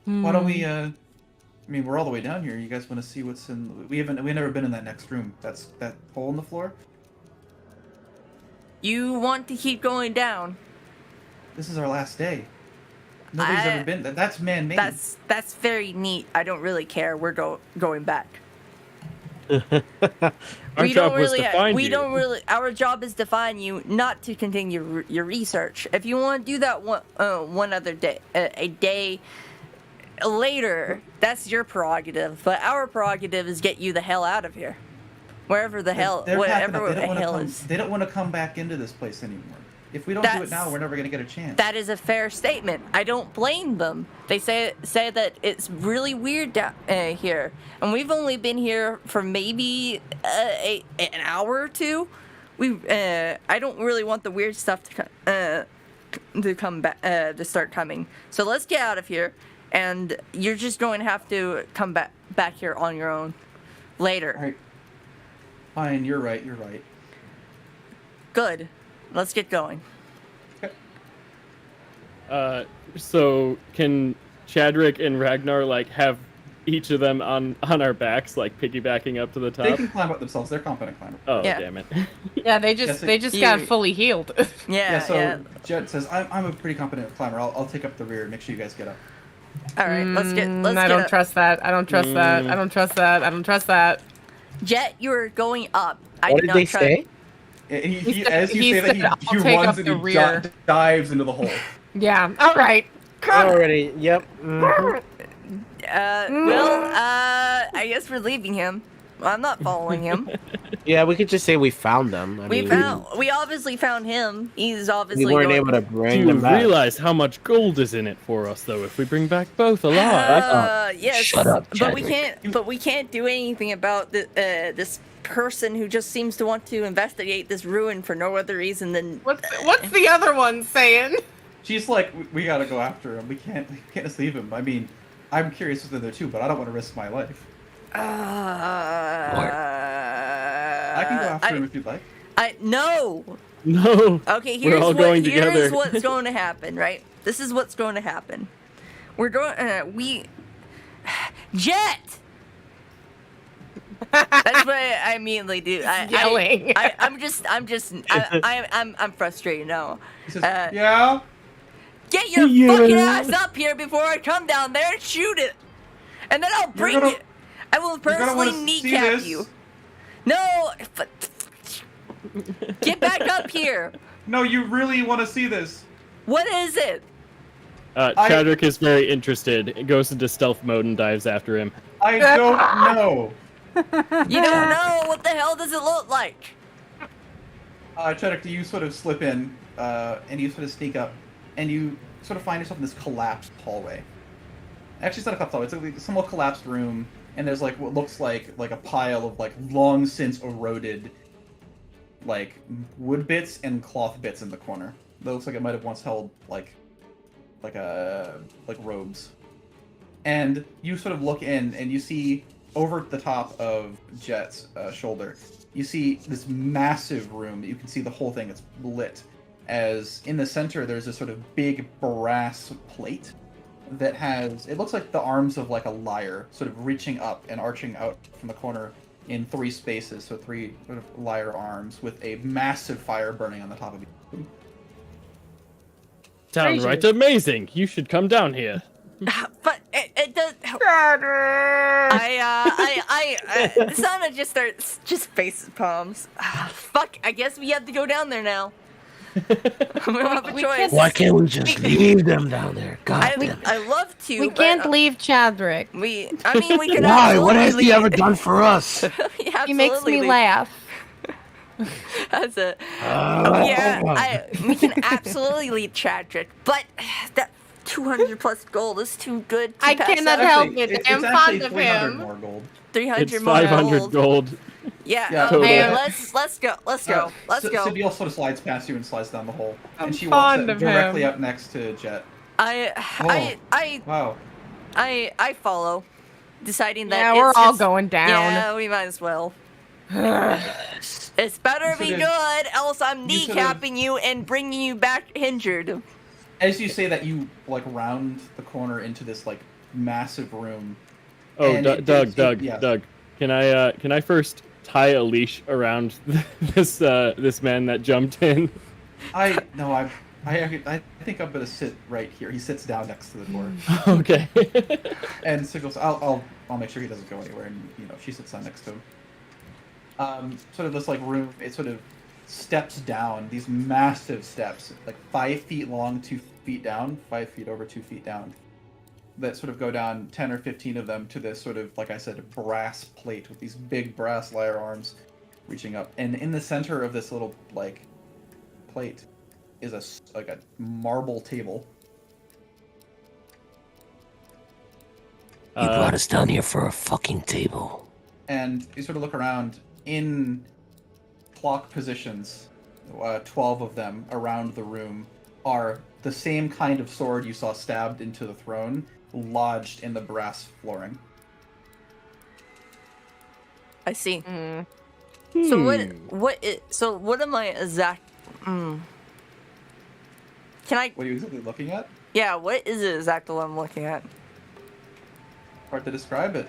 don't we? I mean, we're all the way down here. You guys want to see what's in? We've never been in that next room. That's that hole in the floor. You want to keep going down? This is our last day. Nobody's ever been. That's man-made. That's very neat. I don't really care. We're going back. Our job was to find you. Our job is to find you, not to continue your research. If you want to do that one other day, a day later, that's your prerogative. But our prerogative is get you the hell out of here, wherever the hell, whatever the hell is. They don't want to come back into this place anymore. If we don't do it now, we're never going to get a chance. That is a fair statement. I don't blame them. They say that it's really weird down here, and we've only been here for maybe an hour or two. I don't really want the weird stuff to come back to start coming. So let's get out of here, and you're just going to have to come back here on your own later. All right. Fine. You're right. Good. Let's get going. So can Chadrick and Ragnar have each of them on our backs, piggybacking up to the top? They can climb up themselves. They're competent climbers. Oh, yeah. Damn it. Yeah, they just got fully healed. Yeah. Jet says, I'm a pretty competent climber. I'll take up the rear. Make sure you guys get up. All right, let's get I don't trust that. I don't trust that. Jet, you're going up. What did they say? As you say that, he runs and he dives into the hole. Yeah. All right. Already. Yep. Mm-hmm. I guess we're leaving him. Well, I'm not following him. Yeah, we could just say we found them. We obviously found him. He's obviously. We weren't able to bring them back. Do you realize how much gold is in it for us, though, if we bring back both alive? Yes. Shut up, but we can't do anything about this person who just seems to want to investigate this ruin for no other reason than. What's the other one saying? She's like, we gotta go after him. We can't just leave him. I mean, I'm curious what's in there too, but I don't want to risk my life. I can go after him if you'd like. No. Okay, here's what's going to happen, right? This is what's going to happen. We're going. Jet. That's what I immediately do. Yelling. I'm frustrated now. He says, Uh, yeah. Get your Yeah. fucking ass up here before I come down there and shoot it, and then I'll bring gonna- you. I will You're gonna personally want to see kneecap this. you. No, but get back up here. No, you really want to see this. What is it? Chadwick is very interested. It goes into stealth mode and dives after him. I don't know. You don't know what the hell does it look like? Chedek, you sort of slip in, and you sort of sneak up, and you sort of find yourself in this collapsed hallway. Actually, it's not a collapsed hallway. It's like a somewhat collapsed room, and there's like what looks like a pile of like long since eroded, like wood bits and cloth bits in the corner. That looks like it might have once held like robes. And you sort of look in, and you see over the top of Jet's shoulder, you see this massive room. You can see the whole thing. It's lit. As in the center, there's this sort of big brass plate that has, it looks like the arms of like a lyre, sort of reaching up and arching out from the corner in 3 spaces. So 3 sort of lyre arms with a massive fire burning on the top of each. Downright amazing. You should come down here. But it does. Sana just starts faces palms. Fuck. I guess we have to go down there now. We don't have a choice. Why can't we just leave them down there? God damn it. I love to. We but, can't leave Chadrick. We could. Why? What has absolutely he ever leave. done for us? He makes me Absolutely. laugh. That's it. We can absolutely leave Chadrick, but that 200 plus gold is too good to I pass cannot up. help it. It's I'm actually fond of 300 him. more gold. 300 It's more 500 gold. gold. Yeah. Total. Okay. Let's go. Let's go. Sibyl sort of slides past you and slides down the hole, I'm and she walks fond up of directly him. up next to Jet. I follow, deciding that Yeah, it's we're all just- going down. Yeah, we might as well. It's better be sort of- good, else I'm you sort of- kneecapping you and bringing you back injured. As you say that, you like round the corner into this like massive room. Oh, And Doug, yeah. Doug. Can I first tie a leash around this man that jumped in? I think I'm gonna sit right here. He sits down next to the door, Okay. and so goes. I'll make sure he doesn't go anywhere. And she sits down next to him. Sort of this like room. It sort of steps down these massive steps, like 5 feet long, 2 feet down, 5 feet over, 2 feet down. That sort of go down 10 or 15 of them to this sort of, like I said, brass plate with these big brass lyre arms reaching up. And in the center of this little like plate is a marble table. You brought us down here for a fucking table. And you sort of look around in clock positions, 12 of them around the room are the same kind of sword you saw stabbed into the throne, lodged in the brass flooring. I see. Mm. So what am I exact? Can I? What are you exactly looking at? Yeah. What is it exactly I'm looking at? Hard to describe it.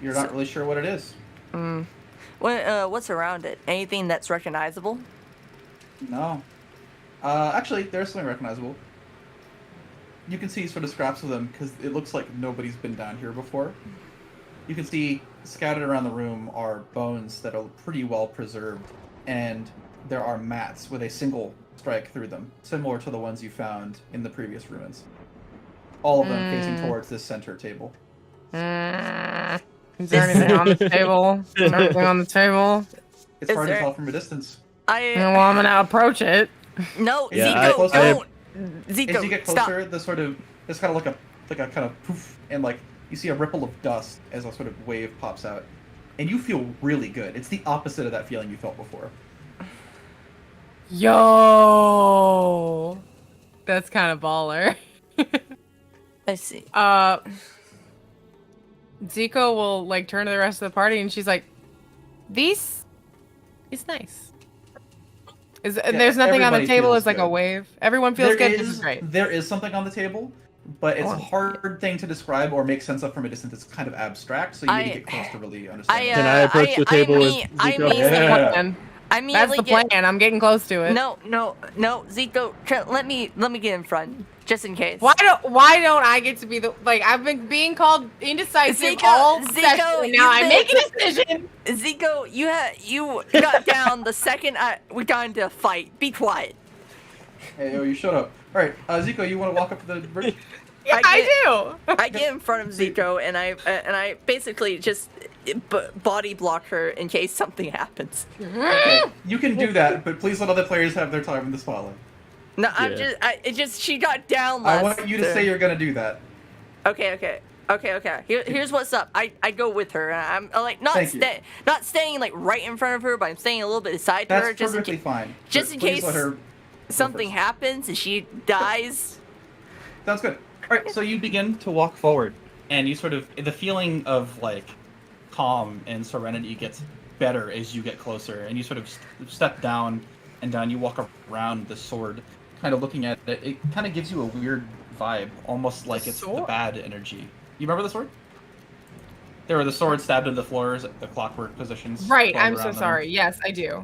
You're not really sure what it is. What's around it? Anything that's recognizable? No. Actually, there's something recognizable. You can see sort of scraps of them because it looks like nobody's been down here before. You can see scattered around the room are bones that are pretty well preserved, and there are mats with a single strike through them, similar to the ones you found in the previous ruins. All of them facing towards this center table. Is there anything on the table? Is there anything on the table? It's Is hard to there- tell from a distance. Well, I'm gonna approach it. No, Yeah, Zico, I- don't. Zico, As you get stop. closer, there's kind of like a kind of poof, and like you see a ripple of dust as a sort of wave pops out, and you feel really good. It's the opposite of that feeling you felt before. Yo, that's kind of baller. I see. Zico will like turn to the rest of the party and she's like, "These is nice." There's nothing on the everybody table. feels It's like a good. wave. Everyone feels There good. This is great. There is something on the table, but it's a hard thing to describe or make sense of from a distance. It's kind of abstract, so you need to get close to really understand. Can I approach the table with Zico? Yeah. That's the plan. I'm getting close to it. No, Zico, let me get in front, just in case. Why don't I get to be the I've been being called indecisive all session, and now I make a decision. Zico, you got down the second we got into a fight. Be quiet. Hey, you shut up. All right, Zico, you want to walk up to the bridge? Yeah, I do. I get in front of Zico and I basically just body block her in case something happens. Okay, you can do that, but please let other players have their time in the spotlight. No, she got down last. I want you to say you're gonna do that. Okay. Here's what's up. I go with her. I'm like not staying like right in front of her, but I'm staying a little bit beside her. That's perfectly fine. Just in case something happens and she dies. Sounds good. All right, so you begin to walk forward, and you sort of the feeling of like calm and serenity gets better as you get closer, and you sort of step down and down. You walk around the sword, kind of looking at it. It kind of gives you a weird vibe, almost like it's the bad energy. You remember the sword? There were the swords stabbed into the floors at the clockwork positions. Right, I'm so sorry. Yes, I do.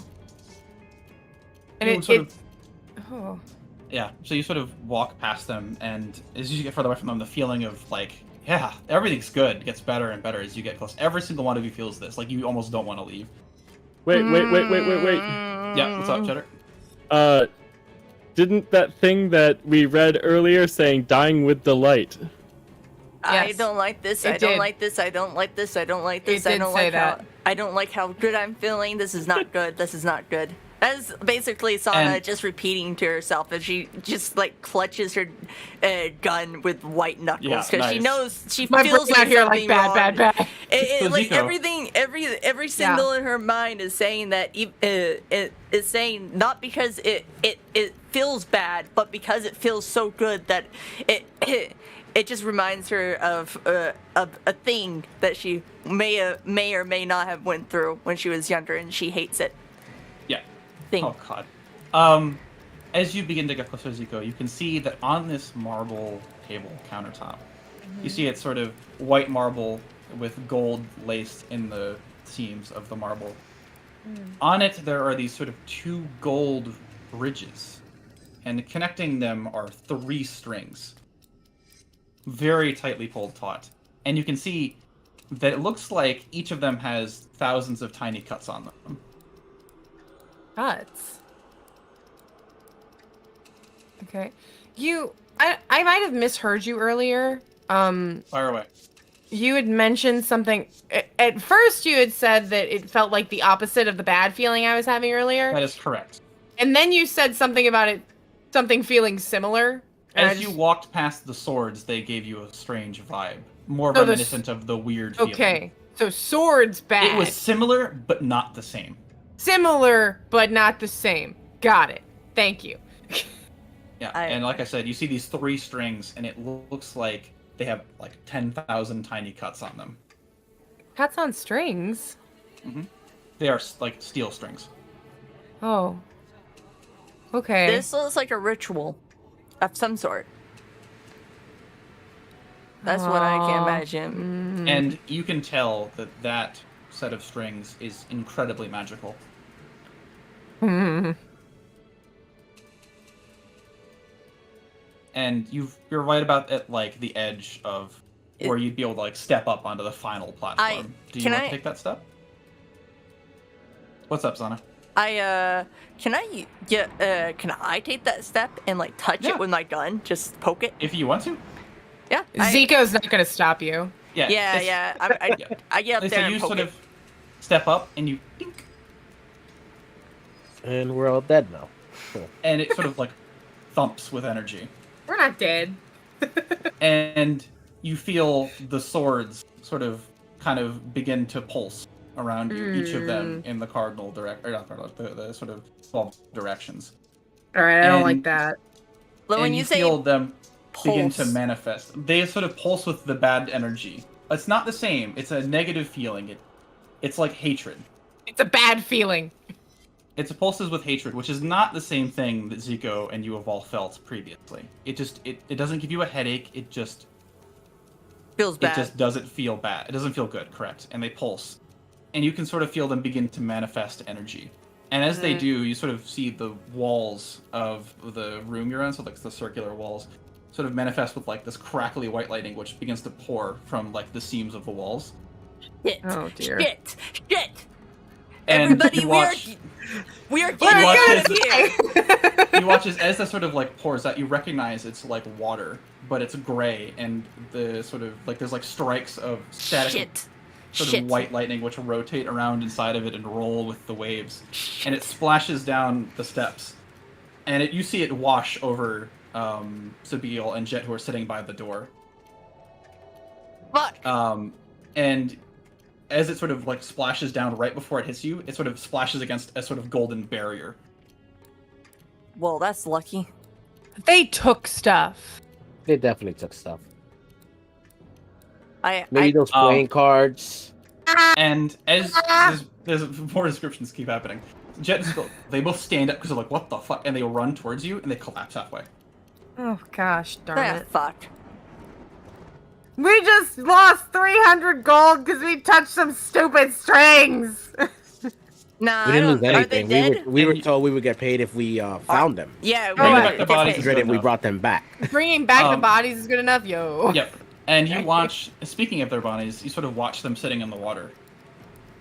And Yeah, so you sort of walk past them, and as you get further away from them, the feeling of like, yeah, everything's good gets better and better as you get close. Every single one of you feels this, like you almost don't want to leave. Wait. Yeah, what's up, Cheddar? Didn't that thing that we read earlier saying dying with delight? I don't like this. I don't like this. I don't like this. I don't like this. I don't like how good I'm feeling. This is not good. This is not good. That's basically Sana just repeating to herself as she just like clutches her gun with white knuckles because she knows she feels like here like bad. Like every signal in her mind is saying that is saying not because it feels bad, but because it feels so good that it just reminds her of a thing that she may or may not have went through when she was younger, and she hates it. Yeah. Thing. Oh God. As you begin to get closer to Zico, you can see that on this marble table countertop, you see it's sort of white marble with gold laced in the seams of the marble. On it, there are these sort of two gold ridges, and connecting them are 3 strings. Very tightly pulled taut. And you can see that it looks like each of them has thousands of tiny cuts on them. Cuts? Okay. I might have misheard you earlier. Fire away. You had mentioned something. At first, you had said that it felt like the opposite of the bad feeling I was having earlier. That is correct. And then you said something about something feeling similar. As you walked past the swords, they gave you a strange vibe. More reminiscent of the weird feeling. Okay, so swords bad. It was similar, but not the same. Similar, but not the same. Got it. Thank you. Yeah, and like I said, you see these 3 strings, and it looks like they have like 10,000 tiny cuts on them. Cuts on strings? Mm-hmm. They are like steel strings. Oh. Okay. This looks like a ritual of some sort. That's what I can imagine. And you can tell that that set of strings is incredibly magical. And you're right about at like the edge of where you'd be able to like step up onto the final platform. Do you want to take that step? What's up, Sana? Can I take that step and like touch it with my gun? Just poke it? If you want to. Yeah. Zico's not gonna stop you. Yeah. I get up there and you poke sort it. of step up and you dink, And we're all dead now. Cool. and it sort of like thumps with energy. We're not dead. And you feel the swords sort of kind of begin to pulse around you, each of them in the cardinal the sort of 12 directions. All right, I don't like that. But when And you you say feel them begin to pulse. manifest. They sort of pulse with the bad energy. It's not the same. It's a negative feeling. It's like hatred. It's a bad feeling. It's pulses with hatred, which is not the same thing that Zico and you have all felt previously. It doesn't give you a headache. It just Feels bad. It just doesn't feel bad. It doesn't feel good, correct? And they pulse, and you can sort of feel them begin to manifest energy. And as they do, you sort of see the walls of the room you're in, so like the circular walls, sort of manifest with like this crackly white lightning, which begins to pour from like the seams of the walls. Shit. Oh, dear. Shit. And Everybody, you watch, we are getting out of here. you watch as that sort of like pours out, you recognize it's like water, but it's gray, and the sort of like there's like strikes of static of white lightning which rotate around inside of it and roll with the waves, and it splashes down the steps, and you see it wash over Sabil and Jet, who are sitting by the door. Fuck. And as it sort of like splashes down right before it hits you, it sort of splashes against a sort of golden barrier. Well, that's lucky. They took stuff. They definitely took stuff. I Maybe those playing cards. And as there's more descriptions keep happening, Jet and Sabil, they both stand up because they're like, what the fuck? And they run towards you and they collapse halfway. Oh gosh, darn it. fuck. We just lost 300 gold because we touched some stupid strings. Nah, We didn't lose are they anything. dead? We were told we would get paid if we found them. Yeah, Bring we back the bodies. Great if we brought them back. Bringing back the Um, bodies is good enough, yo. Yep. And you watch, speaking of their bodies, you sort of watch them sitting in the water.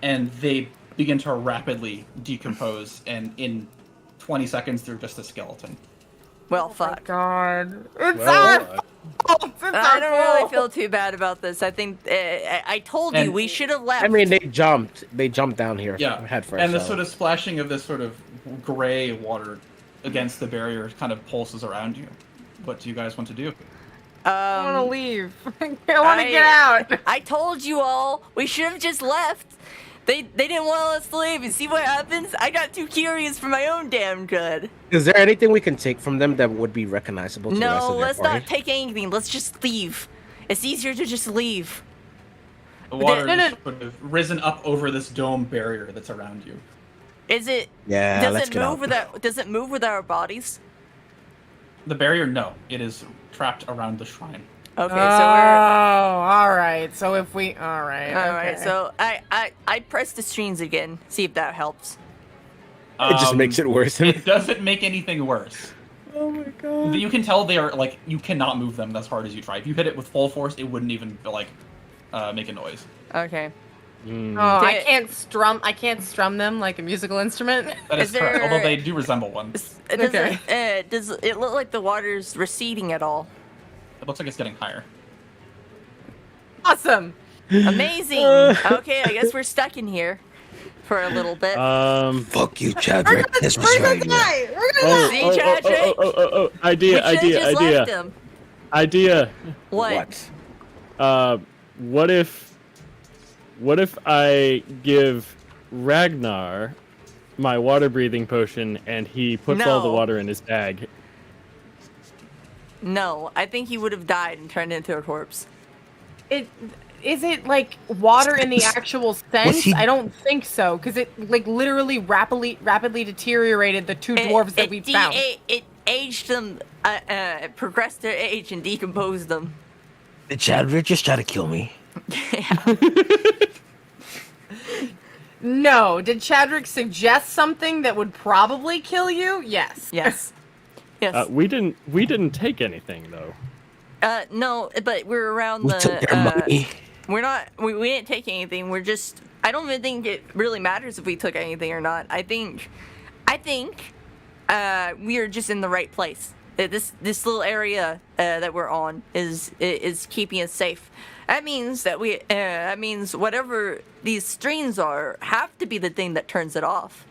And they begin to rapidly decompose, and in 20 seconds, they're just a skeleton. Well, Oh my fuck. god. It's Well, our fault. It's I our don't really fault. feel too bad about this. I think I told you And- we should have left. I mean, they jumped down here Yeah. head first. And the so. sort of splashing of this sort of gray water against the barrier kind of pulses around you. What do you guys want to do? I want to leave. I want to get out. I told you all we should have just left. They didn't want us to leave. You see what happens? I got too curious for my own damn good. Is there anything we can take from them that would be recognizable to the rest No, of their let's party? not take anything. Let's just leave. It's easier to just leave. The water no, no. has sort of risen up over this dome barrier that's around you. Is it? Yeah, Does let's it get move out. with our? Does it move with our bodies? The barrier, no. It is trapped around the shrine. Okay, so Oh, we're. all right. So if we, all right. All right, okay. so I press the strings again. See if that helps. It just makes it worse. It doesn't make anything worse. Oh my god. You can tell they are like, you cannot move them as hard as you try. If you hit it with full force, it wouldn't even like make a noise. Okay. Oh, I Did- can't strum them like a musical instrument. That is Is correct. there- Although they do resemble one. Does it look like the water's receding at all? It looks like it's getting higher. Awesome. Amazing. Okay, I guess we're stuck in here for a little bit. Fuck you, Chadrick. This was right here. See, Chadrick? Idea, We should've just left him. idea. What? What if I give Ragnar my water breathing potion and he puts all the No. water in his bag? No, I think he would have died and turned into a corpse. Is it like water in the actual sense? he- I don't think so, because it like literally rapidly deteriorated the two dwarves that we found. It aged them, progressed their age and decomposed them. Did Chadrick just try to kill me? Yeah. No, did Chadrick suggest something that would probably kill you? Yes. Yes. Yes. We didn't take anything though. No, but we're around We the. took their money. We're not. We didn't take anything. We're just. I don't even think it really matters if we took anything or not. I think we are just in the right place. This little area that we're on is keeping us safe. That means that that means whatever these strings are have to be the thing that turns it off.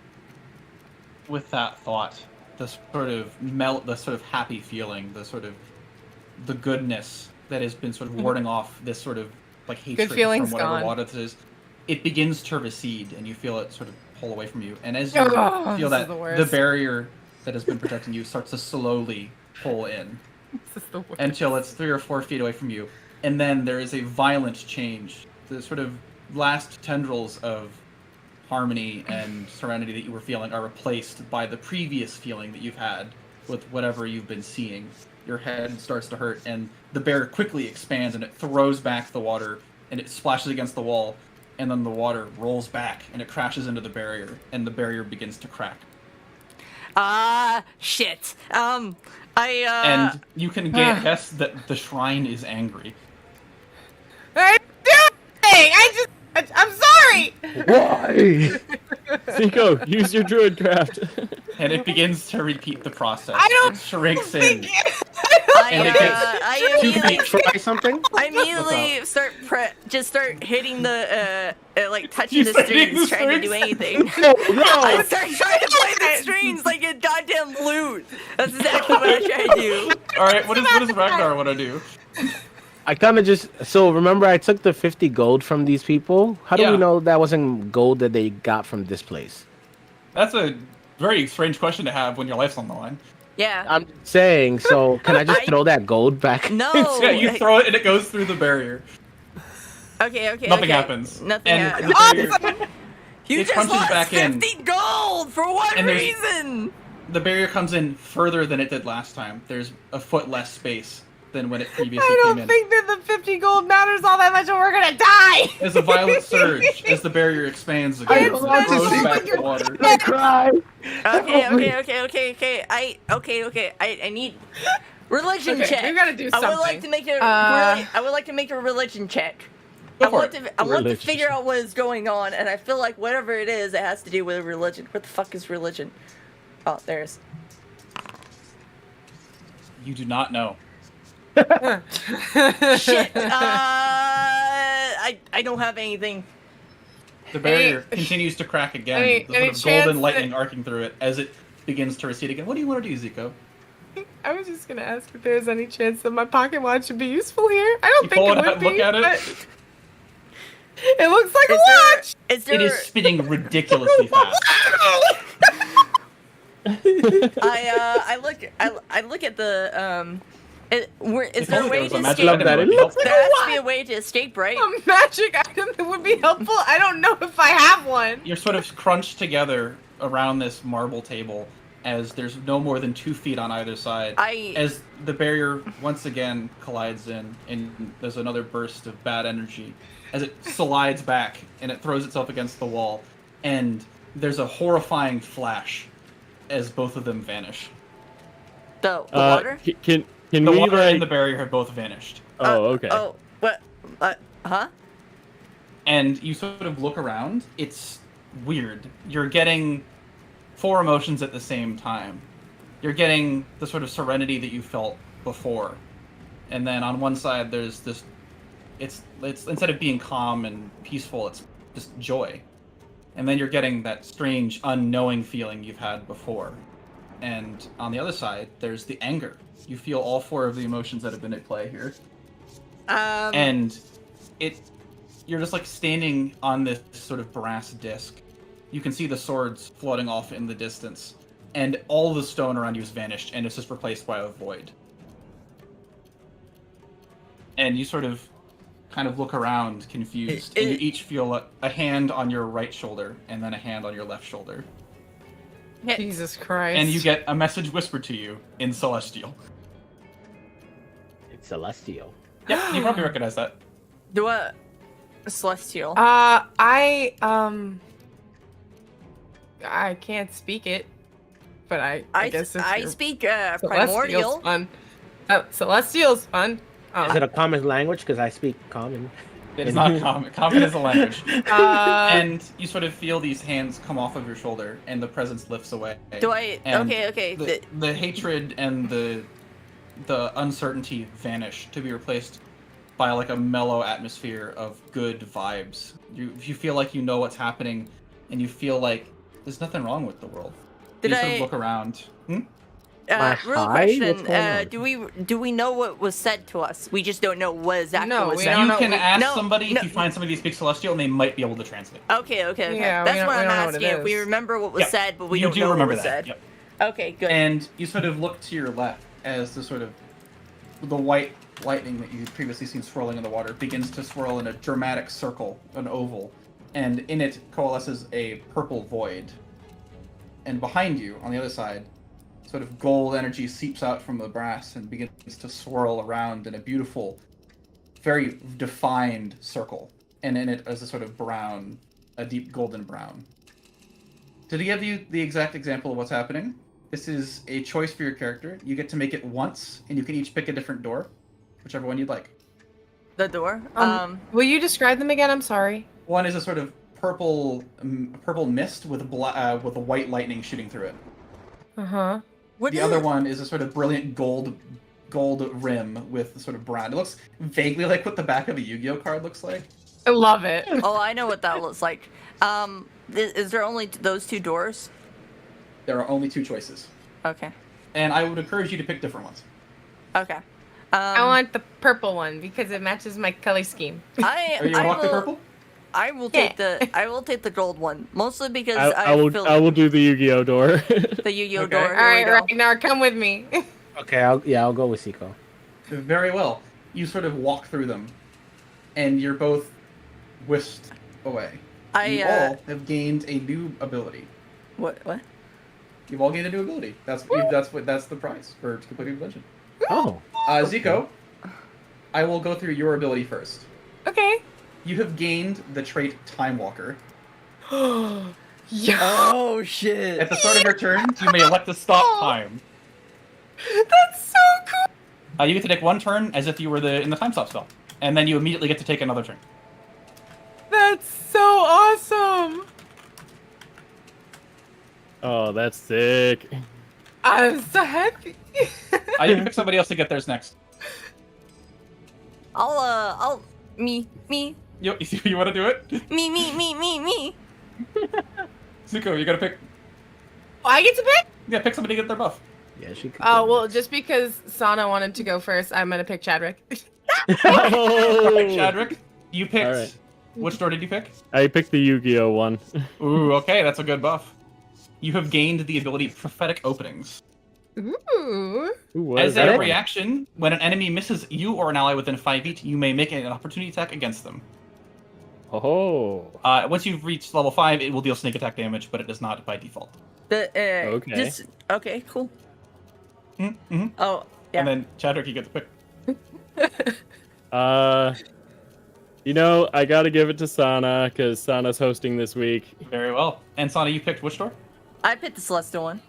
With that thought, the sort of happy feeling, the goodness that has been sort of warding off this sort of like hatred feelings from whatever gone. water this is, it begins to recede, and you feel it sort of pull away from you. And as you Oh, feel this that is the the worst. barrier that has been protecting you starts to slowly pull in This is the worst. until it's 3 or 4 feet away from you, and then there is a violent change. The sort of last tendrils of harmony and serenity that you were feeling are replaced by the previous feeling that you've had with whatever you've been seeing. Your head starts to hurt, and the bear quickly expands, and it throws back the water, and it splashes against the wall, and then the water rolls back, and it crashes into the barrier, and the barrier begins to crack. Shit. And you can guess that the shrine is angry. I'm sorry! Why? Zico, use your druid craft. And it begins to repeat the process. I don't It shrinks in. think And it gets I 2 immediately, feet. Try something? I immediately start hitting the like touching You the start hitting strings, the trying to do strings? anything. No. I start trying to play the strings like a goddamn flute. That's exactly what I try to do. Alright, what does Ragnar want to do? I kind of just remember I took the 50 gold from these people. How do Yeah. we know that wasn't gold that they got from this place? That's a very strange question to have when your life's on the line. Yeah. I'm saying, so can I just throw that gold back? No. Yeah, you throw it and it goes through the barrier. Okay. Nothing happens. Nothing And happens. the barrier, You it just crunches lost back in. 50 gold for what And there's- reason? the barrier comes in further than it did last time. There's a foot less space than when it previously I came don't in. think that the 50 gold matters all that much or we're gonna die! There's a violent surge as the barrier expands I again. don't It want to throws see back what the water. I cry. Okay. I need religion Okay, check. we gotta do I would like something. to make a I would like to make a religion check. Go I for want it. to Religion figure check. out what is going on, and I feel like whatever it is, it has to do with religion. What the fuck is religion? Oh, there's. You do not know. Shit. I don't have anything. The barrier continues to crack again. Any the sort of chance golden that- lightning arcing through it as it begins to recede again. What do you want to do, Zico? I was just gonna ask if there's any chance that my pocket watch would be useful here. I don't You think pull it it would out, be. look at it. but it looks like a watch! Is there? It is spinning ridiculously fast. I look at the is If there a only way was to a magic escape? item, that. it would be It looks helpful. There has to be a way to escape, right? A magic item that would be helpful? I don't know if I have one. You're sort of crunched together around this marble table as there's no more than 2 feet on either side. As the barrier once again collides in, and there's another burst of bad energy as it slides back and it throws itself against the wall, and there's a horrifying flash as both of them vanish. The water? Can The we water like? and the barrier have both vanished. Oh, okay. Oh, what? Huh? And you sort of look around. It's weird. You're getting 4 emotions at the same time. You're getting the sort of serenity that you felt before, and then on one side there's this. It's instead of being calm and peaceful, it's just joy. And then you're getting that strange, unknowing feeling you've had before. And on the other side, there's the anger. You feel all 4 of the emotions that have been at play here. And you're just like standing on this sort of brass disc. You can see the swords floating off in the distance, and all the stone around you has vanished, and it's just replaced by a void. And you sort of kind of look around confused, and you each feel a hand on your right shoulder, and then a hand on your left shoulder. Jesus Christ. And you get a message whispered to you in Celestial. It's celestial. Yep, you probably recognize that. Do a celestial. I can't speak it, but I guess if I you're- speak Celestial's primordial. fun. Oh, Celestial's fun. Is it a common language? Because I speak common. It's not common. Common is a language. Uh, And you sort of feel these hands come off of your shoulder, and the presence lifts away. Do I? And Okay. The hatred and the uncertainty vanish to be replaced by like a mellow atmosphere of good vibes. You feel like you know what's happening, and you feel like there's nothing wrong with the world. Did you sort I- of look around. Real Hi, what's question. going on? Do we know what was said to us? We just don't know what exactly No, was we said. don't You know- can ask no, somebody no. if you find somebody who speaks Celestial, and they might be able to translate. Okay. Yeah, we That's don't- what we I'm don't know what asking. it If we is. remember what was Yep. said, but we you don't do know remember what was that. said. Yep. Okay, good. And you sort of look to your left as the sort of the white lightning that you've previously seen swirling in the water begins to swirl in a dramatic circle, an oval, and in it coalesces a purple void. And behind you, on the other side, sort of gold energy seeps out from the brass and begins to swirl around in a beautiful, very defined circle. And in it is a sort of brown, a deep golden brown. To give you the exact example of what's happening, this is a choice for your character. You get to make it once, and you can each pick a different door, whichever one you'd like. The door. Will you describe them again? I'm sorry. One is a sort of purple mist with a white lightning shooting through it. Uh-huh. The other one is a sort of brilliant gold rim with sort of brown. It looks vaguely like what the back of a Yu-Gi-Oh card looks like. I love it. Oh, I know what that looks like. Is there only those two doors? There are only two choices. Okay. And I would encourage you to pick different ones. Okay. I want the purple one because it matches my color scheme. Are you want the purple? I will take the gold one, mostly because I will do the Yu-Gi-Oh door. the Yu-Gi-Oh door. All right, Ragnar, come with me. Okay, I'll go with Siko. Very well. You sort of walk through them, and you're both whisked away. You all have gained a new ability. What? You've all gained a new ability. That's the prize for completing the legend. Oh. Zico, I will go through your ability first. Okay. You have gained the trait Time Walker. Yeah. Oh shit! At the start of your turn, you may elect to stop time. That's so cool. You get to take one turn as if you were in the time stop spell, and then you immediately get to take another turn. That's so awesome. Oh, that's sick. I'm so happy. You can pick somebody else to get theirs next. Me. You want to do it? Me. Zuko, you gotta pick. I get to pick? Yeah, pick somebody to get their buff. Yeah, she could. Oh, well, just because Sana wanted to go first, I'm gonna pick Chadwick. Chadwick, you picked. All right. Which door did you pick? I picked the Yu-Gi-Oh one. Ooh, okay, that's a good buff. You have gained the ability Prophetic Openings. Ooh. Ooh, what As is that a one? reaction, when an enemy misses you or an ally within 5 feet, you may make an opportunity attack against them. Oh. Once you've reached level 5, it will deal sneak attack damage, but it does not by default. Okay. Okay, cool. Mm-hmm. Oh, yeah. And then Chadwick, you get to pick. I gotta give it to Sana, because Sana's hosting this week. Very well. And Sana, you picked which door? I picked the celestial one.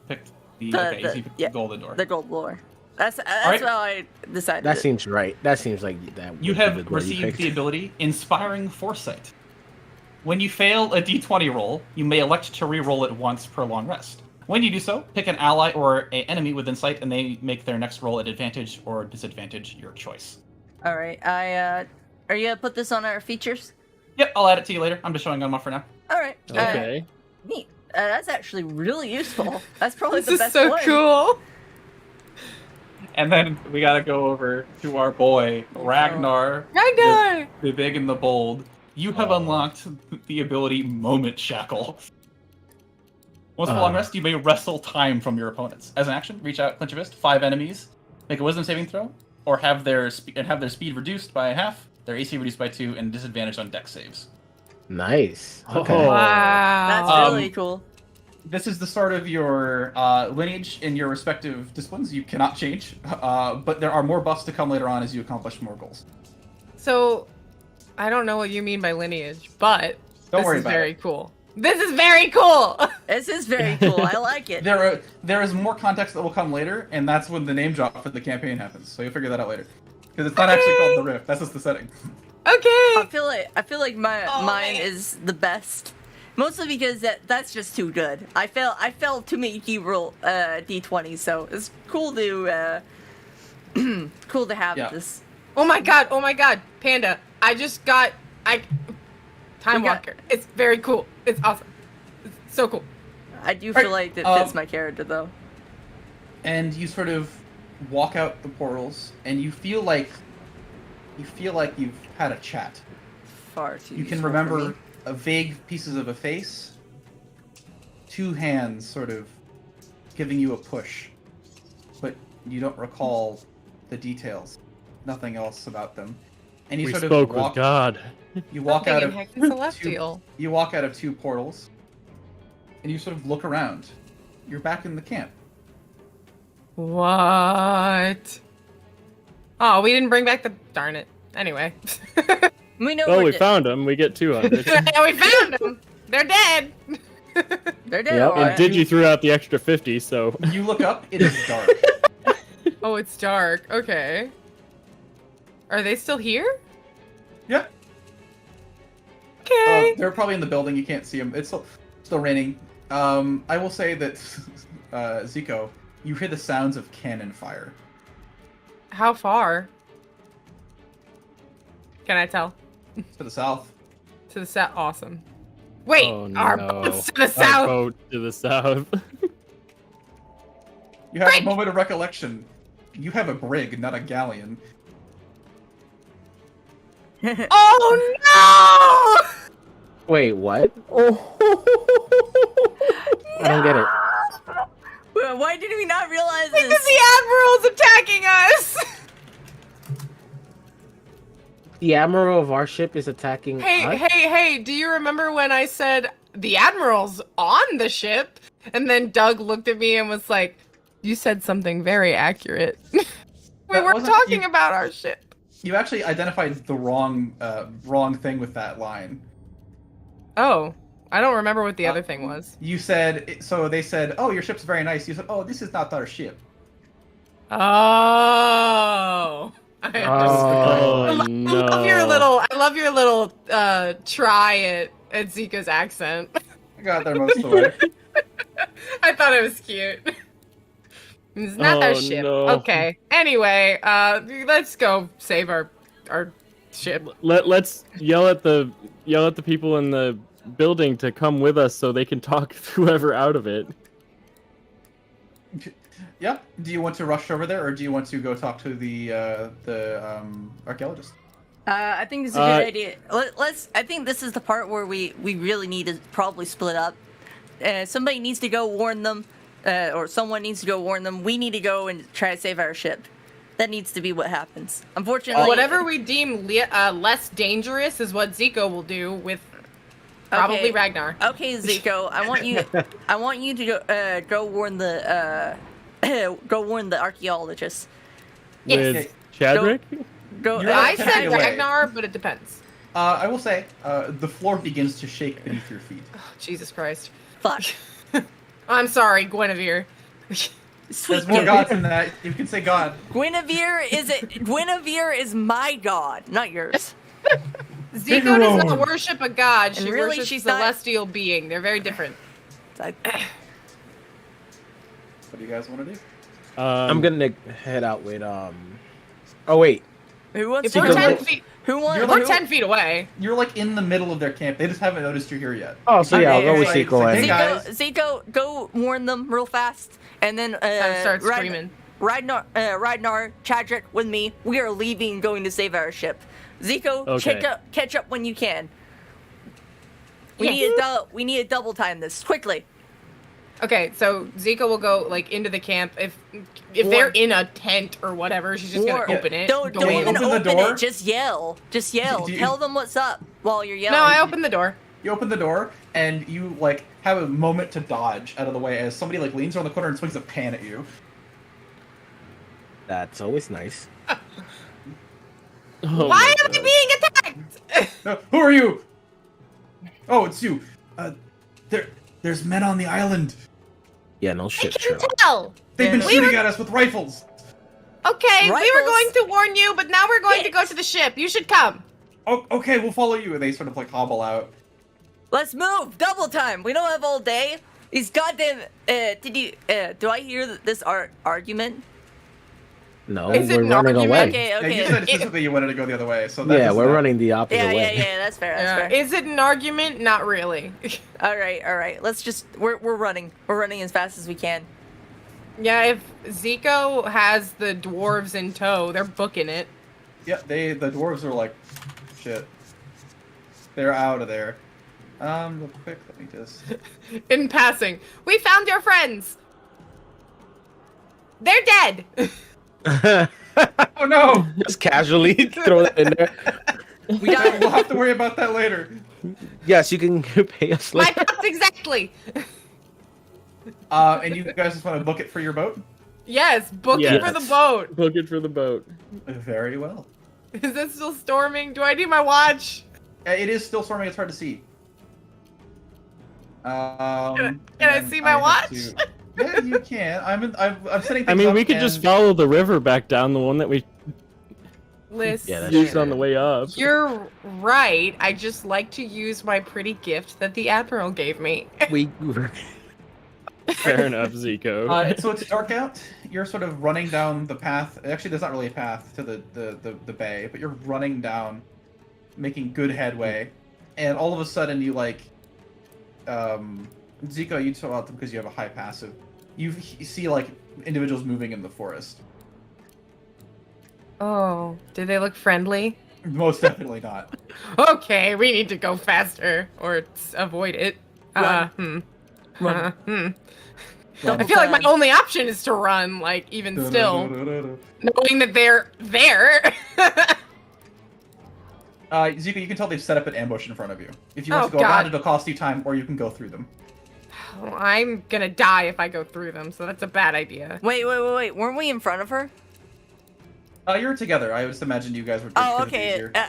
Picked The so you picked the golden door. The gold lore. That's right. how I decided. That seems right. That seems like that. You would be the have door received picked. the ability Inspiring Foresight. When you fail a d20 roll, you may elect to re-roll it once per long rest. When you do so, pick an ally or an enemy with insight, and they make their next roll at advantage or disadvantage, your choice. All right. Are you gonna put this on our features? Yep, I'll add it to you later. I'm just showing them off for now. All right. Okay. Neat. That's actually really useful. That's probably This the is best so one. cool. And then we gotta go over to our boy, Ragnar. Ragnar! The big and the bold. You have unlocked the ability Moment Shackle. Once per long rest, you may wrestle time from your opponents. As an action, reach out, clench your fist, 5 enemies, make a Wisdom saving throw, or have their speed reduced by half, their AC reduced by 2, and disadvantage on Dex saves. Nice. Okay. Oh. Wow. That's really cool. This is the start of your lineage in your respective disciplines. You cannot change, but there are more buffs to come later on as you accomplish more goals. So, I don't know what you mean by lineage, but Don't this worry is about very it. cool. This is very cool! This is very cool. I like it. There is more context that will come later, and that's when the name drop for the campaign happens. So you'll figure that out later, because it's not actually called the Rift. That's just the setting. Okay! I feel like mine is the best, mostly because that's just too good. I failed too many roll d20, so it's cool to cool to have this. Oh my god, Panda. I just got Time Walker. It's very cool. It's awesome. It's so cool. I do feel like it fits my character though. And you sort of walk out the portals, and you feel like you've had a chat. Far too. You can useful for remember me. vague pieces of a face, 2 hands sort of giving you a push, but you don't recall the details. Nothing else about them. and you We sort spoke of with walk. God. You walk Something out in of Heck is Celestial. you walk out of 2 portals, and you sort of look around. You're back in the camp. What? Oh, we didn't bring back the... Darn it. Anyway. We know Well, we're we dead. found him. We get 200. Yeah, we found them. They're dead. They're dead. Yep. all And right. Digi threw out the extra 50, so You look up. It is dark. Oh, it's dark. Okay. Are they still here? Yeah. Okay. They're probably in the building. You can't see them. It's still raining. I will say that, Zico, you hear the sounds of cannon fire. How far? Can I tell? To the south. To the south. Awesome. Wait, Oh, our no. boat's to the Our south. boat to the south. You have Brig! a moment of recollection. You have a brig, not a galleon. Oh no! Wait, what? I don't get it. Well, why did we not realize Because this? the admiral's attacking us. The admiral of our ship is attacking us? Hey! Do you remember when I said the admiral's on the ship? And then Doug looked at me and was like, "You said something very accurate. We That weren't wasn't- talking you- about our ship." You actually identified the wrong thing with that line. Oh, I don't remember what the other thing was. You said, so they said, "Oh, your ship's very nice." You said, "Oh, this is not our ship." Oh. I understand. Oh, no. I love your little try at Zika's accent. I got there most of the way. I thought it was cute. It's not our Oh, ship. no. Okay. Anyway, let's go save our ship. Let's yell at the people in the building to come with us so they can talk whoever out of it. Yeah. Do you want to rush over there, or do you want to go talk to the archaeologist? I think this is a good idea. Let's. I think this is the part where we really need to probably split up. Somebody needs to go warn them, or someone needs to go warn them. We need to go and try to save our ship. That needs to be what happens. Unfortunately, Whatever we deem less dangerous is what Zico will do with probably Okay. Ragnar. Okay, Zico, I want you. I want you to go warn the go warn the archaeologist. Yes. With Chadrick? Go. You're I not said taking away. Ragnar, but it depends. I will say, the floor begins to shake beneath your feet. Jesus Christ. Fuck. I'm sorry, Guinevere. Sweet There's more kid. gods than that. You can say God. Guinevere is my god, not yours. Zico does not worship a god. She And really, worships she's not- celestial being. They're very different. What do you guys want to do? I'm gonna head out with Oh wait, Who wants If to we're Zico, go? 10 what- feet, Who wants? You're we're like- 10 feet away. You're like in the middle of their camp. They just haven't noticed you're here yet. oh, so yeah, I'll Okay, go with okay, Zico. so and- hey, guys. Zico, go warn them real fast, and then Start screaming. Ragnar, Chadrick with me. We are leaving, going to save our ship. Zico, Okay. catch up when you can. We Yes. need to double time this quickly. Okay, so Zico will go like into the camp. If they're in a tent or whatever, she's just War- gonna open it. Don't go in. even Open the open door. it. Just yell. Just yell. Do you- Tell them what's up while you're yelling. No, I opened the door. You open the door and you like have a moment to dodge out of the way as somebody like leans around the corner and swings a pan at you. That's always nice. Oh Why my am I God. being attacked? Who are you? Oh, it's you. There's men on the island. Yeah, no I shit, can Sherlock. tell. They've been Yeah. shooting at us with rifles. Okay, we were Rifles. going to warn you, but now we're going to go to the ship. You should come. Oh, okay, we'll follow you. And they sort of like hobble out. Let's move. Double time. We don't have all day. These goddamn. Do I hear this argument? No, Is it we're an running argument? away. Okay. Yeah, you Okay. said specifically you wanted to go the other way, so that Yeah, does we're not- running the opposite Yeah, way. that's fair. That's fair. Is it an argument? Not really. All right. Let's just we're running. We're running as fast as we can. Yeah, if Zico has the dwarves in tow, they're booking it. Yeah, the dwarves are like, shit. They're out of there. Real quick, let me just. In passing, we found your friends. They're dead. Oh no! Just casually throw that in there. We got We'll have to worry about that later. Yes, you can pay us My later. thoughts exactly. And you guys just want to book it for your boat? Yes, booking Yes. for the boat. Book it for the boat. Very well. Is it still storming? Do I need my watch? It is still storming. It's hard to see. Can I see my watch? Yeah, you can. I'm setting things I mean, up we could just and- follow the river back down, the one that we Listen, Yeah, that's used on the way up. you're right. I just like to use my pretty gift that the Admiral gave me. We Fair enough, Zico. So it's dark out. You're sort of running down the path. Actually, there's not really a path to the bay, but you're running down, making good headway, and all of a sudden you Zico, you tell out because you have a high passive. You see like individuals moving in the forest. Oh, do they look friendly? Most definitely not. Okay, we need to go faster or avoid it. Run. Run. I feel like my only option is to run, like, even still, knowing that they're there. Zico, you can tell they've set up an ambush in front of you. If you want Oh, to go around, God. it'll cost you time, or you can go through them. I'm gonna die if I go through them, so that's a bad idea. Wait. Weren't we in front of her? You're together. I just imagine you guys were. Oh, it's okay. easier. Oh,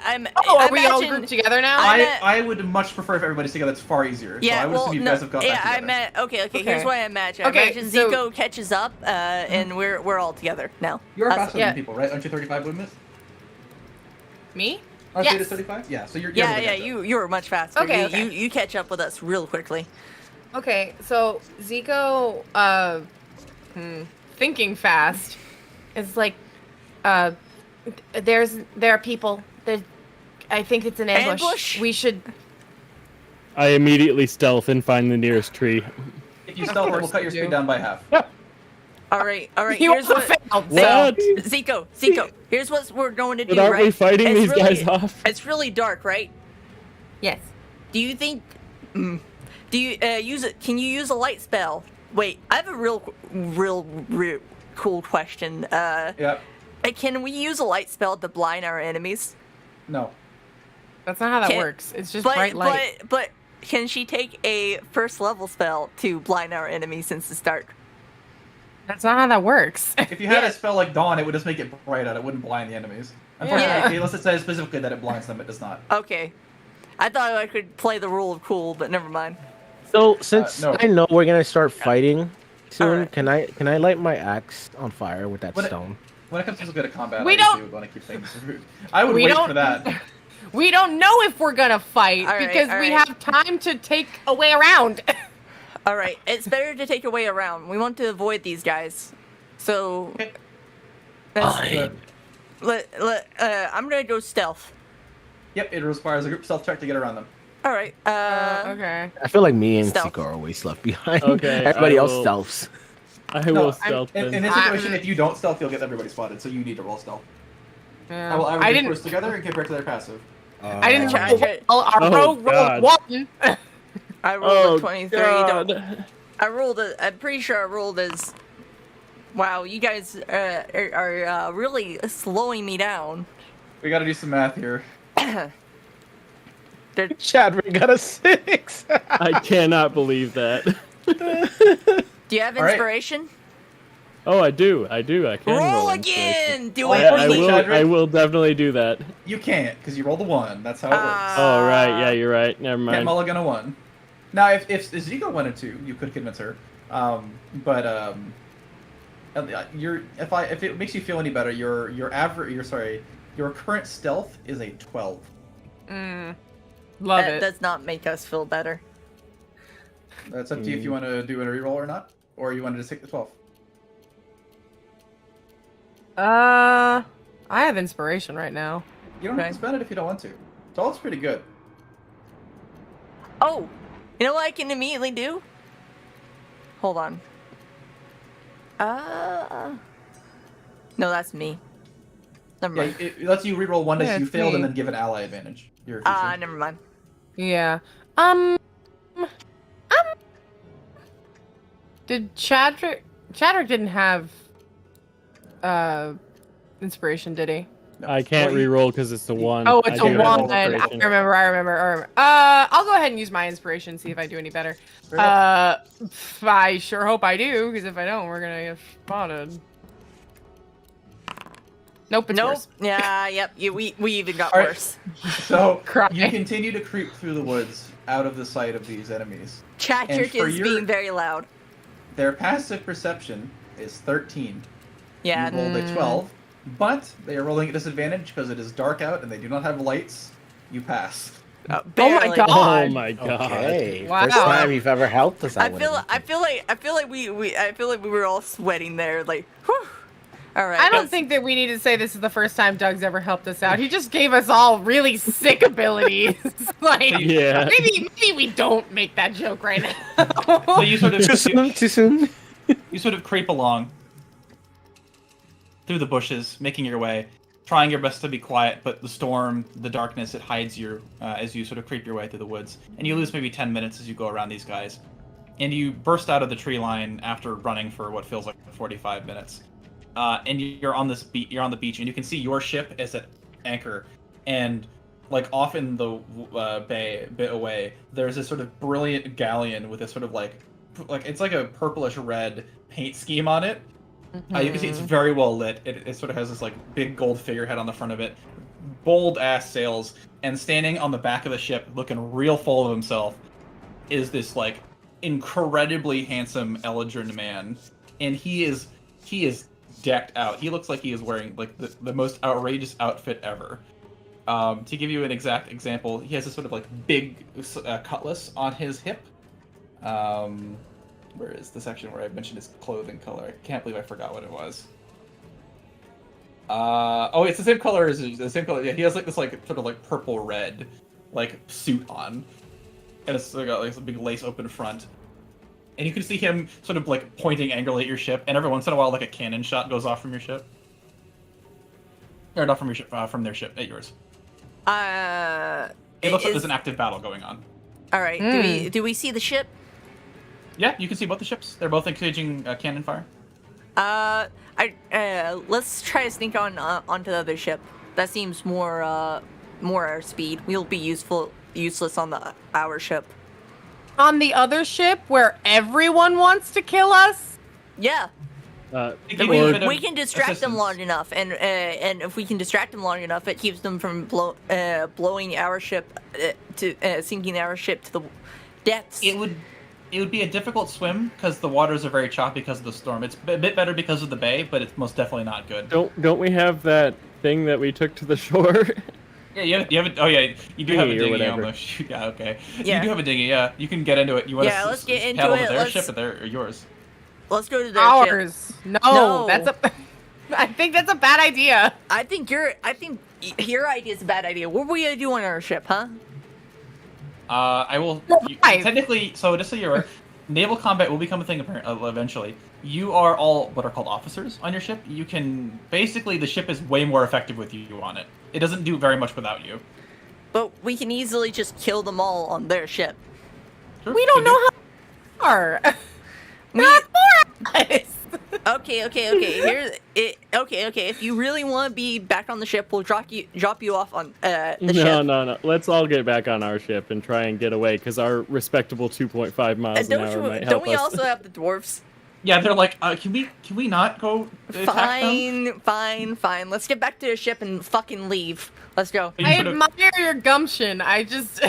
I are we all imagine- grouped together now? I would much prefer if everybody's together. It's far easier. Yeah, so I would well, assume you no, guys have got yeah, back together. I meant okay. Okay. Here's what I imagine. Okay, I imagine so- Zico catches up, and we're all together now. You're Us- faster yeah. than people, right? Aren't you 35 movement? Me? Aren't Yes. you 35? Yeah. So you're. Yeah, moving yeah. up You were much faster. Okay, You, okay. you catch up with us real quickly. Okay, so Zico, thinking fast is like, there are people. I think it's an ambush. Ambush? We should. I immediately stealth and find the nearest tree. there. If you stealth, it will course cut your you speed do. down by half. All right. You Here's what. failed. What? Zico. Here's what we're going to do. But aren't right? we fighting It's these really- guys off? It's really dark, right? Yes. Do you think? Do you use it? Can you use a light spell? Wait, I have a real cool question. Yeah. Can we use a light spell to blind our enemies? No. That's not how that Can't- works. It's just bright light. But can she take a first level spell to blind our enemies since it's dark? That's not how that works. If you had Yeah. a spell like Dawn, it would just make it bright out. It wouldn't blind the enemies. Unfortunately, unless it says specifically that it blinds them, it does not. Okay. I thought I could play the rule of cool, but never mind. So since no. I know we're gonna start fighting soon, Alright. can I light my axe on fire with that What it- stone? When it comes to this bit of combat, We I don't- usually would want to keep things. I would We wait don't- for that. We don't know if we're gonna fight All right, because all we right. have time to take a way around. All right, it's better to take a way around. We want to avoid these guys, so Okay. I I'm gonna go stealth. Yep, it requires a group stealth check to get around them. All right. Okay. I feel like me and Stealth. Zico are always left behind. Okay, Everybody I else will- stealths. I No, will stealth in then. this situation, if you don't stealth, you'll get everybody spotted, so you need to roll stealth. Yeah. I will average I the didn't. first together and compare to their passive. I didn't Try- roll try- well. Our Oh, rogue God. rolled one. I rolled Oh, a 23. God. I rolled a. I'm pretty sure I rolled as. Wow, you guys are really slowing me down. We gotta do some math here. Chadwick got a 6. I cannot believe that. Do you have All right. inspiration? Oh, I do. I can Roll inspiration. again. Do Oh, it. yeah, I Unfortunately, will. Chadwick- I will definitely do that. You can't, because you rolled a 1. That's how it works. Oh right, yeah, you're right. Never Can't mind. mulligan a 1. Now, if Zico wanted to, you could convince her. If it makes you feel any better, your current stealth is a 12. Love That it. does not make us feel better. That's up to you if you want to do a reroll or not, or you want to just take the 12. I have inspiration right now. You don't have Okay. to spend it if you don't want to. 12's pretty good. Oh, you know what I can immediately do? Hold on. No, that's me. Never Yeah, mind. it lets you reroll one dice Yeah, you it's failed me. and then give an ally advantage. Your feature. Never mind. Yeah. Did Chadrick didn't have inspiration, did he? No. I can't Well, re-roll because it's a 1. Oh, it's I a do have 1. I inspiration. remember. I'll go ahead and use my inspiration, see if I do any better. I sure hope I do, because if I don't, we're gonna get spotted. Nope, it's worse. Yeah, yep. We even got All right. worse. So Cry. you continue to creep through the woods out of the sight of these enemies. Chatrick for is your- being very loud. Their passive perception is 13. Yeah. You rolled a 12, but they are rolling at disadvantage because it is dark out and they do not have lights. You pass. Oh my barely. god. Oh my god. Okay, Wow. first time you've ever helped us out. I feel like we were all sweating there, like, whew. All right. I don't think that we need to say this is the first time Doug's ever helped us out. He just gave us all really sick abilities. Like, Yeah. maybe we don't make that joke right now. So you sort of Too soon. you sort of creep along through the bushes, making your way, trying your best to be quiet, but the storm, the darkness, it hides you as you sort of creep your way through the woods. And you lose maybe 10 minutes as you go around these guys. And you burst out of the tree line after running for what feels like 45 minutes. And you're on this you're on the beach, and you can see your ship is at anchor. And like off in the bay, a bit away, there's this sort of brilliant galleon with a sort of like it's like a purplish red paint scheme on it. You can see it's very well lit. It sort of has this like big gold figurehead on the front of it, bold ass sails, and standing on the back of the ship, looking real full of himself, is this like incredibly handsome Eladrin man, and he is decked out. He looks like he is wearing like the most outrageous outfit ever. To give you an exact example, he has this sort of like big cutlass on his hip. Where is the section where I mentioned his clothing color? I can't believe I forgot what it was. Oh, it's the same color as the same color. Yeah, he has like this like sort of like purple red like suit on, and it's got like a big lace open front. And you can see him sort of like pointing angrily at your ship, and every once in a while like a cannon shot goes off from your ship. Or not from your ship, from their ship at yours. It looks like there's an active battle going on. All right. Do we see the ship? Yeah, you can see both the ships. They're both exchanging cannon fire. Let's try to sneak onto the other ship. That seems more our speed. We'll be useless on our ship. On the other ship where everyone wants to kill us? Yeah. We can distract them long enough, and if we can distract them long enough, it keeps them from blowing our ship sinking our ship to the depths. It would be a difficult swim because the waters are very choppy because of the storm. It's a bit better because of the bay, but it's most definitely not good. Don't we have that thing that we took to the shore? Yeah, you have it. Oh yeah, you do have a Dinghy or dinghy whatever. on the. Yeah, okay. Yeah. You do have a dinghy. Yeah, you can get into it. You want Yeah, to let's get into paddle it. to their Let's- ship or yours? Let's go to their ship. Ours. No, No. I think that's a bad idea. I think your idea is a bad idea. What are we gonna do on our ship, huh? I will. Right. Technically, so just so you're aware, naval combat will become a thing eventually. You are all what are called officers on your ship. You can basically the ship is way more effective with you on it. It doesn't do very much without you. But we can easily just kill them all on their ship. Sure, We don't could know do. how far. We- Not for us. Okay. If you really want to be back on the ship, we'll drop you off on the ship. No. Let's all get back on our ship and try and get away, because our respectable 2.5 miles an hour might help don't we us. also have the dwarves? Yeah, they're like, can we not go attack them? Fine. Let's get back to the ship and fucking leave. Let's go. You I sort of- admire your gumption. I just.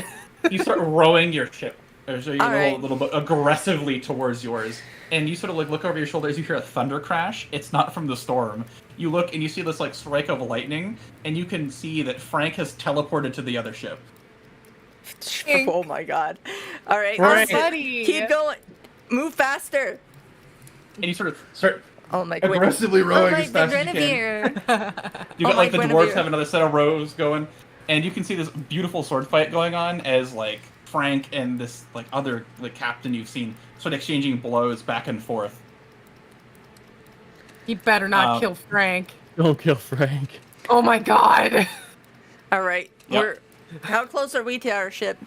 You start rowing your ship, or so you All roll right. a little bit aggressively towards yours, and you sort of like look over your shoulder as you hear a thunder crash. It's not from the storm. You look and you see this like strike of lightning, and you can see that Frank has teleported to the other ship. Oh my god. All right. Right. let's Buddy. keep going. Move faster. And you sort of start Oh my god. aggressively rowing Oh my as fast as you can. Guinevere. You Oh got like my the dwarves Guinevere. have another set of rows going, and you can see this beautiful sword fight going on as like Frank and this like other like captain you've seen sort of exchanging blows back and forth. He better not kill Frank. Don't kill Frank. Oh my god. All right. Yep. How close are we to our ship?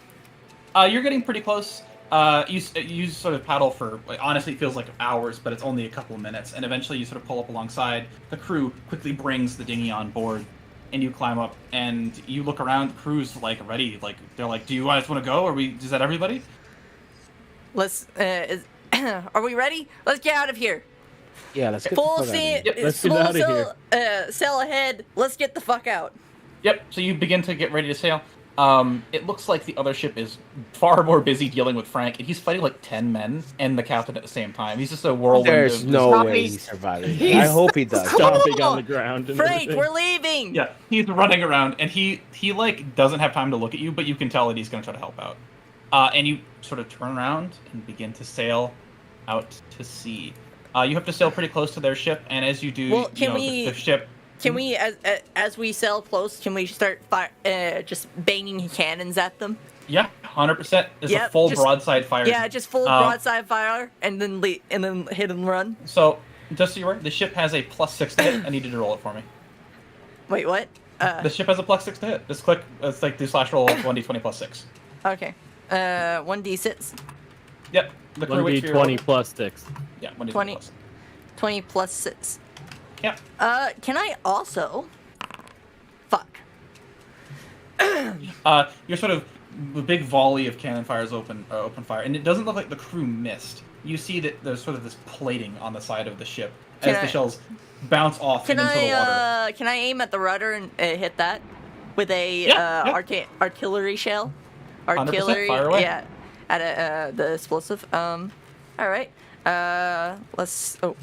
You're getting pretty close. You sort of paddle for, like, honestly, it feels like hours, but it's only a couple of minutes, and eventually you sort of pull up alongside. The crew quickly brings the dinghy on board, and you climb up, and you look around. The crew's like ready, like they're like, "Do you guys want to go? Is that everybody?" Let's. Are we ready? Let's get out of here. Yeah, let's get Full the fuck out of here. Yep, let's get out of here. Sail ahead. Let's get the fuck out. Yep. So you begin to get ready to sail. It looks like the other ship is far more busy dealing with Frank, and he's fighting like 10 men and the captain at the same time. He's just a whirlwind. There's of no Stop way me. he's surviving. He's- I hope he does. Stomping on the ground. And Frank, everything. we're leaving. Yeah, he's running around, and he like doesn't have time to look at you, but you can tell that he's going to try to help out. And you sort of turn around and begin to sail out to sea. You have to sail pretty close to their ship, and as you do, Well, can we- the ship. Can we, as we sail close, can we start just banging cannons at them? Yeah, 100%. It's a Yep, full just- broadside fire. Yeah, just full broadside fire, and then hit and run. So, just so you're aware, the ship has a +6 to hit. I need you to roll it for me. Wait, what? The ship has a +6 to hit. Just click. It's like do /roll 1d20 +6. Okay. 1d6. Yep. The crew waits for your 1d20 roll. plus 6. Yeah, 1d20 20. +6. 20 plus 6. Yep. Can I also... Fuck. You're sort of the big volley of cannon fires open fire, and it doesn't look like the crew missed. You see that there's sort of this plating on the side of the ship as the shells bounce off Can and into the water. can I aim at the rudder and hit that with a Yeah. artillery shell? 100%, Artillery, fire away. yeah, at the explosive. All right. Let's. Oh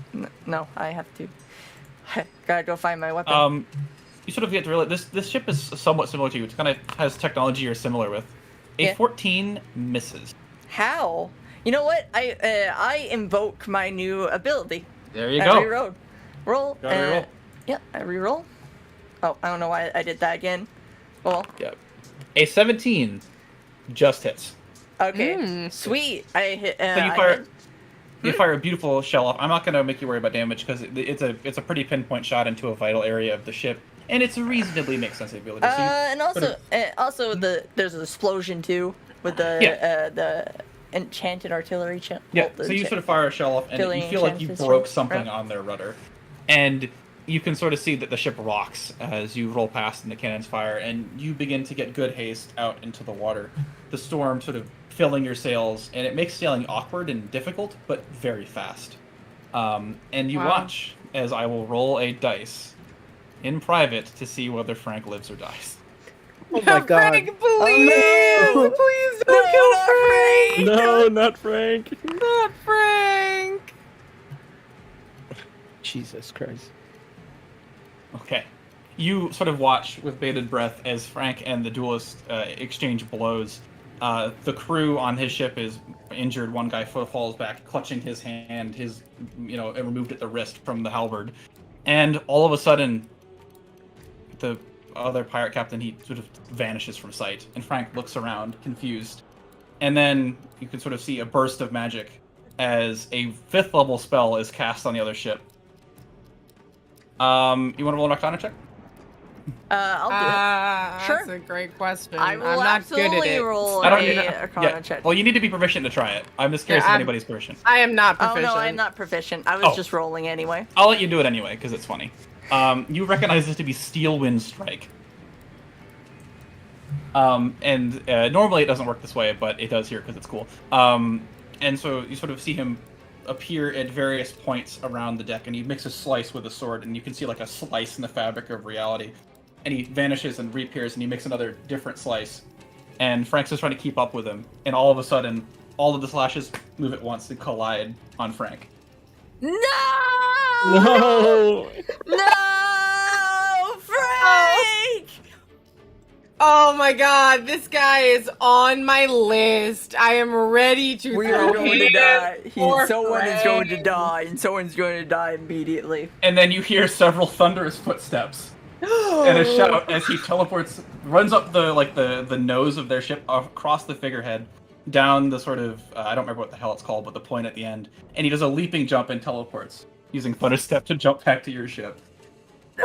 no, I have to. Gotta go find my weapon. You sort of get to realize this ship is somewhat similar to you. It kind of has technology you're similar with. A Yeah. 14 misses. How? You know what? I invoke my new ability. There you I go. reroll. Roll. Gotta reroll. Yeah, I reroll. Oh, I don't know why I did that again. Well, Yep. A 17 just hits. okay, sweet. I hit. So you I fire. hit. You fire a beautiful shell off. I'm not going to make you worry about damage because it's a pretty pinpoint shot into a vital area of the ship, and it's a reasonably makes sense ability. So you And sort also of- there's an explosion too with the Yeah. the enchanted artillery. Yeah, so you sort of fire a shell off, and you Filling feel like you chances broke from- something right. on their rudder. And you can sort of see that the ship rocks as you roll past and the cannons fire, and you begin to get good haste out into the water. The storm sort of filling your sails, and it makes sailing awkward and difficult, but very fast. And you Wow. watch as I will roll a dice in private to see whether Frank lives or dies. Oh my god. Frank, please! no! Please No, don't kill not Frank! No, not Frank. Not Frank! Jesus Christ. Okay. You sort of watch with bated breath as Frank and the duelist exchange blows. The crew on his ship is injured. One guy falls back, clutching his hand. It removed at the wrist from the halberd. And all of a sudden, the other pirate captain, he sort of vanishes from sight. And Frank looks around, confused. And then you can sort of see a burst of magic as a 5th level spell is cast on the other ship. You want to roll an Arcana check? I'll do it. Sure. That's a great question. I will I'm not good at absolutely it. roll I don't a Arcana yeah. check. Well, you need to be proficient to try it. I'm just curious Yeah, if I'm- anybody's proficient. I am not Oh proficient. no, I'm not proficient. I was Oh. just rolling anyway. I'll let you do it anyway because it's funny. You recognize this to be Steel Wind Strike. Normally it doesn't work this way, but it does here because it's cool. And so you sort of see him appear at various points around the deck, and he makes a slice with a sword, and you can see like a slice in the fabric of reality. And he vanishes and reappears, and he makes another different slice. And Frank's just trying to keep up with him, and all of a sudden, all of the slashes move at once and collide on Frank. No! No. No! Frank! Oh my god, this guy is on my list. I am ready to We throw are going to hands die. for Someone is going to Frank. die, and someone's going to die immediately. And then you hear several thunderous footsteps. And a shout as he teleports, runs up the nose of their ship across the figurehead, down the sort of I don't remember what the hell it's called, but the point at the end, and he does a leaping jump and teleports using Thunderstep to jump back to your ship.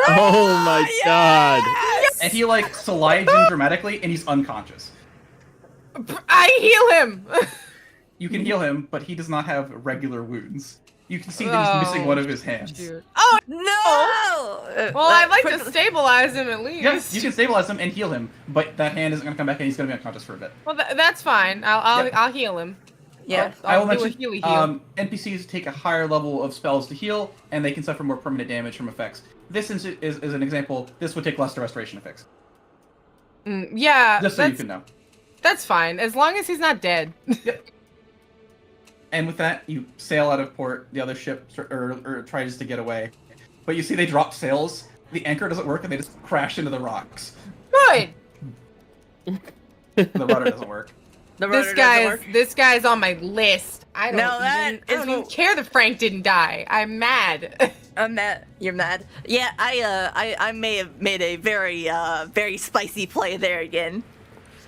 Oh my god. And he like slides in dramatically, and he's unconscious. I heal him. You can heal him, but he does not have regular wounds. You can see that he's missing one of his hands. Shoot. Oh No! well, I'd like to stabilize him at least. Yes, you can stabilize him and heal him, but that hand isn't going to come back and he's going to be unconscious for a bit. Well, that's fine. I'll heal him. Yeah. I will I'll do a mention, heal. NPCs take a higher level of spells to heal, and they can suffer more permanent damage from effects. This is an example. This would take less to restoration effects. Yeah. Just so you can know. That's fine, as long as he's not dead. Yep. And with that, you sail out of port. The other ship or tries to get away, but you see they drop sails. The anchor doesn't work, and they just crash into the rocks. Good. The rudder doesn't work. This guy's on my list. I don't even care that Frank didn't die. I'm mad. I'm mad. You're mad. Yeah, I may have made a very very spicy play there again.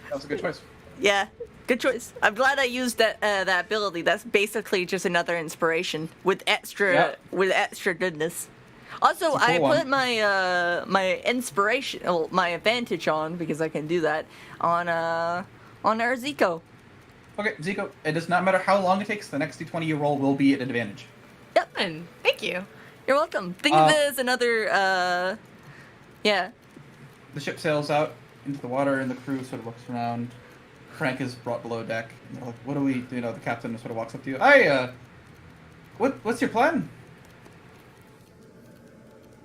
That was a good choice. Yeah, good choice. I'm glad I used that ability. That's basically just another inspiration with extra goodness. Also, I put my my inspiration, my advantage on because I can do that on our Zico. Okay, Zico. It does not matter how long it takes. The next D20 you roll will be at advantage. Yep. Thank you. You're welcome. Think of it as another. Yeah. The ship sails out into the water, and the crew sort of looks around. Frank is brought below deck. And they're like, "What do we?" You know, the captain sort of walks up to you. "Hey, what's your plan?"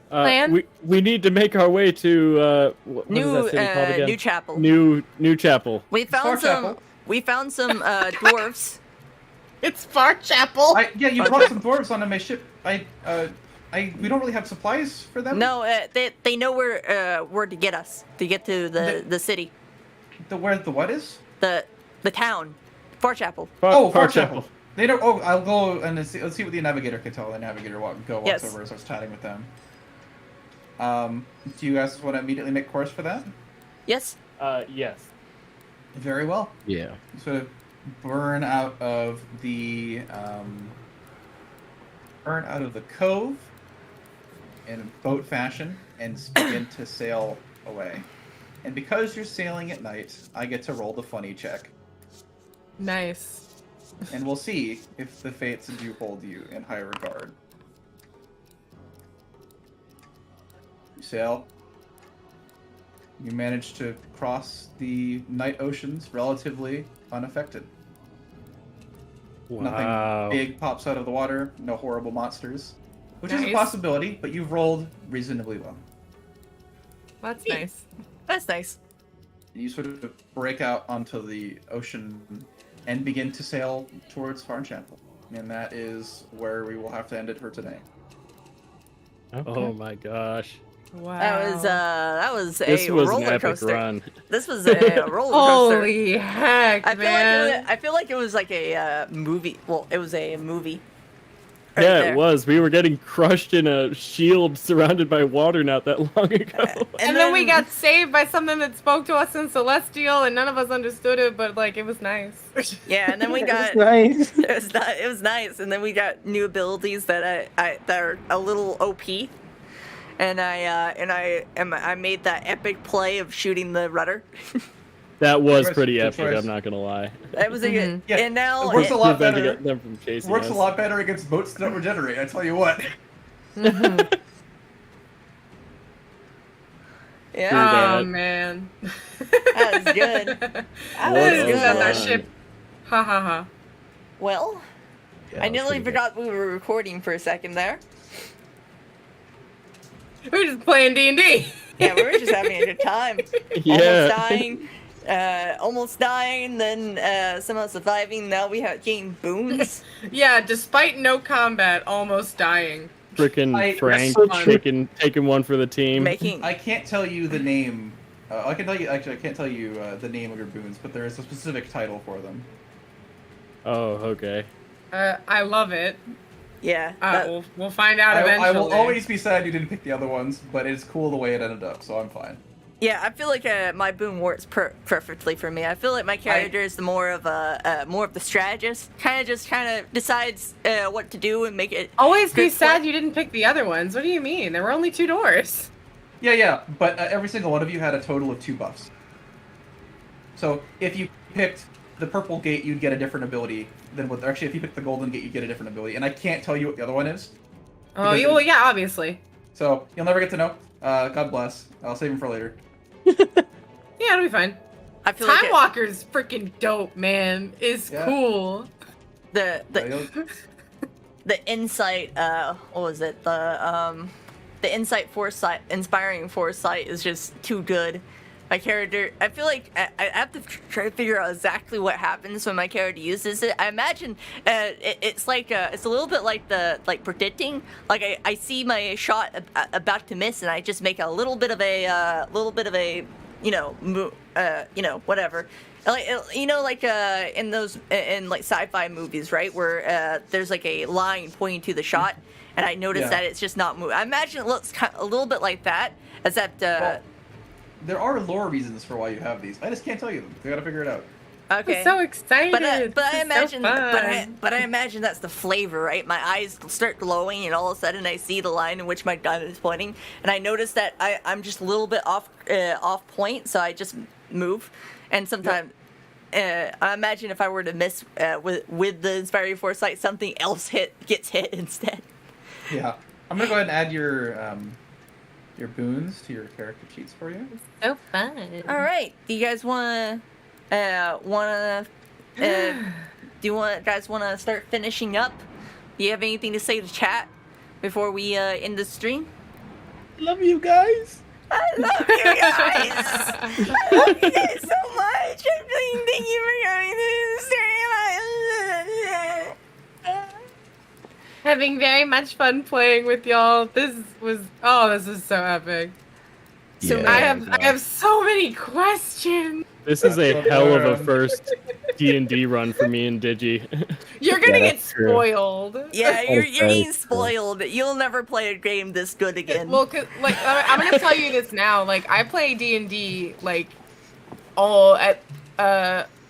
Plan? We need to make our way to what is that city called again? New Chapel. New Chapel. We found some dwarves. It's Far Chapel. You brought some dwarves onto my ship. We don't really have supplies for them. No, they know where to get us to get to the city. Where the what is? The town, Far Chapel. Far Chapel. They don't. Oh, I'll go and let's see what the navigator can tell. The navigator walks over and starts chatting with them. Do you guys want to immediately make course for that? Yes. Yes. Very well. Yeah. You sort of burn out of the cove in boat fashion and begin to sail away. And because you're sailing at night, I get to roll the funny check. Nice. And we'll see if the fates do hold you in high regard. You sail. You manage to cross the night oceans relatively unaffected. Wow. Nothing big pops out of the water, no horrible monsters. Which is a Nice. possibility, but you've rolled reasonably well. That's nice. That's nice. You sort of break out onto the ocean and begin to sail towards Farn Chapel. And that is where we will have to end it for today. Oh my gosh. Wow. That was This a was an roller epic coaster. run. This was a roller coaster. Holy heck, man. I feel like it was like a movie. Well, it was a movie. Right Yeah, there. it was. We were getting crushed in a shield surrounded by water not that long ago. And then we got saved by something that spoke to us in Celestial, and none of us understood it, but like it was nice. Yeah, and then we got nice. it was nice, and then we got new abilities that that are a little OP, and I made that epic play of shooting the rudder. That was Good pretty choice. epic, I'm not gonna lie. That was a good. Yeah, And now it works a lot Preventing better. them from chasing Works us. a lot better against boats that don't regenerate, I tell you what. Yeah, Oh man. that was good. That What was a good. That's our run. ship. Ha ha ha. Well, I nearly forgot we were recording for a second there. We were just playing D&D. Yeah, we were just having a good time. Yeah. Almost dying, then somehow surviving. Now we have gained boons. Yeah, despite no combat, almost dying. Frickin' Frank That's so taking one for the team. Making I can't tell you the name. I can't tell you the name of your boons, but there is a specific title for them. Oh, okay. I love it. yeah. that- We'll find out eventually. I will always be sad you didn't pick the other ones, but it's cool the way it ended up, so I'm fine. Yeah, I feel like my boon works perfectly for me. I feel like my character is the more of the strategist. Kind of decides what to do and make it. Always be good sad play. you didn't pick the other ones. What do you mean? There were only 2 doors. Yeah, but every single one of you had a total of 2 buffs. So if you picked the purple gate, you'd get a different ability than what. Actually, if you pick the golden gate, you get a different ability, and I can't tell you what the other one is. Oh, well, yeah, obviously. So you'll never get to know. God bless. I'll save him for later. Yeah, it'll be fine. I feel Time like Walker's freaking dope, man. It's cool. the insight. What was it? The inspiring foresight is just too good. My character, I feel like I have to try to figure out exactly what happens when my character uses it. I imagine it's like it's a little bit like predicting. Like I see my shot about to miss, and I just make a little bit of a whatever. Like in those in like sci-fi movies, right, where there's like a line pointing to the shot, and I notice that it's just not moving. I imagine it looks a little bit like that, except. Well, there are lore reasons for why you have these. I just can't tell you them. We gotta figure it out. Okay. I'm so excited. But I imagine, so but I imagine that's the flavor, right? My eyes start glowing, and all of a sudden I see the line in which my gun is pointing, and I notice that I'm just a little bit off point, so I just move. And sometimes, I imagine if I were to miss with the inspiring foresight, something else gets hit instead. Yeah, I'm gonna go ahead and add your boons to your character sheets for you. So fun. All right, do you guys wanna guys wanna start finishing up? Do you have anything to say to chat before we end the stream? Love you guys. I love you guys. I love you guys so much. Thank you for coming to the stream. Having very much fun playing with y'all. This is so epic. So Yeah, I have so many questions. This is a hell of a first D&D run for me and Digi. You're gonna get that's true. spoiled. Yeah, you're very getting true. spoiled. You'll never play a game this good again. Well, I'm gonna tell you this now. Like, I play D&D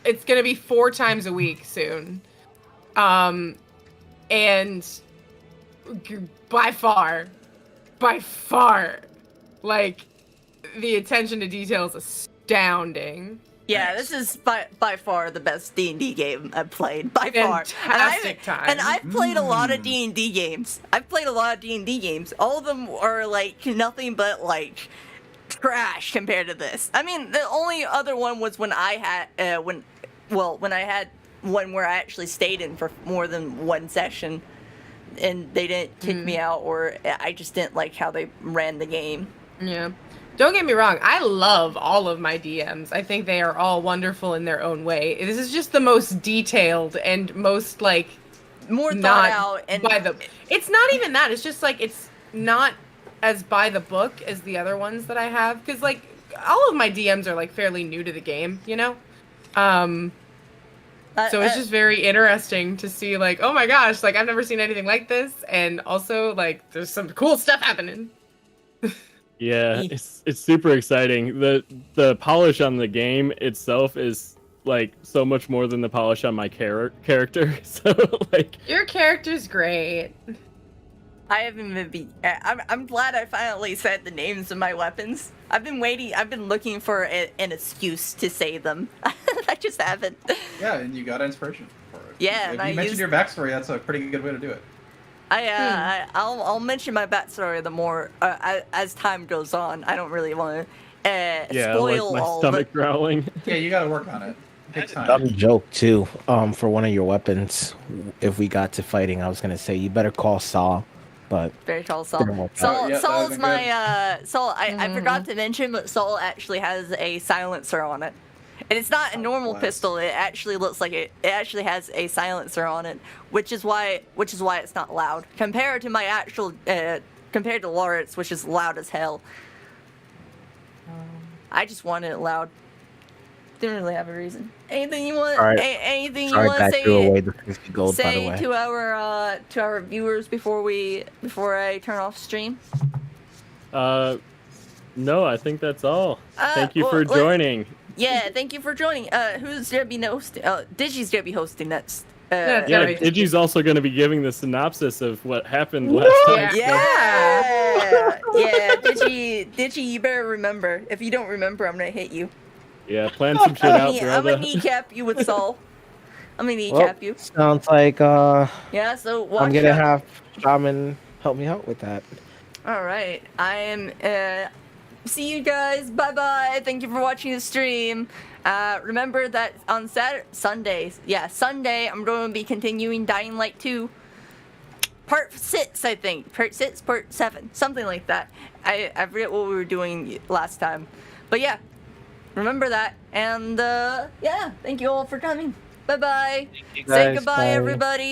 it's gonna be 4 times a week soon. And by far, like, the attention to detail is astounding. Yeah, this is by far the best D&D game I've played, by far. Fantastic time. And I've played a lot of D&D games. All of them are like nothing but like trash compared to this. I mean, the only other one was when I had when I had one where I actually stayed in for more than one session, and they didn't kick me out, or I just didn't like how they ran the game. Yeah. Don't get me wrong, I love all of my DMs. I think they are all wonderful in their own way. This is just the most detailed and most, like, More thought not out, and by the... It's not even that. It's just, like, it's not as by the book as the other ones that I have. Because, like, all of my DMs are, like, fairly new to the game, you know? So it's just very interesting to see, like, oh my gosh, like, I've never seen anything like this. And also, like, there's some cool stuff happening. Yeah, it's super exciting. The polish on the game itself is like so much more than the polish on my character. So like Your character's great. I haven't even I'm glad I finally said the names of my weapons. I've been waiting. I've been looking for an excuse to say them. I just haven't. Yeah, and you got inspiration for it. Yeah, If and you mentioned your backstory, that's a pretty good way to do it. I'll mention my backstory the more as time goes on. I don't really want to spoil like my all stomach the... growling. Yeah, you got to work on it. It takes time. Dumb joke too. For one of your weapons, if we got to fighting, I was gonna say you better call Saul, but Very tall Saul. Didn't work Saul, out. Yeah, that Saul's would've been my Saul. I forgot to mention, but Saul actually has a silencer on it, and it's not a normal bless. pistol. It actually looks like it actually has a silencer on it, which is why it's not loud compared to my actual compared to Lawrence, which is loud as hell. I just wanted it loud. Didn't really have a reason. Anything you want? Sorry. Anything you sorry want to that threw away say? the 50 gold, by the Say way. to our viewers before I turn off stream. No, I think that's all. Thank you well, for joining. Yeah, thank you for joining. Who's gonna be hosting? Digi's gonna be hosting next. Yeah, Yeah, Right. Digi's also going to be giving the synopsis of what happened last time. Yeah, yeah. Digi, you better remember. If you don't remember, I'm gonna hit you. Yeah, plan some shit out, I'm gonna brother. kneecap you with Saul. I'm gonna kneecap you. Sounds like Yeah, so watch I'm gonna out. have Shaman help me out with that. All right, I am. See you guys. Bye bye. Thank you for watching the stream. Remember that on Sunday, I'm going to be continuing Dying Light 2. Part 6, I think. Part 6, Part 7. Something like that. I forget what we were doing last time. But yeah, remember that. And yeah, thank you all for coming. Bye bye. you Say guys. goodbye, Bye. everybody.